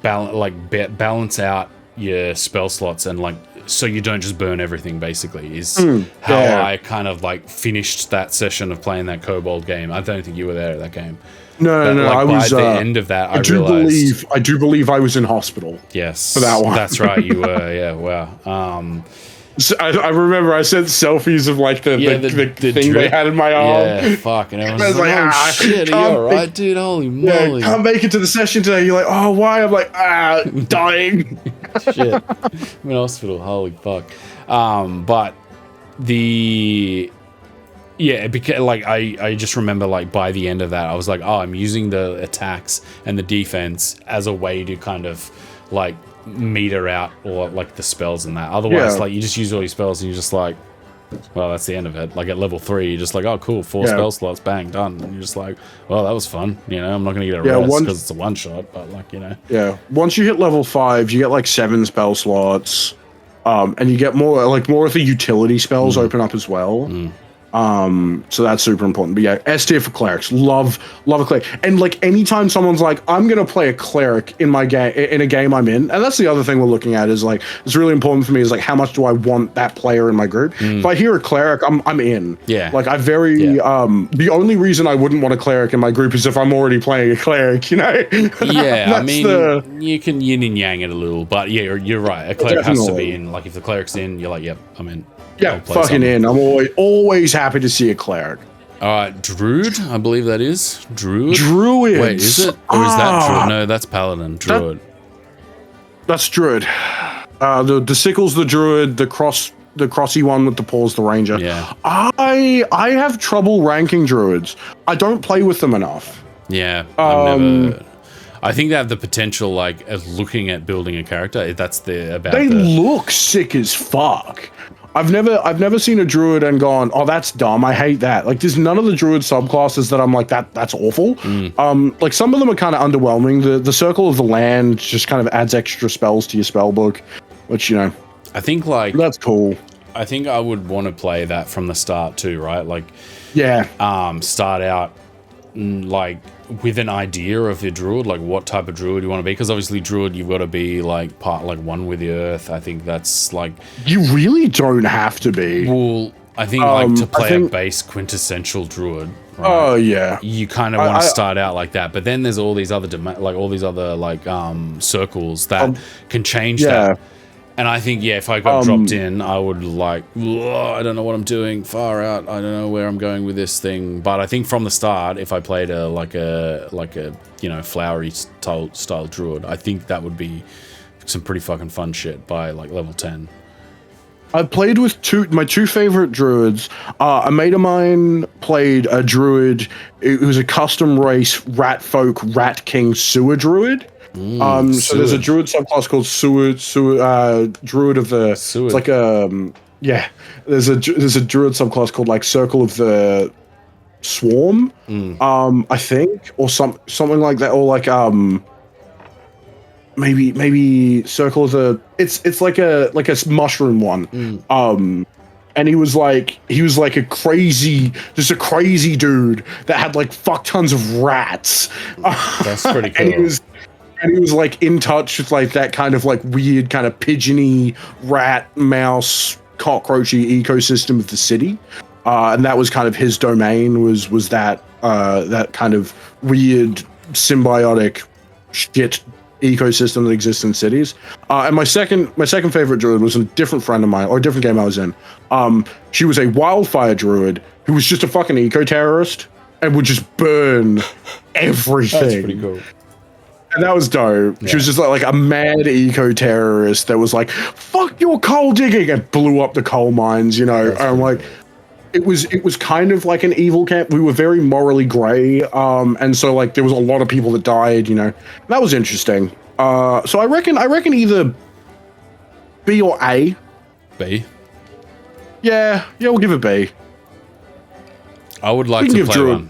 A: balance out your spell slots and like so you don't just burn everything, basically, is how I kind of like finished that session of playing that Kobold game. I don't think you were there at that game.
B: No,
A: like,
B: I was
A: by the end of that. I
B: do believe I was in hospital.
A: Yes,
B: for that one.
A: That's right, you were. Yeah, wow.
B: So I remember I sent selfies of like the thing they had in my arm.
A: Yeah, fuck, and everyone's like, oh shit, are you alright, dude? Holy moly.
B: Can't make it to the session today. You're like, oh, why? I'm like, dying.
A: Shit. I'm in hospital, holy fuck. But it became like I just remember like by the end of that, I was like, oh, I'm using the attacks and the defense as a way to kind of like meter out or like the spells and that. Otherwise, like you just use all your spells and you're just like, well, that's the end of it. Like at level 3, you're just like, oh, cool, 4 spell slots, bang, done. And you're just like, well, that was fun. You know, I'm not gonna get a rest because it's a one shot, but like, you know.
B: Yeah. Once you hit level 5, you get like 7 spell slots, and you get more of the utility spells open up as well. So that's super important. But yeah, S tier for clerics. Love a cleric. And like anytime someone's like, I'm gonna play a cleric in my game in a game I'm in, and that's the other thing we're looking at is like it's really important for me is like how much do I want that player in my group? If I hear a cleric, I'm in.
A: Yeah.
B: Like the only reason I wouldn't want a cleric in my group is if I'm already playing a cleric, you know?
A: Yeah, I mean you can yin and yang it a little, but yeah, you're right. A cleric has to be in. Like if the cleric's in, you're like, yep, I'm in.
B: Yeah, fucking in. I'm always happy to see a cleric.
A: All right, Druid, I believe that is. Druid? Wait, is it? Or is that Druid? No, that's Paladin. Druid.
B: That's Druid. The sickle's the Druid, the crossy one with the paws, the Ranger.
A: Yeah.
B: I have trouble ranking Druids. I don't play with them enough.
A: Yeah, I've never... I think they have the potential, like, as looking at building a character. They
B: look sick as fuck. I've never seen a druid and gone, oh, that's dumb. I hate that. Like, there's none of the druid subclasses that I'm like, that's awful. Like some of them are kind of underwhelming. The Circle of the Land just kind of adds extra spells to your spell book, which, you know,
A: I think like
B: that's cool.
A: I think I would want to play that from the start too, right? Like,
B: yeah,
A: start out like with an idea of your druid, like what type of druid you want to be, because obviously druid you've got to be like part like one with the earth. I think that's like
B: you really don't have to be.
A: Well, I think like to play a base quintessential druid, right? Oh
B: yeah,
A: you kind of want to start out like that, but then there's all these other circles that can change that. And I think, yeah, if I got dropped in, I would like, I don't know what I'm doing, far out. I don't know where I'm going with this thing. But I think from the start, if I played a you know, flowery style druid, I think that would be some pretty fucking fun shit by like level 10.
B: I played with my two favorite druids. A mate of mine played a druid. It was a custom race rat folk, rat king sewer druid. So there's a druid subclass called druid of the
A: Seward.
B: It's like there's a druid subclass called like Circle of the Swarm, I think, or something like that, or like maybe Circle of the it's like a mushroom one. And he was like a crazy dude that had like fuck tons of rats.
A: That's pretty cool.
B: And he was like in touch with like that kind of like weird kind of pigeony rat mouse cockroachy ecosystem of the city, and that was kind of his domain was that kind of weird symbiotic shit ecosystem that exists in cities. And my second favorite druid was a different friend of mine, or a different game I was in. She was a wildfire druid who was just a fucking eco-terrorist and would just burn everything.
A: That's pretty cool.
B: And that was dope.
A: Yeah.
B: She was just like a mad eco-terrorist that was like, fuck your coal digging, and blew up the coal mines, you know. And I'm like, it was kind of like an evil camp. We were very morally gray. And so like there was a lot of people that died, you know. That was interesting. So I reckon either B or A.
A: B?
B: Yeah, we'll give it B.
A: I would like to play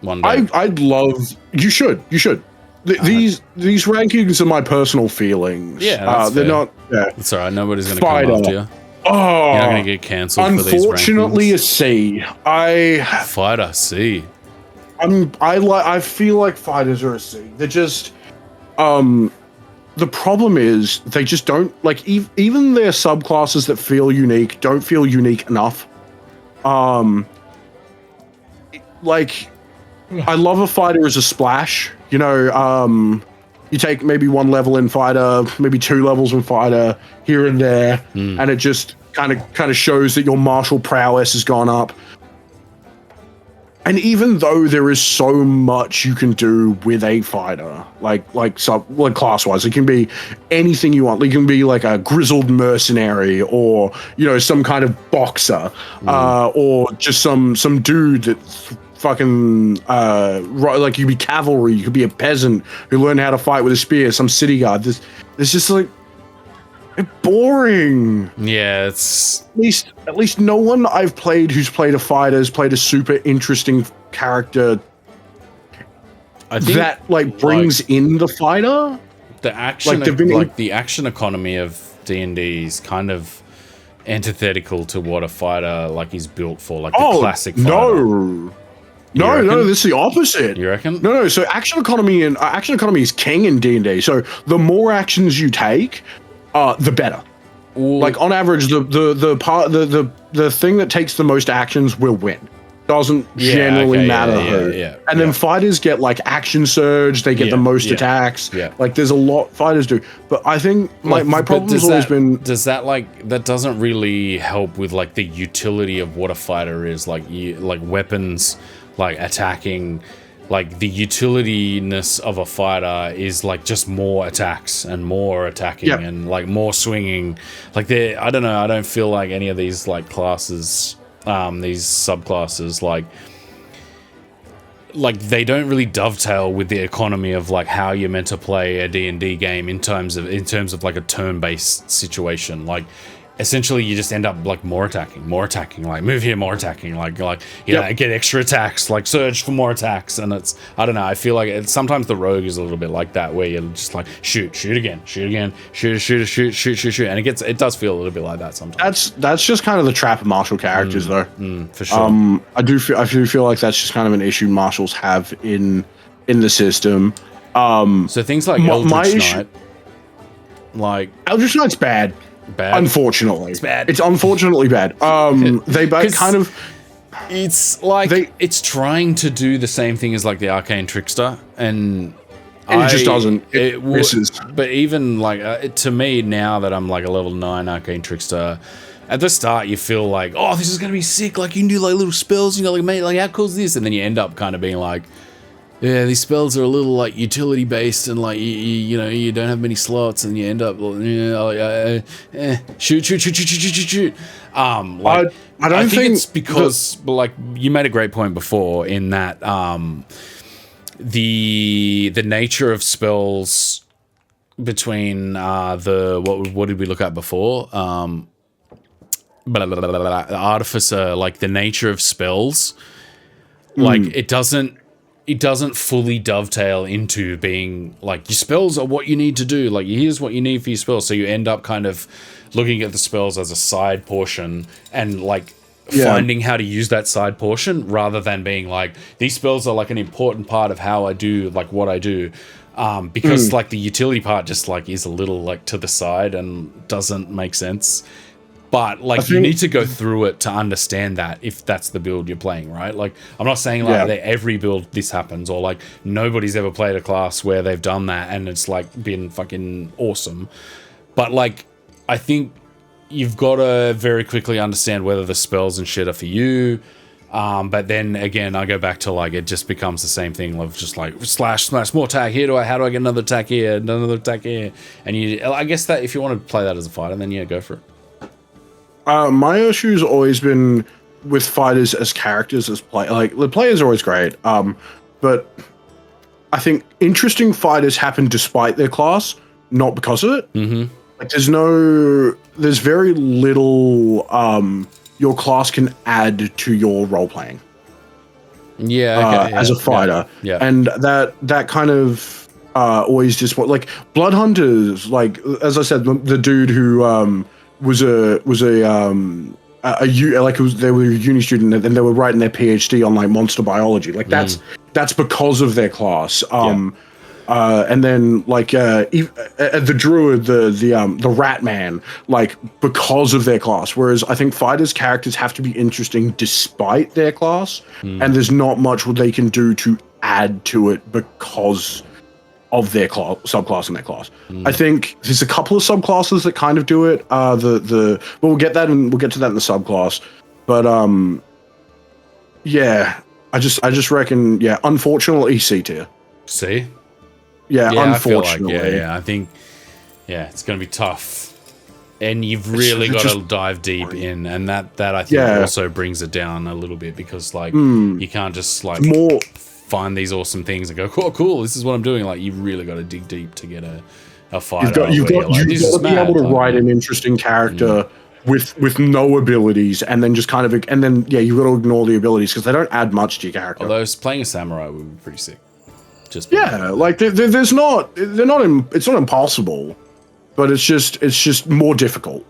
A: one day.
B: I'd love, you should. These rankings are my personal feelings.
A: Yeah, that's
B: they're
A: fair.
B: not. Yeah.
A: It's alright. Nobody's going to come after you.
B: Oh,
A: you're not going to get cancelled for these rankings.
B: Unfortunately, a C.
A: Fighter C.
B: I feel like fighters are a C. They're just. The problem is they just don't like even their subclasses that feel unique don't feel unique enough. Like. I love a fighter as a splash. You know, you take maybe one level in fighter, maybe 2 levels in fighter here and there, and it just kind of shows that your martial prowess has gone up. And even though there is so much you can do with a fighter, like class-wise, it can be anything you want. It can be like a grizzled mercenary, or you know, some kind of boxer, or just some dude that. Fucking like you could be cavalry, you could be a peasant who learned how to fight with a spear, some city guard. There's just like boring.
A: Yeah, it's
B: at least no one I've played who's played a fighter has played a super interesting character. I think that like brings in the fighter.
A: The action, like the action economy of D&D is kind of antithetical to what a fighter like is built for, like the classic fighter.
B: No, this is the opposite.
A: You reckon?
B: No. So action economy is king in D&D. So the more actions you take, the better.
A: Ooh.
B: Like on average, the thing that takes the most actions will win. Doesn't generally matter who. And then fighters get like action surge. They get the most attacks. Yeah. Like there's a lot fighters do. But I think my problem's always been.
A: Does that that doesn't really help with like the utility of what a fighter is, like weapons, like attacking. Like the utilityness of a fighter is like just more attacks and more attacking and like more swinging. Like I don't know. I don't feel like any of these like classes, these subclasses, like they don't really dovetail with the economy of like how you're meant to play a D&D game in terms of like a turn-based situation. Like essentially you just end up like more attacking, like move here, more attacking, like get extra attacks, like surge for more attacks. And it's, I don't know, I feel like sometimes the rogue is a little bit like that, where you're just like shoot again, shoot, and it does feel a little bit like that sometimes.
B: That's just kind of the trap of martial characters though.
A: For sure.
B: I do feel like that's just kind of an issue martials have in the system.
A: So things like Eldritch Knight, like
B: Eldritch Knight's bad. Unfortunately,
A: it's bad.
B: It's unfortunately bad. They both kind of.
A: It's like it's trying to do the same thing as like the Arcane Trickster, and
B: it just doesn't. It misses.
A: But even like to me now that I'm like a level 9 Arcane Trickster, at the start you feel like, oh, this is gonna be sick. Like you can do like little spells. You know, like mate, like how cool is this? And then you end up kind of being like, yeah, these spells are a little like utility based, and like you know you don't have many slots, and you end up shoot. I think it's because like you made a great point before in that the nature of spells between what did we look at before the Artificer, like the nature of spells, like it doesn't fully dovetail into being like your spells are what you need to do. Like here's what you need for your spells. So you end up kind of looking at the spells as a side portion and like finding how to use that side portion rather than being like these spells are like an important part of how I do like what I do. Because like the utility part just like is a little like to the side and doesn't make sense. But like you need to go through it to understand that if that's the build you're playing, right? Like I'm not saying like that every build this happens, or like nobody's ever played a class where they've done that and it's like been fucking awesome. But like I think you've got to very quickly understand whether the spells and shit are for you. But then again, I go back to like it just becomes the same thing of just like slash more attack here. How do I get another attack here, another attack here? And I guess that if you want to play that as a fighter, then yeah, go for it.
B: My issue's always been with fighters as characters, as like the players are always great. But I think interesting fighters happen despite their class, not because of it. Mm-hmm. Like there's very little your class can add to your role playing. As a fighter, and that kind of always just like Blood Hunters. Like as I said, the dude who they were a uni student and they were writing their PhD on like monster biology. Like that's because of their class. And then like the druid, the rat man, like because of their class. Whereas I think fighters' characters have to be interesting despite their class, and there's not much what they can do to add to it because of their subclass and their class. I think there's a couple of subclasses that kind of do it. But we'll get to that in the subclass. But I just reckon unfortunately C tier.
A: C?
B: Yeah, unfortunately.
A: I feel like, I think it's gonna be tough. And you've really got to dive deep in, and that I think also brings it down a little bit because like you can't just like find these awesome things and go, cool, this is what I'm doing. Like you really got to dig deep to get a fighter.
B: You've got to be able to write an interesting character with no abilities, and then just kind of you've got to ignore the abilities because they don't add much to your character.
A: Although playing a samurai would be pretty sick.
B: Like it's not impossible, but it's just more difficult.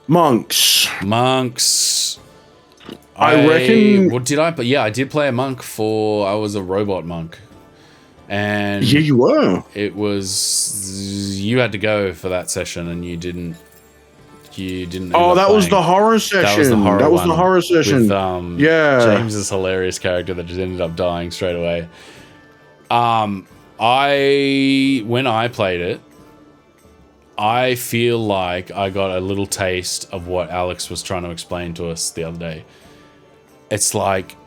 B: Monks.
A: I
B: reckon.
A: What did I? But yeah, I did play a monk I was a robot monk, and
B: Yeah, you were.
A: It was you had to go for that session, and you didn't.
B: Oh, that was the horror session.
A: That was the horror
B: session.
A: With,
B: yeah,
A: James's hilarious character that just ended up dying straight away. When I played it, I feel like I got a little taste of what Alex was trying to explain to us the other day. It's like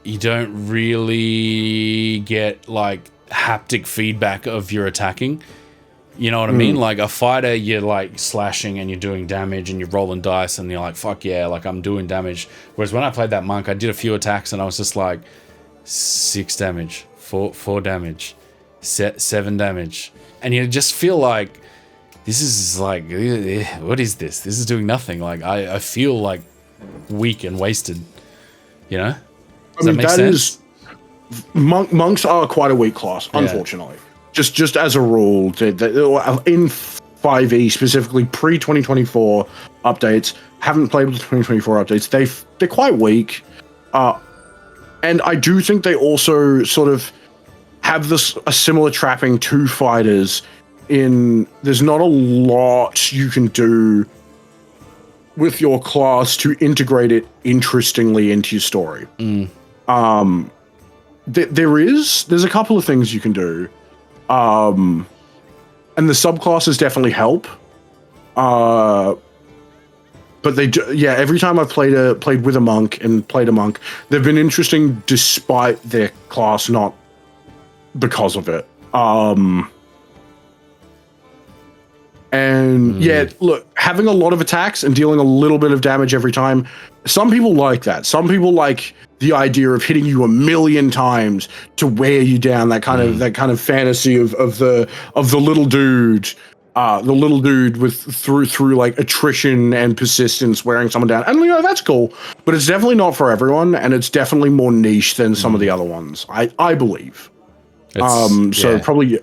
A: you don't really get like haptic feedback of your attacking. You know what I mean? Like a fighter, you're like slashing and you're doing damage and you're rolling dice and you're like, fuck yeah, like I'm doing damage. Whereas when I played that monk, I did a few attacks and I was just like 6 damage, 4 damage, 7 damage. And you just feel like this is like, what is this? This is doing nothing. Like I feel like weak and wasted, you know? Does that make sense?
B: Monks are quite a weak class, unfortunately. Just as a rule, in 5e, specifically pre-2024 updates, haven't played with the 2024 updates, they're quite weak. And I do think they also sort of have a similar trapping to fighters in there's not a lot you can do with your class to integrate it interestingly into your story. There's a couple of things you can do. And the subclasses definitely help. But every time I've played with a monk and played a monk, they've been interesting despite their class, not because of it. Look, having a lot of attacks and dealing a little bit of damage every time, some people like that. Some people like the idea of hitting you 1,000,000 times to wear you down. That kind of fantasy of the little dude, through like attrition and persistence wearing someone down. And that's cool, but it's definitely not for everyone, and it's definitely more niche than some of the other ones. I believe. Probably.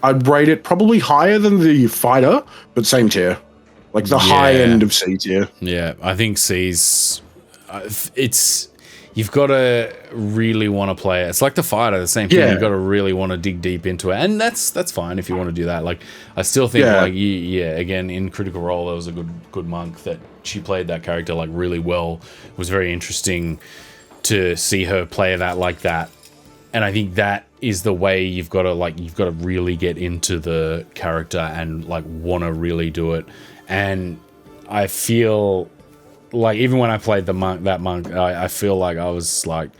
B: I'd rate it probably higher than the fighter, but same tier. Like the high end of C tier.
A: Yeah, I think C's... You've got to really want to play it. It's like the fighter, the same thing. You've got to really want to dig deep into it. And that's fine if you want to do that. Like, I still think, again, in Critical Role, there was a good monk that she played that character, like, really well. It was very interesting to see her play that like that. And I think that is the way you've got to really get into the character and like want to really do it. And I feel like even when I played that monk, I feel like I was like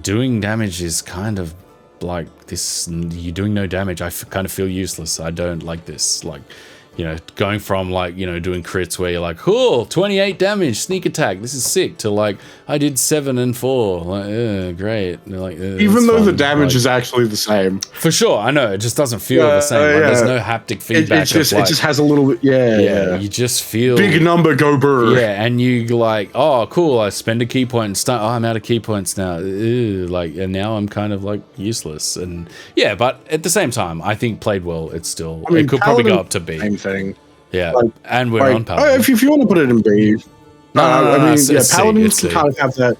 A: doing damage is kind of like this. You're doing no damage. I kind of feel useless. I don't like this. Like, going from like, doing crits where you're like, cool, 28 damage, sneak attack, this is sick, to like, I did 7 and 4, like, great. Like,
B: even though the damage is actually the same.
A: For sure, I know, it just doesn't feel the same. Like, there's no haptic feedback.
B: It just has a little bit, you
A: just feel...
B: Big number, go burr.
A: Yeah, and you like, oh, cool, I spend a key point and start, I'm out of key points now. Like, and now I'm kind of like useless. And yeah, but at the same time, I think played well, it's still, it could probably go up to B.
B: Thing.
A: Yeah, and we're on Paladin.
B: If you want to put it in B, Paladins can kind of have that.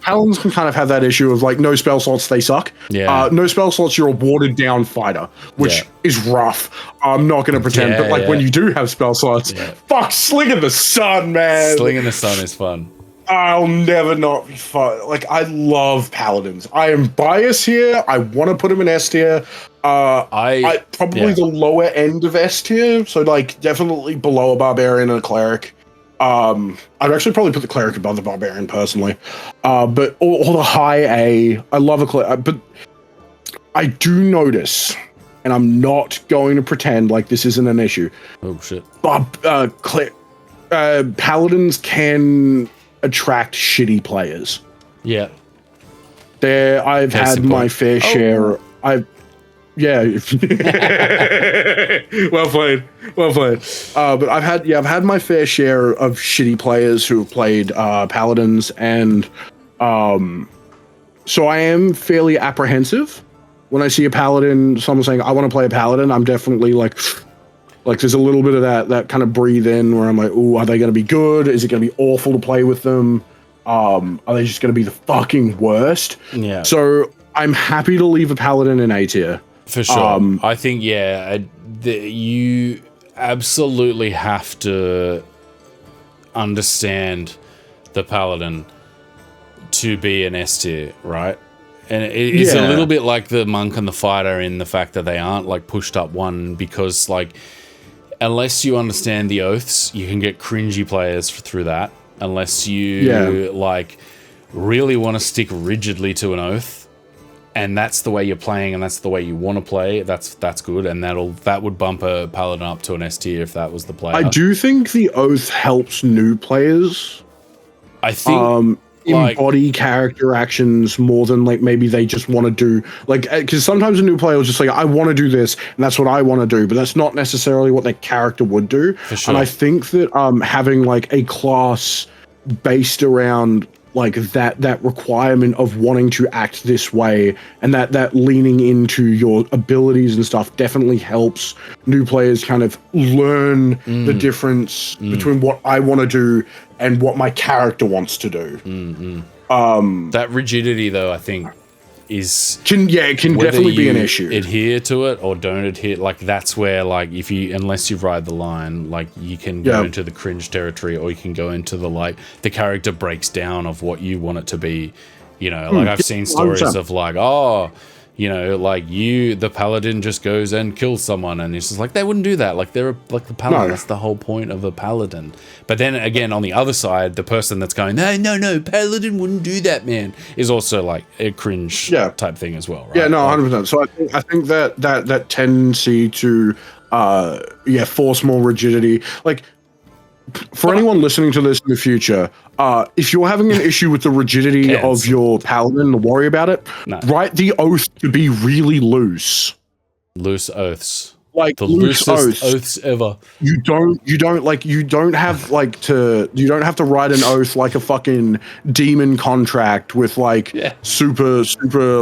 B: Paladins can kind of have that issue of like no spell slots, they suck.
A: Yeah,
B: no spell slots, you're a watered down fighter, which is rough. I'm not going to pretend, but like when you do have spell slots, fuck, Sling in the Sun, man.
A: Sling in the Sun is fun.
B: I'll never not be fun. Like, I love Paladins. I am biased here. I want to put them in S tier. I probably the lower end of S tier, so like definitely below a barbarian and a cleric. I'd actually probably put the cleric above the barbarian personally. But all the high A, I love a cleric, but I do notice, and I'm not going to pretend like this isn't an issue.
A: Oh shit!
B: Paladins can attract shitty players.
A: Yeah.
B: I've had my fair share. Well played. But I've had my fair share of shitty players who have played Paladins, and so I am fairly apprehensive when I see a Paladin. Someone saying I want to play a Paladin. I'm definitely like, Like there's a little bit of that kind of breathe in where I'm like, ooh, are they going to be good? Is it going to be awful to play with them? Are they just going to be the fucking worst?
A: Yeah.
B: So I'm happy to leave a paladin in A tier.
A: For sure. I think, you absolutely have to understand the paladin to be an S tier, right? And it's a little bit like the monk and the fighter in the fact that they aren't like pushed up one, because like unless you understand the oaths, you can get cringy players through that. Unless you like really want to stick rigidly to an oath, and that's the way you're playing and that's the way you want to play, that's good, and that would bump a paladin up to an S tier if that was the player.
B: I do think the oath helps new players.
A: I think
B: embody character actions more than like maybe they just want to do, like, because sometimes a new player is just like, I want to do this and that's what I want to do, but that's not necessarily what their character would do.
A: For sure.
B: And I think that having like a class based around like that requirement of wanting to act this way and that leaning into your abilities and stuff definitely helps new players kind of learn the difference between what I want to do and what my character wants to do.
A: That rigidity, though, I think can
B: definitely be an issue.
A: Adhere to it or don't adhere. Like that's where, like, unless you ride the line, like you can go into the cringe territory, or you can go into the character breaks down of what you want it to be. You know, like I've seen stories
B: 100%.
A: of like, like the paladin just goes and kills someone, and it's just like they wouldn't do that. Like they're like the paladin. That's the whole point of a paladin. But then again, on the other side, the person that's going, no, paladin wouldn't do that, man, is also like a cringe type thing as well, right?
B: Yeah, no, 100%. So I think that tendency to force more rigidity, like for anyone listening to this in the future, if you're having an issue with the rigidity of your paladin, worry about it. Write the oath to be really loose.
A: Loose oaths.
B: Like
A: the
B: loose
A: loosest oaths ever.
B: You don't have to write an oath like a fucking demon contract with like super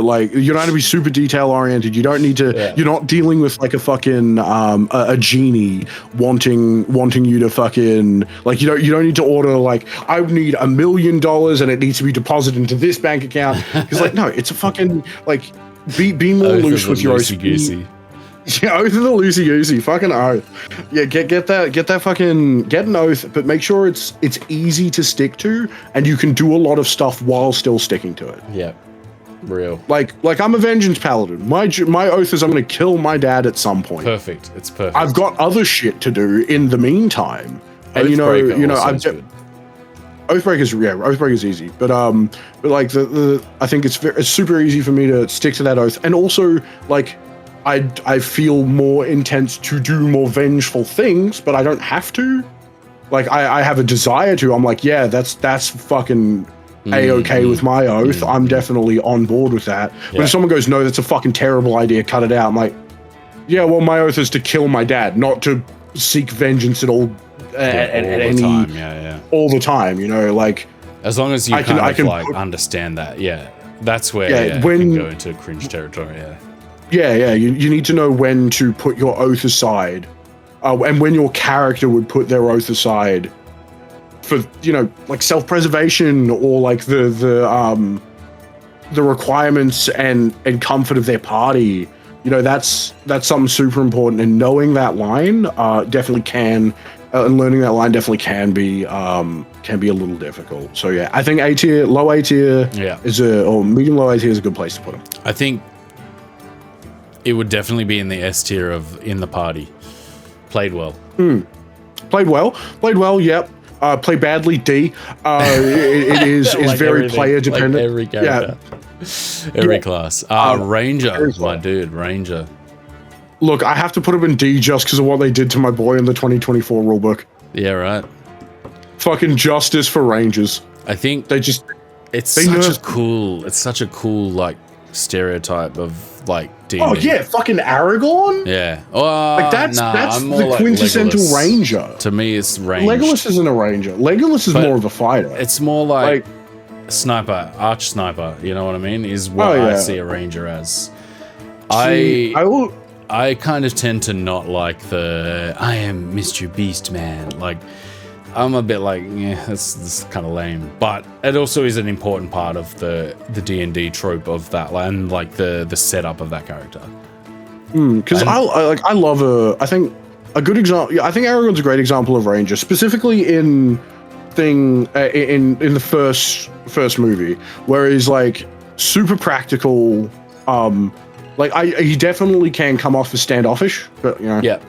B: like, you don't have to be super detail oriented. You don't need to you're not dealing with like a fucking a genie wanting you to fucking, like, you don't need to order like, I need $1 million and it needs to be deposited into this bank account. It's like, no, it's a fucking like, be more loose with your oath. Yeah, oath of the loosey goosey, fucking oath. Yeah, get an oath, but make sure it's easy to stick to, and you can do a lot of stuff while still sticking to it.
A: Yeah, real.
B: Like I'm a vengeance paladin. My oath is I'm going to kill my dad at some point.
A: Perfect. It's perfect.
B: I've got other shit to do in the meantime, and Oathbreaker's easy, but like I think it's super easy for me to stick to that oath, and also like. I feel more intense to do more vengeful things, but I don't have to. Like I have a desire to. I'm like, yeah, that's fucking A-okay with my oath. I'm definitely on board with that. But if someone goes, no, that's a fucking terrible idea, cut it out, I'm like, yeah, well, my oath is to kill my dad, not to seek vengeance at all all the time, you know, like,
A: as long as you understand that, that's where you can go into cringe territory.
B: You need to know when to put your oath aside, and when your character would put their oath aside for, you know, like self-preservation or like the requirements and comfort of their party. You know, that's something super important, and knowing that line definitely can, and learning that line definitely can be a little difficult. So yeah, I think low A tier or medium low A tier is a good place to put them.
A: I think it would definitely be in the S tier of in the party. Played well.
B: Played well. Yep. Play badly. D. It is
A: like
B: very player dependent.
A: Like every character. Every class. Ranger, my dude. Ranger.
B: Look, I have to put him in D just because of what they did to my boy in the 2024 rulebook.
A: Yeah, right.
B: Fucking justice for Rangers.
A: I think it's such a cool like stereotype of like D&D.
B: Oh yeah, fucking Aragorn.
A: Yeah,
B: like that's the
A: like
B: quintessential
A: Legolas.
B: Ranger.
A: To me, it's ranged.
B: Legolas isn't a Ranger. Legolas is more of a fighter.
A: It's more like sniper, arch sniper. You know what I mean? Is what I see a Ranger as.
B: I will
A: I kind of tend to not like the I am Mr. Beast man. Like, I'm a bit like, yeah, that's kind of lame. But it also is an important part of the D&D trope of that, and like the setup of that character.
B: Because I love I think a good example. Yeah, I think Aragorn's a great example of Ranger, specifically in the first movie, where he's like super practical. He definitely can come off as standoffish, but
A: yeah.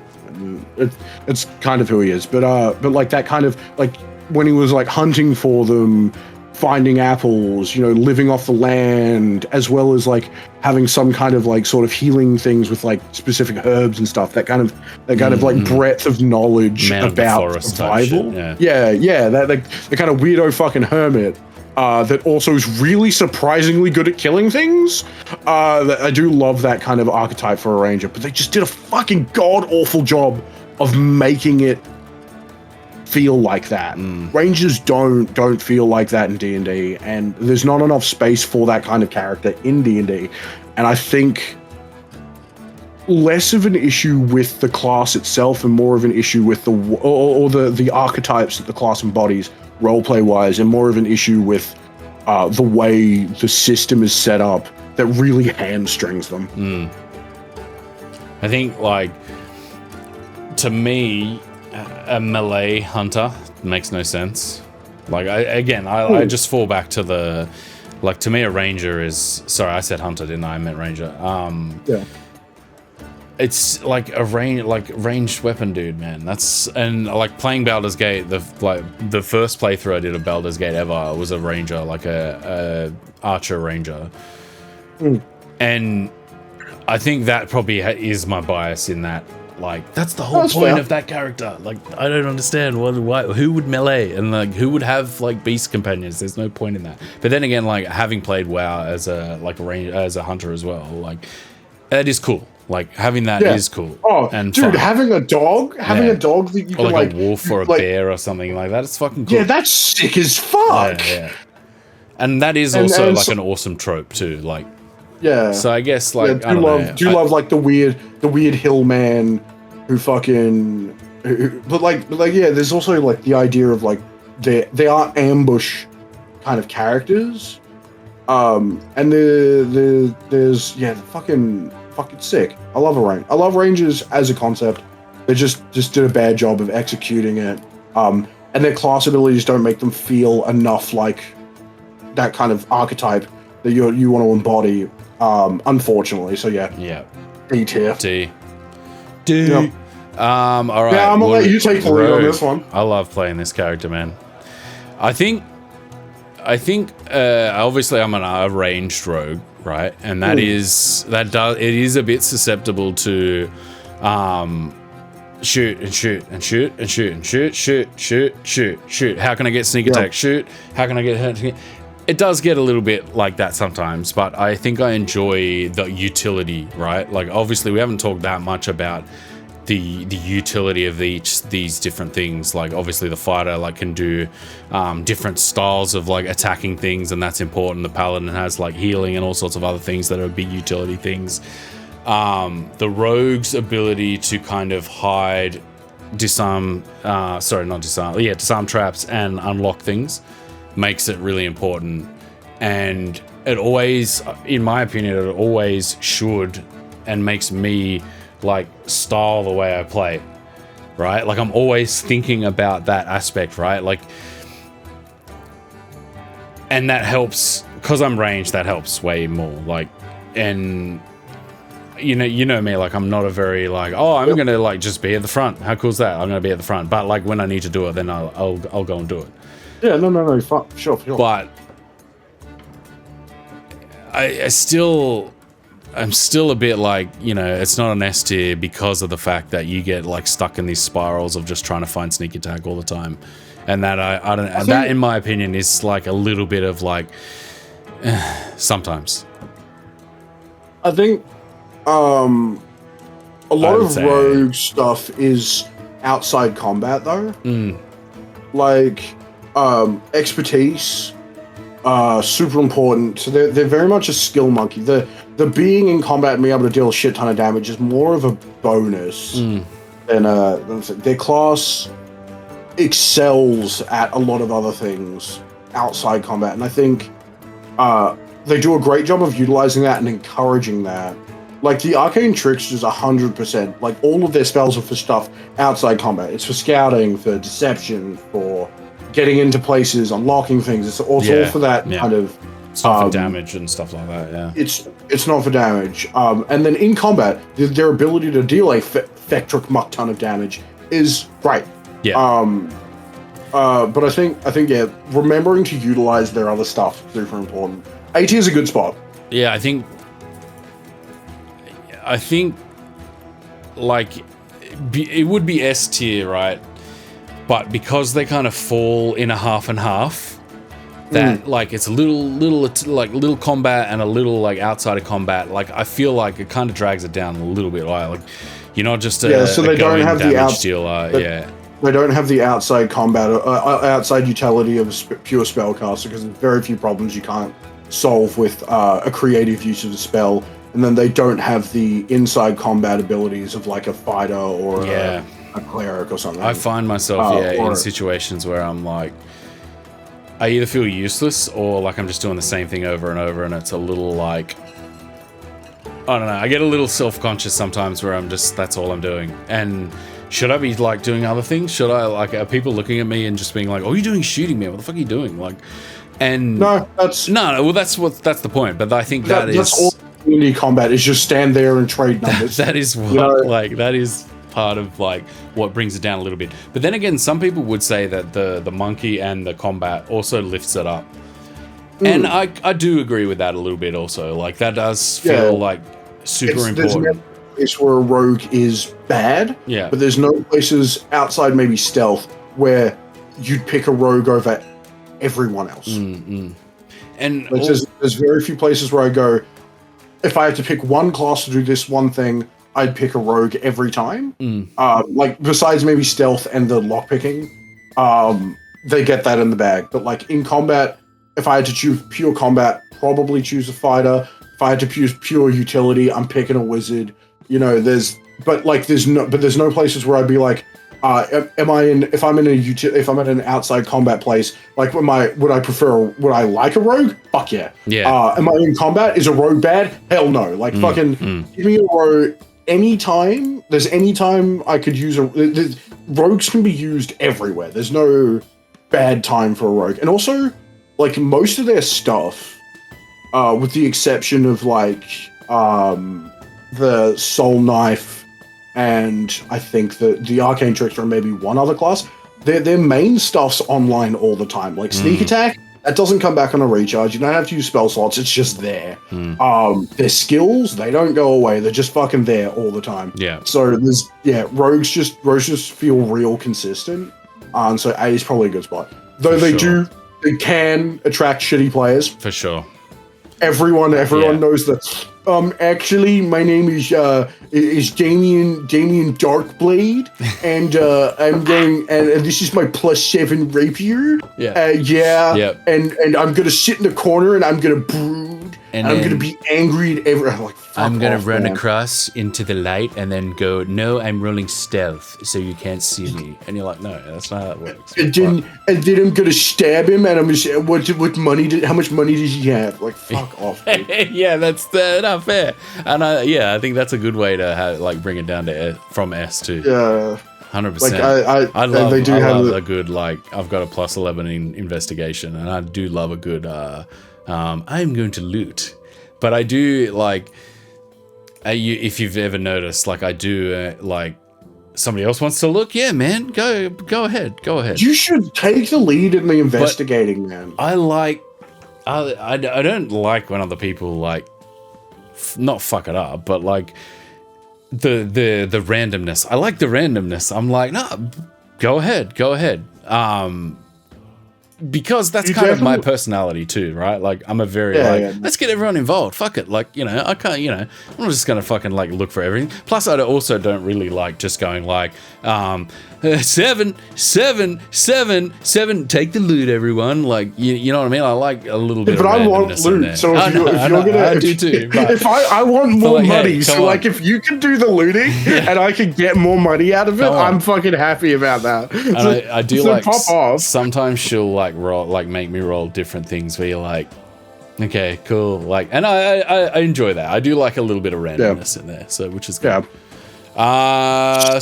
B: It's kind of who he is, but like that kind of like when he was like hunting for them, finding apples, living off the land, as well as like having some kind of like sort of healing things with like specific herbs and stuff. That kind of like breadth of knowledge about survival. That the kind of weirdo fucking hermit. That also is really surprisingly good at killing things. I do love that kind of archetype for a ranger, but they just did a fucking god-awful job of making it feel like that. Rangers don't feel like that in D&D, and there's not enough space for that kind of character in D&D. And I think less of an issue with the class itself and more of an issue with the archetypes that the class embodies roleplay wise, and more of an issue with the way the system is set up that really hamstrings them.
A: I think, like, to me, a melee hunter makes no sense. Like, I just fall back to the, like, to me a ranger is, sorry, I said hunter, didn't I? I meant ranger.
B: Yeah.
A: It's like a ranged weapon, dude, man. And like playing Baldur's Gate, the first playthrough I did of Baldur's Gate ever was a ranger, like a archer ranger. And I think that probably is my bias in that. Like, that's the whole point of that character. Like, I don't understand who would melee and like who would have like beast companions. There's no point in that. But then again, like having played WoW as a hunter as well, like that is cool. Like, having that is cool.
B: Oh,
A: and
B: dude,
A: fun.
B: having a dog that you can
A: like a wolf or a bear or something like that. It's fucking cool.
B: Yeah, that's sick as fuck.
A: Yeah. And that is also like an awesome trope too. Like,
B: yeah.
A: So I guess like
B: I love like the weird hill man who fucking. But yeah, there's also like the idea of like they are ambush kind of characters. And there's fucking sick. I love Rangers as a concept. They just did a bad job of executing it. And their class abilities don't make them feel enough like that kind of archetype that you want to embody. Unfortunately, so yeah. D tier.
A: D.
B: Yep.
A: All right.
B: Yeah, I'm gonna let you take the lead on this one.
A: I love playing this character, man. I think obviously I'm a ranged rogue, right? And it is a bit susceptible to shoot and shoot and shoot and shoot and shoot. How can I get sneak attack? Shoot. How can I get? It does get a little bit like that sometimes, but I think I enjoy the utility, right? Like, obviously we haven't talked that much about the utility of these different things. Like, obviously the fighter like can do different styles of like attacking things, and that's important. The paladin has like healing and all sorts of other things that are big utility things. The rogue's ability to kind of hide, disarm traps and unlock things makes it really important. And it always, in my opinion, it always should and makes me like style the way I play, right? Like, I'm always thinking about that aspect, right? Like, and that helps because I'm ranged. That helps way more. Like, and you know me, like, I'm not a very like, oh, I'm gonna like just be at the front. How cool is that? I'm gonna be at the front. But like when I need to do it, then I'll go and do it.
B: Yeah, no, sure.
A: But I'm still a bit like, it's not an S tier because of the fact that you get like stuck in these spirals of just trying to find sneak attack all the time, and that I don't. And that, in my opinion, is like a little bit of like sometimes.
B: I think a lot of rogue stuff is outside combat though. Like expertise, super important. So they're very much a skill monkey. The the being in combat and being able to deal a shit ton of damage is more of a bonus than their class excels at a lot of other things outside combat, and I think they do a great job of utilizing that and encouraging that. Like, the arcane tricksters 100%, like, all of their spells are for stuff outside combat. It's for scouting, for deception, for getting into places, unlocking things. It's all for that kind of...
A: It's not for damage and stuff like that, yeah.
B: It's not for damage. And then in combat, their ability to deal a Vectric muck ton of damage is great.
A: Yeah.
B: But I think remembering to utilize their other stuff is super important. AT is a good spot.
A: Yeah, I think like it would be S tier, right? But because they kind of fall in a half and half, that like it's a little combat and a little like outside of combat. Like I feel like it kind of drags it down a little bit, right? Like you're not just a
B: so they don't have the
A: dealer.
B: They don't have the outside combat, outside utility of a pure spellcaster, because there's very few problems you can't solve with a creative use of the spell. And then they don't have the inside combat abilities of like a fighter or a cleric or something.
A: I find myself in situations where I'm like, I either feel useless or like I'm just doing the same thing over and over, and it's a little like, I don't know, I get a little self-conscious sometimes where I'm just, that's all I'm doing. And should I be like doing other things? Should I like, are people looking at me and just being like, oh, you're doing shooting, man? What the fuck are you doing? Like, and
B: well, that's
A: the point. But I think that's
B: all community combat is, just stand there and trade numbers.
A: That is what that is part of like what brings it down a little bit. But then again, some people would say that the monkey and the combat also lifts it up. And I do agree with that a little bit also. Like that does feel like super important.
B: There's no place where a rogue is bad, but there's no places outside maybe stealth where you'd pick a rogue over everyone else.
A: And
B: like, there's very few places where I go, if I had to pick one class to do this one thing, I'd pick a rogue every time. Like, besides maybe stealth and the lockpicking, they get that in the bag. But, like, in combat, if I had to choose pure combat, probably choose a fighter. If I had to choose pure utility, I'm picking a wizard. You know, there's no places where I'd be like, if I'm at an outside combat place, like would I like a rogue? Fuck yeah. Am I in combat? Is a rogue bad? Hell no. Like fucking give me a rogue anytime. There's any time I could use rogues can be used everywhere. There's no bad time for a rogue. And also, like, most of their stuff, with the exception of like the soul knife, and I think that the Arcane Trickster and maybe one other class, their main stuff's online all the time. Like Sneak Attack, that doesn't come back on a recharge. You don't have to use spell slots, it's just there. Their skills, they don't go away. They're just fucking there all the time. So rogues just feel real consistent. And so A is probably a good spot. Though they can attract shitty players.
A: For sure.
B: Everyone knows that. Actually, my name is Damien Darkblade, and I'm going, and this is my +7 rapier. And I'm gonna sit in the corner and I'm gonna brood, and I'm gonna be angry at everyone. Like,
A: I'm gonna run across into the light and then go, no, I'm rolling stealth, so you can't see me. And you're like, no, that's not how that works.
B: And then I'm gonna stab him, and I'm just, how much money does he have? Like, fuck off.
A: Yeah, that's not fair. And I think that's a good way to bring it down to from S to 100%.
B: Like
A: I love a good, like, I've got a +11 in investigation, and I do love a good I'm going to loot. But I do like, if you've ever noticed, like I do like, somebody else wants to look, yeah, man, go ahead.
B: You should take the lead in the investigating, man.
A: I don't like when other people like not fuck it up, but like the randomness. I like the randomness. I'm like, no, go ahead. Because that's kind of my personality too, right? Like I'm a very let's get everyone involved. Fuck it. Like, you know, I can't, you know, I'm not just gonna fucking like look for everything. Plus I also don't really like just going like, 7, 7, 7, 7. Take the loot, everyone. Like, you know what I mean? I like a little bit.
B: But
A: of
B: I want
A: randomness in
B: loot.
A: there.
B: So if you're gonna,
A: I do too. But,
B: if I want more
A: like,
B: money,
A: hey,
B: so like if you can do the looting and I can get more money out of it, I'm fucking happy about that.
A: And
B: So,
A: I do
B: so
A: like
B: pop off.
A: sometimes she'll like roll, like make me roll different things where you're like, okay, cool. Like, and I enjoy that. I do like a little bit of randomness in there, so which is good. Sork.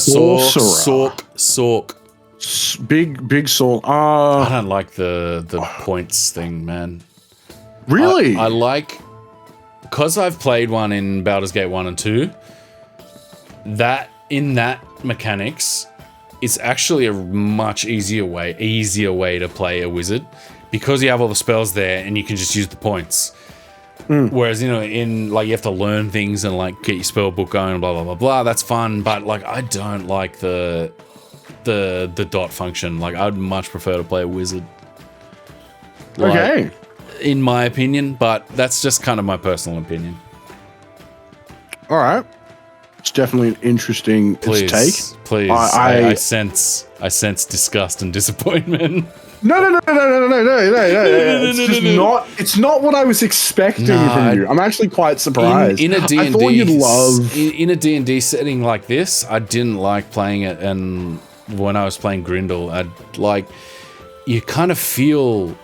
B: Big Sork.
A: I don't like the points thing, man.
B: Really?
A: I like, because I've played one in Baldur's Gate 1 and 2, that in that mechanics, it's actually a much easier way to play a wizard, because you have all the spells there and you can just use the points. Whereas, you know, in like you have to learn things and like get your spell book going and blah blah blah blah. That's fun, but like I don't like the dot function. Like I'd much prefer to play a wizard. Like,
B: Okay.
A: In my opinion, but that's just kind of my personal opinion.
B: All right. It's definitely an interesting take.
A: Please. I sense disgust and disappointment.
B: No. It's just not. It's not what I was expecting from you. I'm actually quite surprised.
A: In a D&D,
B: I thought you'd love
A: in a D&D setting like this, I didn't like playing it. And when I was playing Grindel, you kind of feel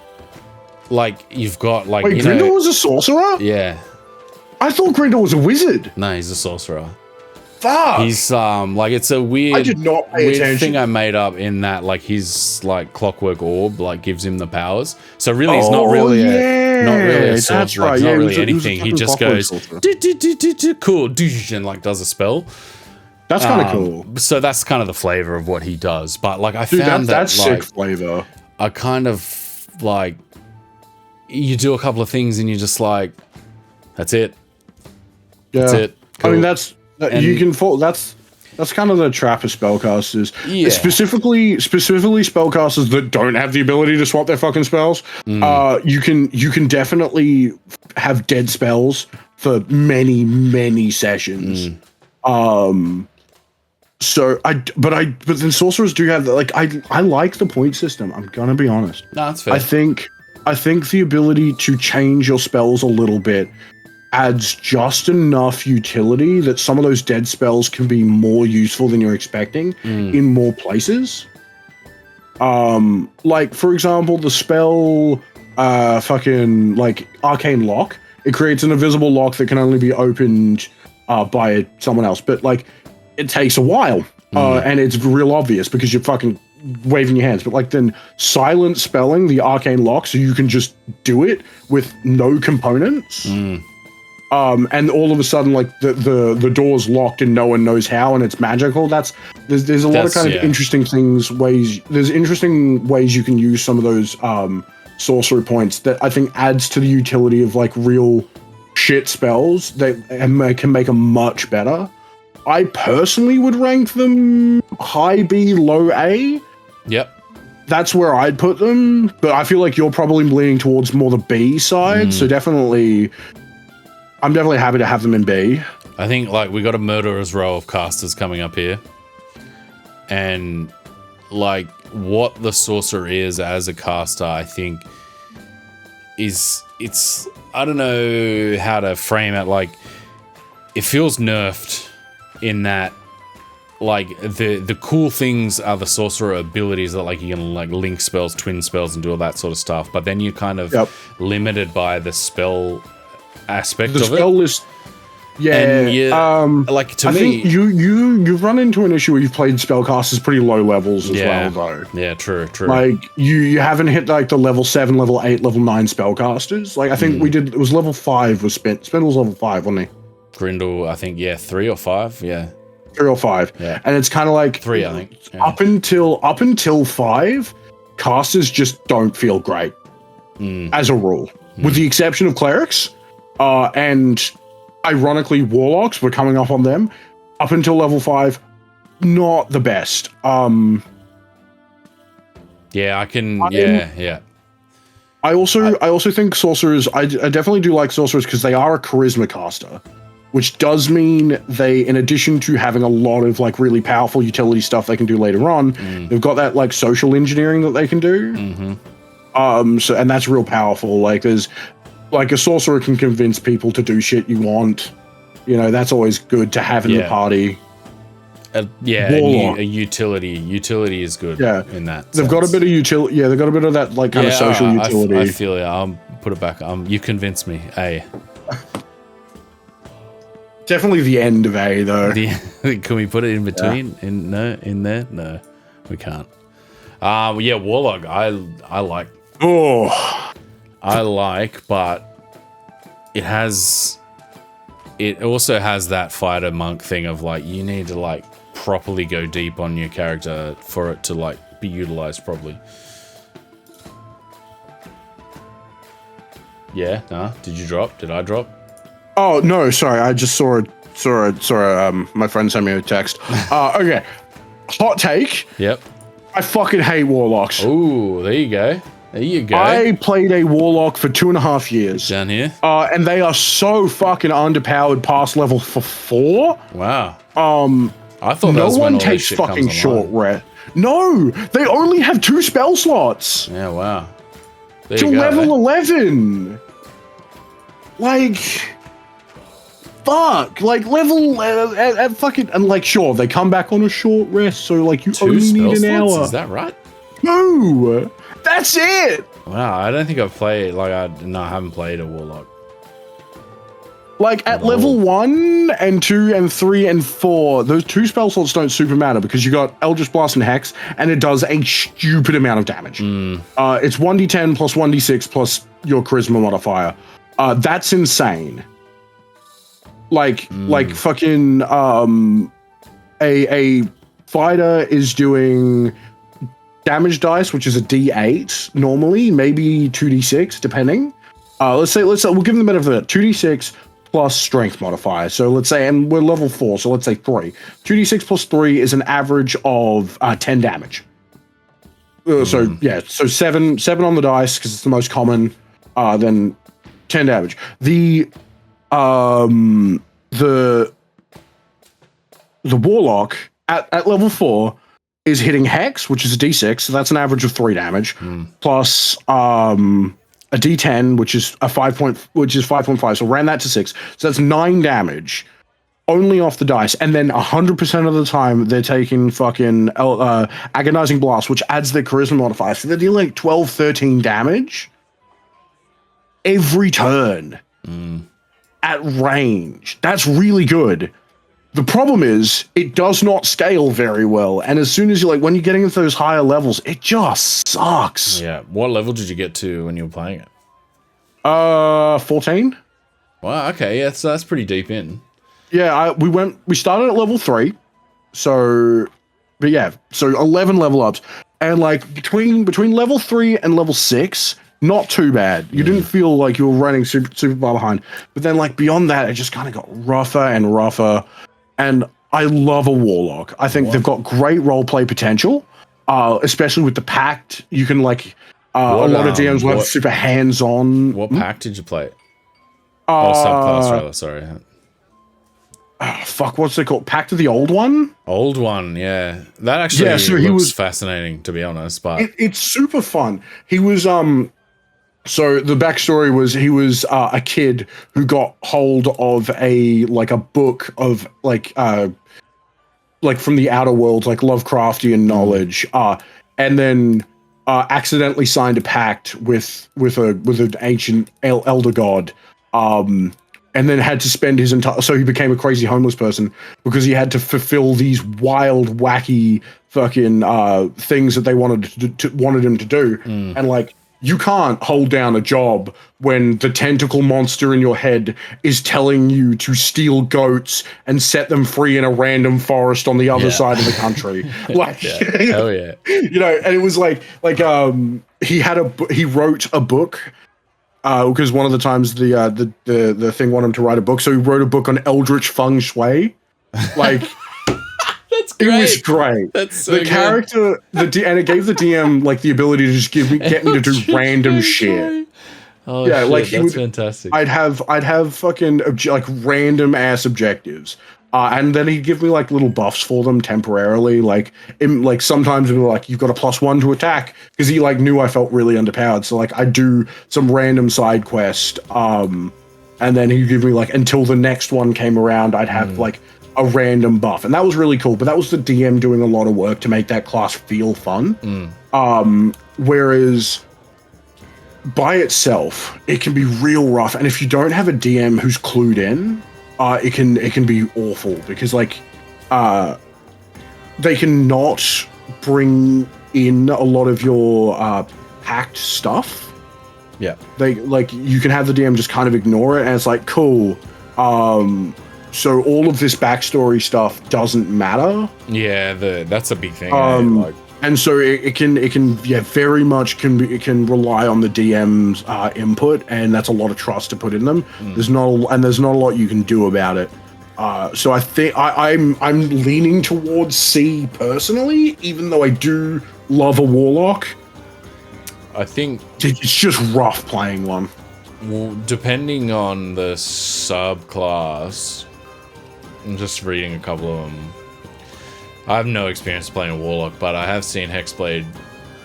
A: like you've got like.
B: Wait, Grindel was a sorcerer?
A: Yeah.
B: I thought Grindel was a wizard.
A: No, he's a sorcerer.
B: Fuck.
A: He's like it's a weird,
B: I did not pay
A: weird
B: attention.
A: thing I made up in that like his like clockwork orb like gives him the powers. So really, he's not really a sorcerer.
B: That's
A: Like,
B: right.
A: he's not
B: Yeah,
A: really
B: he
A: anything. He just goes cool and like does a spell.
B: That's kind of cool.
A: So that's kind of the flavor of what he does. But like I
B: Dude,
A: found
B: that's
A: like,
B: sick flavor.
A: I kind of like you do a couple of things and you're just like, that's it.
B: Yeah.
A: That's it.
B: I mean,
A: Cool.
B: you can fall. That's kind of the trap of spellcasters.
A: Yeah.
B: Specifically spellcasters that don't have the ability to swap their fucking spells. You can definitely have dead spells for many sessions. So but then sorcerers do have like I like the point system. I'm gonna be honest.
A: No, that's fair.
B: I think the ability to change your spells a little bit adds just enough utility that some of those dead spells can be more useful than you're expecting in more places. Like for example, the spell fucking like Arcane Lock. It creates an invisible lock that can only be opened by someone else, but like it takes a while and it's real obvious because you're fucking waving your hands. But like then silent spelling the Arcane Lock so you can just do it with no components. And all of a sudden, like the door's locked and no one knows how, and it's magical. There's a lot of kind of interesting ways. There's interesting ways you can use some of those sorcery points that I think adds to the utility of like real shit spells that can make them much better. I personally would rank them high B, low A.
A: Yep.
B: That's where I'd put them, but I feel like you're probably leaning towards more the B side. So I'm definitely happy to have them in B.
A: I think like we got a murderer's row of casters coming up here, and like what the sorcerer is as a caster, I think it's I don't know how to frame it. Like it feels nerfed in that like the cool things are the sorcerer abilities that like you can like link spells, twin spells, and do all that sort of stuff. But then you're kind of limited by the spell aspect
B: the
A: of
B: spell
A: it.
B: list. Yeah,
A: like to
B: I
A: me,
B: think you've run into an issue where you've played spellcasters pretty low levels as well, though.
A: Yeah, true.
B: Like you haven't hit like the level 7, level 8, level 9 spellcasters. Like I think we did. It was level 5 was Spindle was level 5, wasn't he?
A: Grindel, I think 3 or 5. Yeah,
B: 3 or 5.
A: Yeah,
B: and it's kind of like
A: 3, I think. Yeah.
B: Up until 5, casters just don't feel great as a rule, with the exception of clerics. And ironically, warlocks, we're coming up on them. Up until level 5, not the best.
A: Yeah, I can. I
B: also think sorcerers. I definitely do like sorcerers because they are a charisma caster. which does mean they, in addition to having a lot of like really powerful utility stuff they can do later on, they've got that like social engineering that they can do. So, and that's real powerful. Like there's like a sorcerer can convince people to do shit you want. You know, that's always good to have in the party.
A: A utility is good. In that
B: they've got a bit of utility. Yeah, they've got a bit of that like kind of social utility.
A: I feel it. I'll put it back. You convinced me. A.
B: Definitely the end of A though.
A: Can we put it in between? In there? No, we can't. Warlock. I like. I like, but it also has that fighter monk thing of like you need to like properly go deep on your character for it to like be utilized properly. Yeah, nah. Did you drop? Did I drop?
B: Oh no, sorry. I just saw my friend sent me a text. Okay. Hot take.
A: Yep.
B: I fucking hate warlocks.
A: Ooh, there you go. There you go.
B: I played a warlock for 2.5 years.
A: Down here.
B: And they are so fucking underpowered past level for 4.
A: Wow. I thought
B: no one takes fucking short rest. No, they only have 2 spell slots.
A: Yeah, wow. There
B: to level 11. Like, fuck. Like level at fucking, and like sure they come back on a short rest, so like you
A: 2
B: only need an
A: slots?
B: hour.
A: Is that right?
B: No, that's it.
A: Wow, I don't think I've played I haven't played a warlock.
B: Like at level 1 and 2 and 3 and 4, those 2 spell slots don't super matter because you got Eldritch Blast and Hex, and it does a stupid amount of damage. It's 1d10 plus 1d6 plus your charisma modifier. That's insane. Like fucking a fighter is doing damage dice, which is a d8 normally, maybe 2d6 depending. Let's say we'll give them the benefit of 2d6 plus strength modifier. So let's say, and we're level 4, so let's say 3. 2d6 plus 3 is an average of 10 damage. So yeah, so 7 on the dice because it's the most common. Then 10 damage. The warlock at level 4 is hitting Hex, which is a d6, so that's an average of 3 damage, plus a d10, which is 5.5, so ran that to 6, so that's 9 damage only off the dice, and then 100% of the time they're taking fucking agonizing blast, which adds their charisma modifier, so they're dealing like 12, 13 damage every turn at range. That's really good. The problem is it does not scale very well, and as soon as when you're getting into those higher levels, it just sucks.
A: Yeah. What level did you get to when you were playing it?
B: 14.
A: Wow. Okay. Yeah. So that's pretty deep in.
B: Yeah. We started at level 3, so 11 level ups, and like between level 3 and level 6. Not too bad. You didn't feel like you were running super far behind. But then, like, beyond that, it just kind of got rougher and rougher. And I love a warlock. I think they've got great roleplay potential, especially with the pact. You can, like, a lot of DMs were super hands-on.
A: What pact did you play? Subclass, rather. Sorry.
B: Fuck, what's it called? Pact of the Old One?
A: Old One, yeah. That actually looks fascinating, to be honest. But
B: it's super fun. He was, so the backstory was he was a kid who got hold of a book of like from the outer world, like Lovecraftian knowledge, and then accidentally signed a pact with an ancient elder god, and then had to spend his entire. So he became a crazy homeless person because he had to fulfill these wild, wacky fucking things that they wanted him to do, and like. You can't hold down a job when the tentacle monster in your head is telling you to steal goats and set them free in a random forest on the other side of the country. Like,
A: hell yeah.
B: You know, and it was he wrote a book because one of the times the thing wanted him to write a book, so he wrote a book on Eldritch Feng Shui. Like.
A: That's great.
B: It was great.
A: That's so
B: the character, and it gave the DM like the ability to just get me to do random shit.
A: Oh
B: Yeah,
A: shit,
B: like he
A: that's
B: would.
A: fantastic.
B: I'd have fucking like random ass objectives, and then he'd give me like little buffs for them temporarily. Like sometimes it'd be like you've got a +1 to attack because he like knew I felt really underpowered. So like I'd do some random side quest, and then he'd give me like until the next one came around, I'd have like a random buff, and that was really cool. But that was the DM doing a lot of work to make that class feel fun. Whereas by itself, it can be real rough, and if you don't have a DM who's clued in, it can be awful because like they can not bring in a lot of your packed stuff.
A: Yeah.
B: They like you can have the DM just kind of ignore it, and it's like cool. So all of this backstory stuff doesn't matter.
A: Yeah, that's a big thing.
B: And so it can very much it can rely on the DM's input, and that's a lot of trust to put in them. There's not a lot you can do about it. So I think I'm leaning towards C personally, even though I do love a warlock.
A: I think
B: it's just rough playing one.
A: Well, depending on the subclass, I'm just reading a couple of them. I have no experience playing a warlock, but I have seen Hexblade.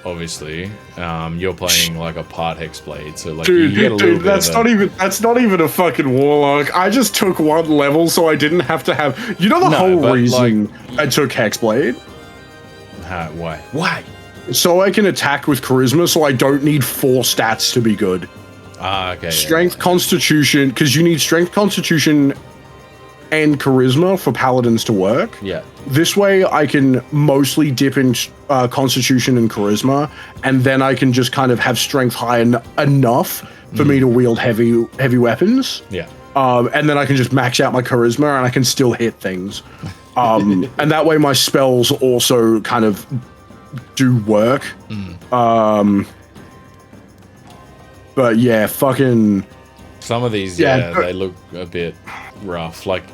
A: Obviously, you're playing like a part Hexblade, so like you get a little bit
B: that's not even a fucking warlock. I just took one level, so I didn't have to have. You know the whole reason I took Hexblade.
A: Why?
B: So I can attack with charisma, so I don't need 4 stats to be good.
A: Okay.
B: Strength, Constitution, because you need strength, Constitution, and charisma for paladins to work.
A: Yeah.
B: This way, I can mostly dip in Constitution and charisma, and then I can just kind of have strength high enough for me to wield heavy weapons.
A: Yeah.
B: And then I can just max out my charisma, and I can still hit things. And that way, my spells also kind of do work. But yeah, fucking.
A: Some of these, they look a bit rough. Like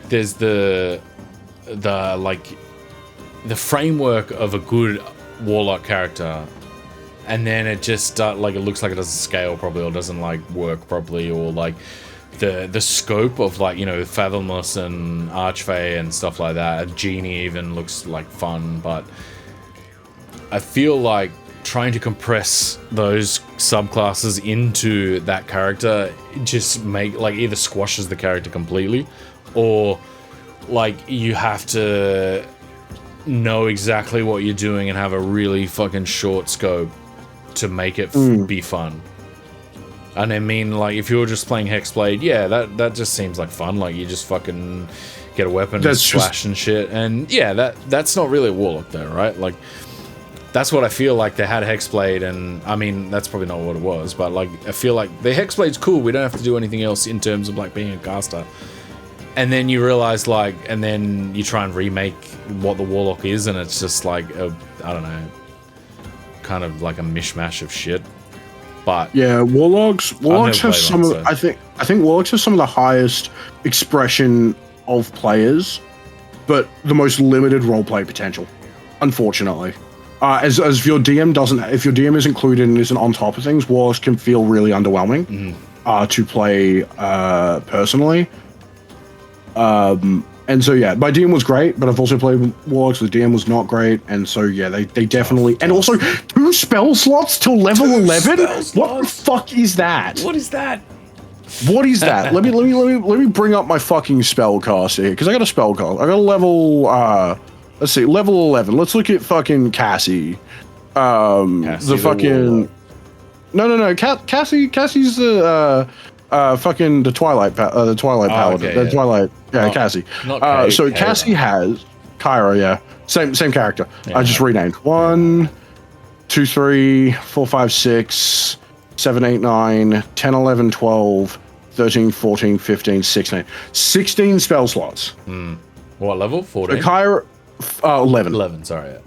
A: there's the framework of a good warlock character, and then it just it looks like it doesn't scale properly, or doesn't like work properly, or like the scope of like, you know, Fathomless and Archfey and stuff like that. A Genie even looks like fun, but I feel like trying to compress those subclasses into that character just either squashes the character completely, or like you have to know exactly what you're doing and have a really fucking short scope to make it be fun. And I mean, like, if you're just playing Hexblade, yeah, that just seems like fun. Like, you just fucking get a weapon and slash and shit. And yeah, that's not really a warlock though, right? Like, that's what I feel like they had Hexblade, and I mean, that's probably not what it was, but like, I feel like the Hexblade's cool. We don't have to do anything else in terms of like being a caster. And then you realize, like, and then you try and remake what the warlock is, and it's just like I don't know, kind of like a mishmash of shit. But
B: yeah, warlocks have some of. I think warlocks have some of the highest expression of players, but the most limited roleplay potential, unfortunately. As if your DM is included and isn't on top of things, warlocks can feel really underwhelming to play personally. And so yeah, my DM was great, but I've also played warlocks. The DM was not great, and so yeah, they definitely. And also 2 spell slots till level 11. What the fuck is that?
A: What is that?
B: What is that? let me bring up my fucking spell caster here, because I got a spell cast. I got a level. Let's see, level 11. Let's look at fucking Cassie. The fucking. No. Cassie's the fucking the Twilight Paladin.
A: Okay,
B: the Twilight. Yeah, Cassie. So Cassie has Kyra. Yeah, same character.
A: Yeah.
B: I just renamed 1, 2, 3, 4, 5, 6, 7, 8, 9, 10, 11, 12, 13, 14, 15, 16. 16 spell slots.
A: What level? 14?
B: Kyra. 11.
A: 11, sorry. Yeah.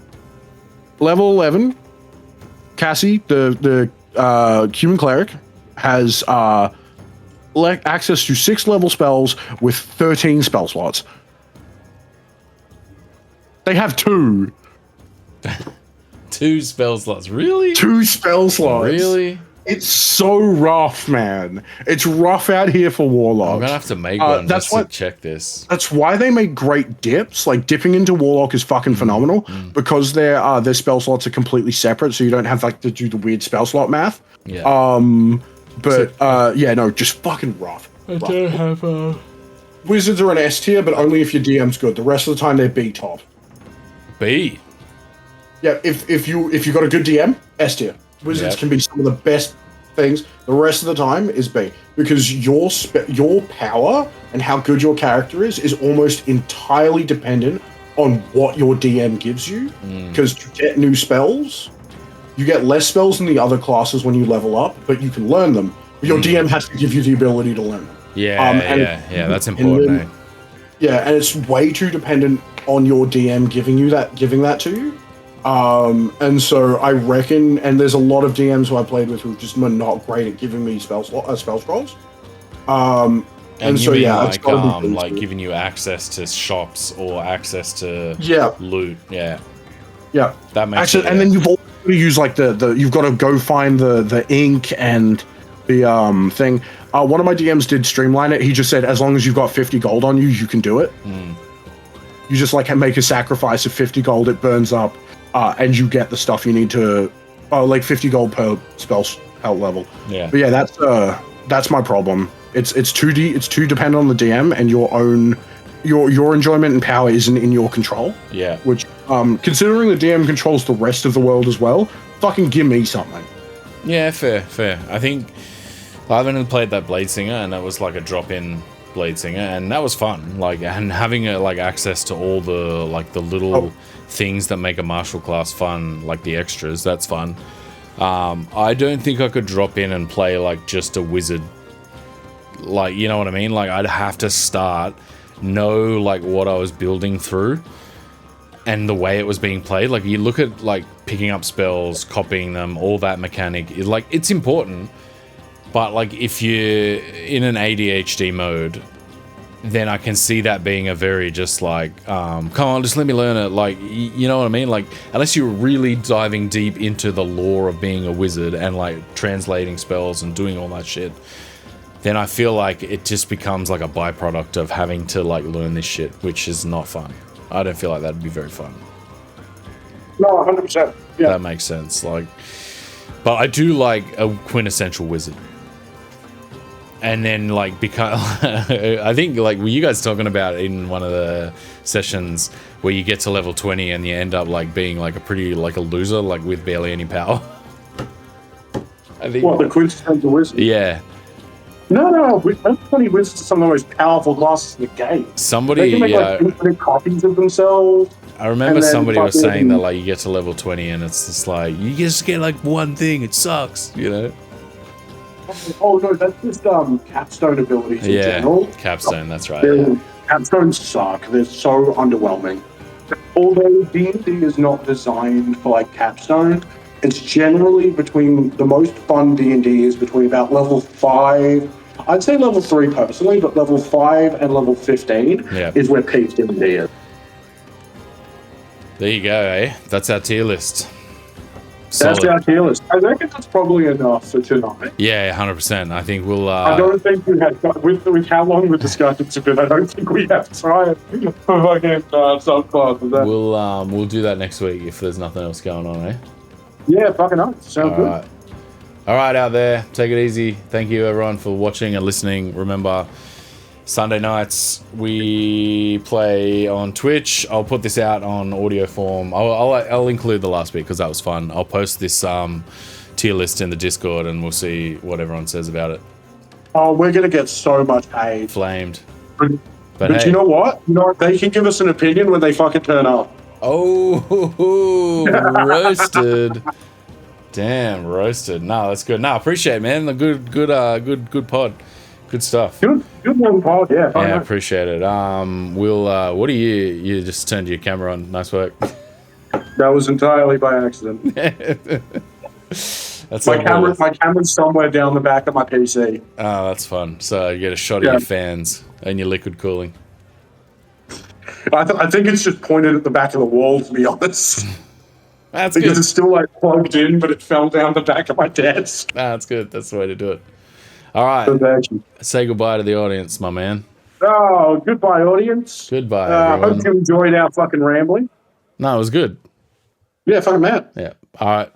B: Level 11, Cassie, the human cleric, has access to 6 level spells with 13 spell slots. They have 2.
A: 2 spell slots. Really?
B: 2 spell slots.
A: Really?
B: It's so rough, man. It's rough out here for warlocks.
A: I'm gonna have to make one just to check this.
B: That's why they make great dips. Like dipping into warlock is fucking phenomenal because their spell slots are completely separate, so you don't have like to do the weird spell slot math.
A: Yeah.
B: Yeah, no, just fucking rough.
A: I don't have a.
B: Wizards are an S tier, but only if your DM's good. The rest of the time they're B top.
A: B.
B: Yeah, if you got a good DM, S tier. Wizards can be some of the best things. The rest of the time is B because your power and how good your character is almost entirely dependent on what your DM gives you. Because to get new spells, you get less spells than the other classes when you level up, but you can learn them. Your DM has to give you the ability to learn them.
A: Yeah, that's important.
B: Yeah, and it's way too dependent on your DM giving that to you. And so I reckon, and there's a lot of DMs who I played with who just were not great at giving me spell scrolls. And so it's gotta be
A: like giving you access to shops or access to loot. Yeah, that makes sense.
B: And then you've also got to use like you've got to go find the ink and the thing. One of my DMs did streamline it. He just said, as long as you've got 50 gold on you, you can do it. You just like make a sacrifice of 50 gold. It burns up. And you get the stuff you need to, like 50 gold per spell health level. Yeah. But yeah, that's my problem. It's too dependent on the DM, and your enjoyment and power isn't in your control.
A: Yeah.
B: Which, considering the DM controls the rest of the world as well, fucking give me something.
A: Yeah, fair. I think I haven't played that Blade Singer, and that was like a drop-in Blade Singer, and that was fun. Like, and having access to all the the little things that make a martial class fun, like the extras, that's fun. I don't think I could drop in and play like just a wizard, like, you know what I mean? Like, I'd have to know like what I was building through and the way it was being played. Like, you look at like picking up spells, copying them, all that mechanic, it's important, but like if you're in an ADHD mode, then I can see that being a very just like, come on, just let me learn it. Like, you know what I mean? Like, unless you're really diving deep into the lore of being a wizard and like translating spells and doing all that shit, then I feel like it just becomes like a byproduct of having to like learn this shit, which is not fun. I don't feel like that'd be very fun.
B: No, 100%. Yeah.
A: That makes sense. Like, but I do like a quintessential wizard. And then, like, because I think, like, were you guys talking about in one of the sessions where you get to level 20 and you end up, like, being, like, a loser, like, with barely any power?
C: I think. What, the quintessential wizard?
A: Yeah.
C: No. Level 20 wizards are some of the most powerful classes in the game.
A: Somebody,
C: they can make, like, infinite copies of themselves.
A: I remember somebody was saying that, like, you get to level 20 and it's just like, you just get, like, one thing. It sucks, you know?
C: Oh no, that's just capstone abilities in general.
A: Capstone, that's right.
C: Capstones suck. They're so underwhelming. Although D&D is not designed for like capstone, it's generally between the most fun D&D is between about level 5. I'd say level 3 personally, but level 5 and level 15 is where peak D&D is.
A: There you go, eh? That's our tier list.
C: That's our tier list. I reckon that's probably enough for tonight.
A: Yeah, 100%. I think we'll...
C: I don't think we have... With how long the discussions have been, I don't think we have time for fucking subclasses.
A: We'll do that next week if there's nothing else going on, eh?
C: Yeah, fucking nice. Sounds good.
A: Right. All right, out there. Take it easy. Thank you, everyone, for watching and listening. Remember, Sunday nights we play on Twitch. I'll put this out on audio form. I'll include the last week because that was fun. I'll post this tier list in the Discord and we'll see what everyone says about it.
C: Oh, we're gonna get so much hate.
A: Flamed.
C: But hey. You know what? They can give us an opinion when they fucking turn up.
A: Oh, roasted. Damn, roasted. No, that's good. No, appreciate it, man. The good pod. Good stuff.
C: Good one, Paul. Yeah.
A: Yeah, appreciate it. We'll. What do you just turned your camera on? Nice work.
C: That was entirely by accident.
A: That's
C: my camera. My camera's somewhere down the back of my PC.
A: Oh, that's fun. So you get a shot of your fans and your liquid cooling.
C: I think it's just pointed at the back of the wall, to be honest.
A: That's
C: because
A: good.
C: it's still like plugged in, but it fell down the back of my desk.
A: That's good. That's the way to do it. All right. Say goodbye to the audience, my man.
C: Oh, goodbye, audience.
A: Goodbye, everyone.
C: Hope you enjoyed our fucking rambling.
A: No, it was good.
C: Yeah, fucking mad.
A: Yeah. All right.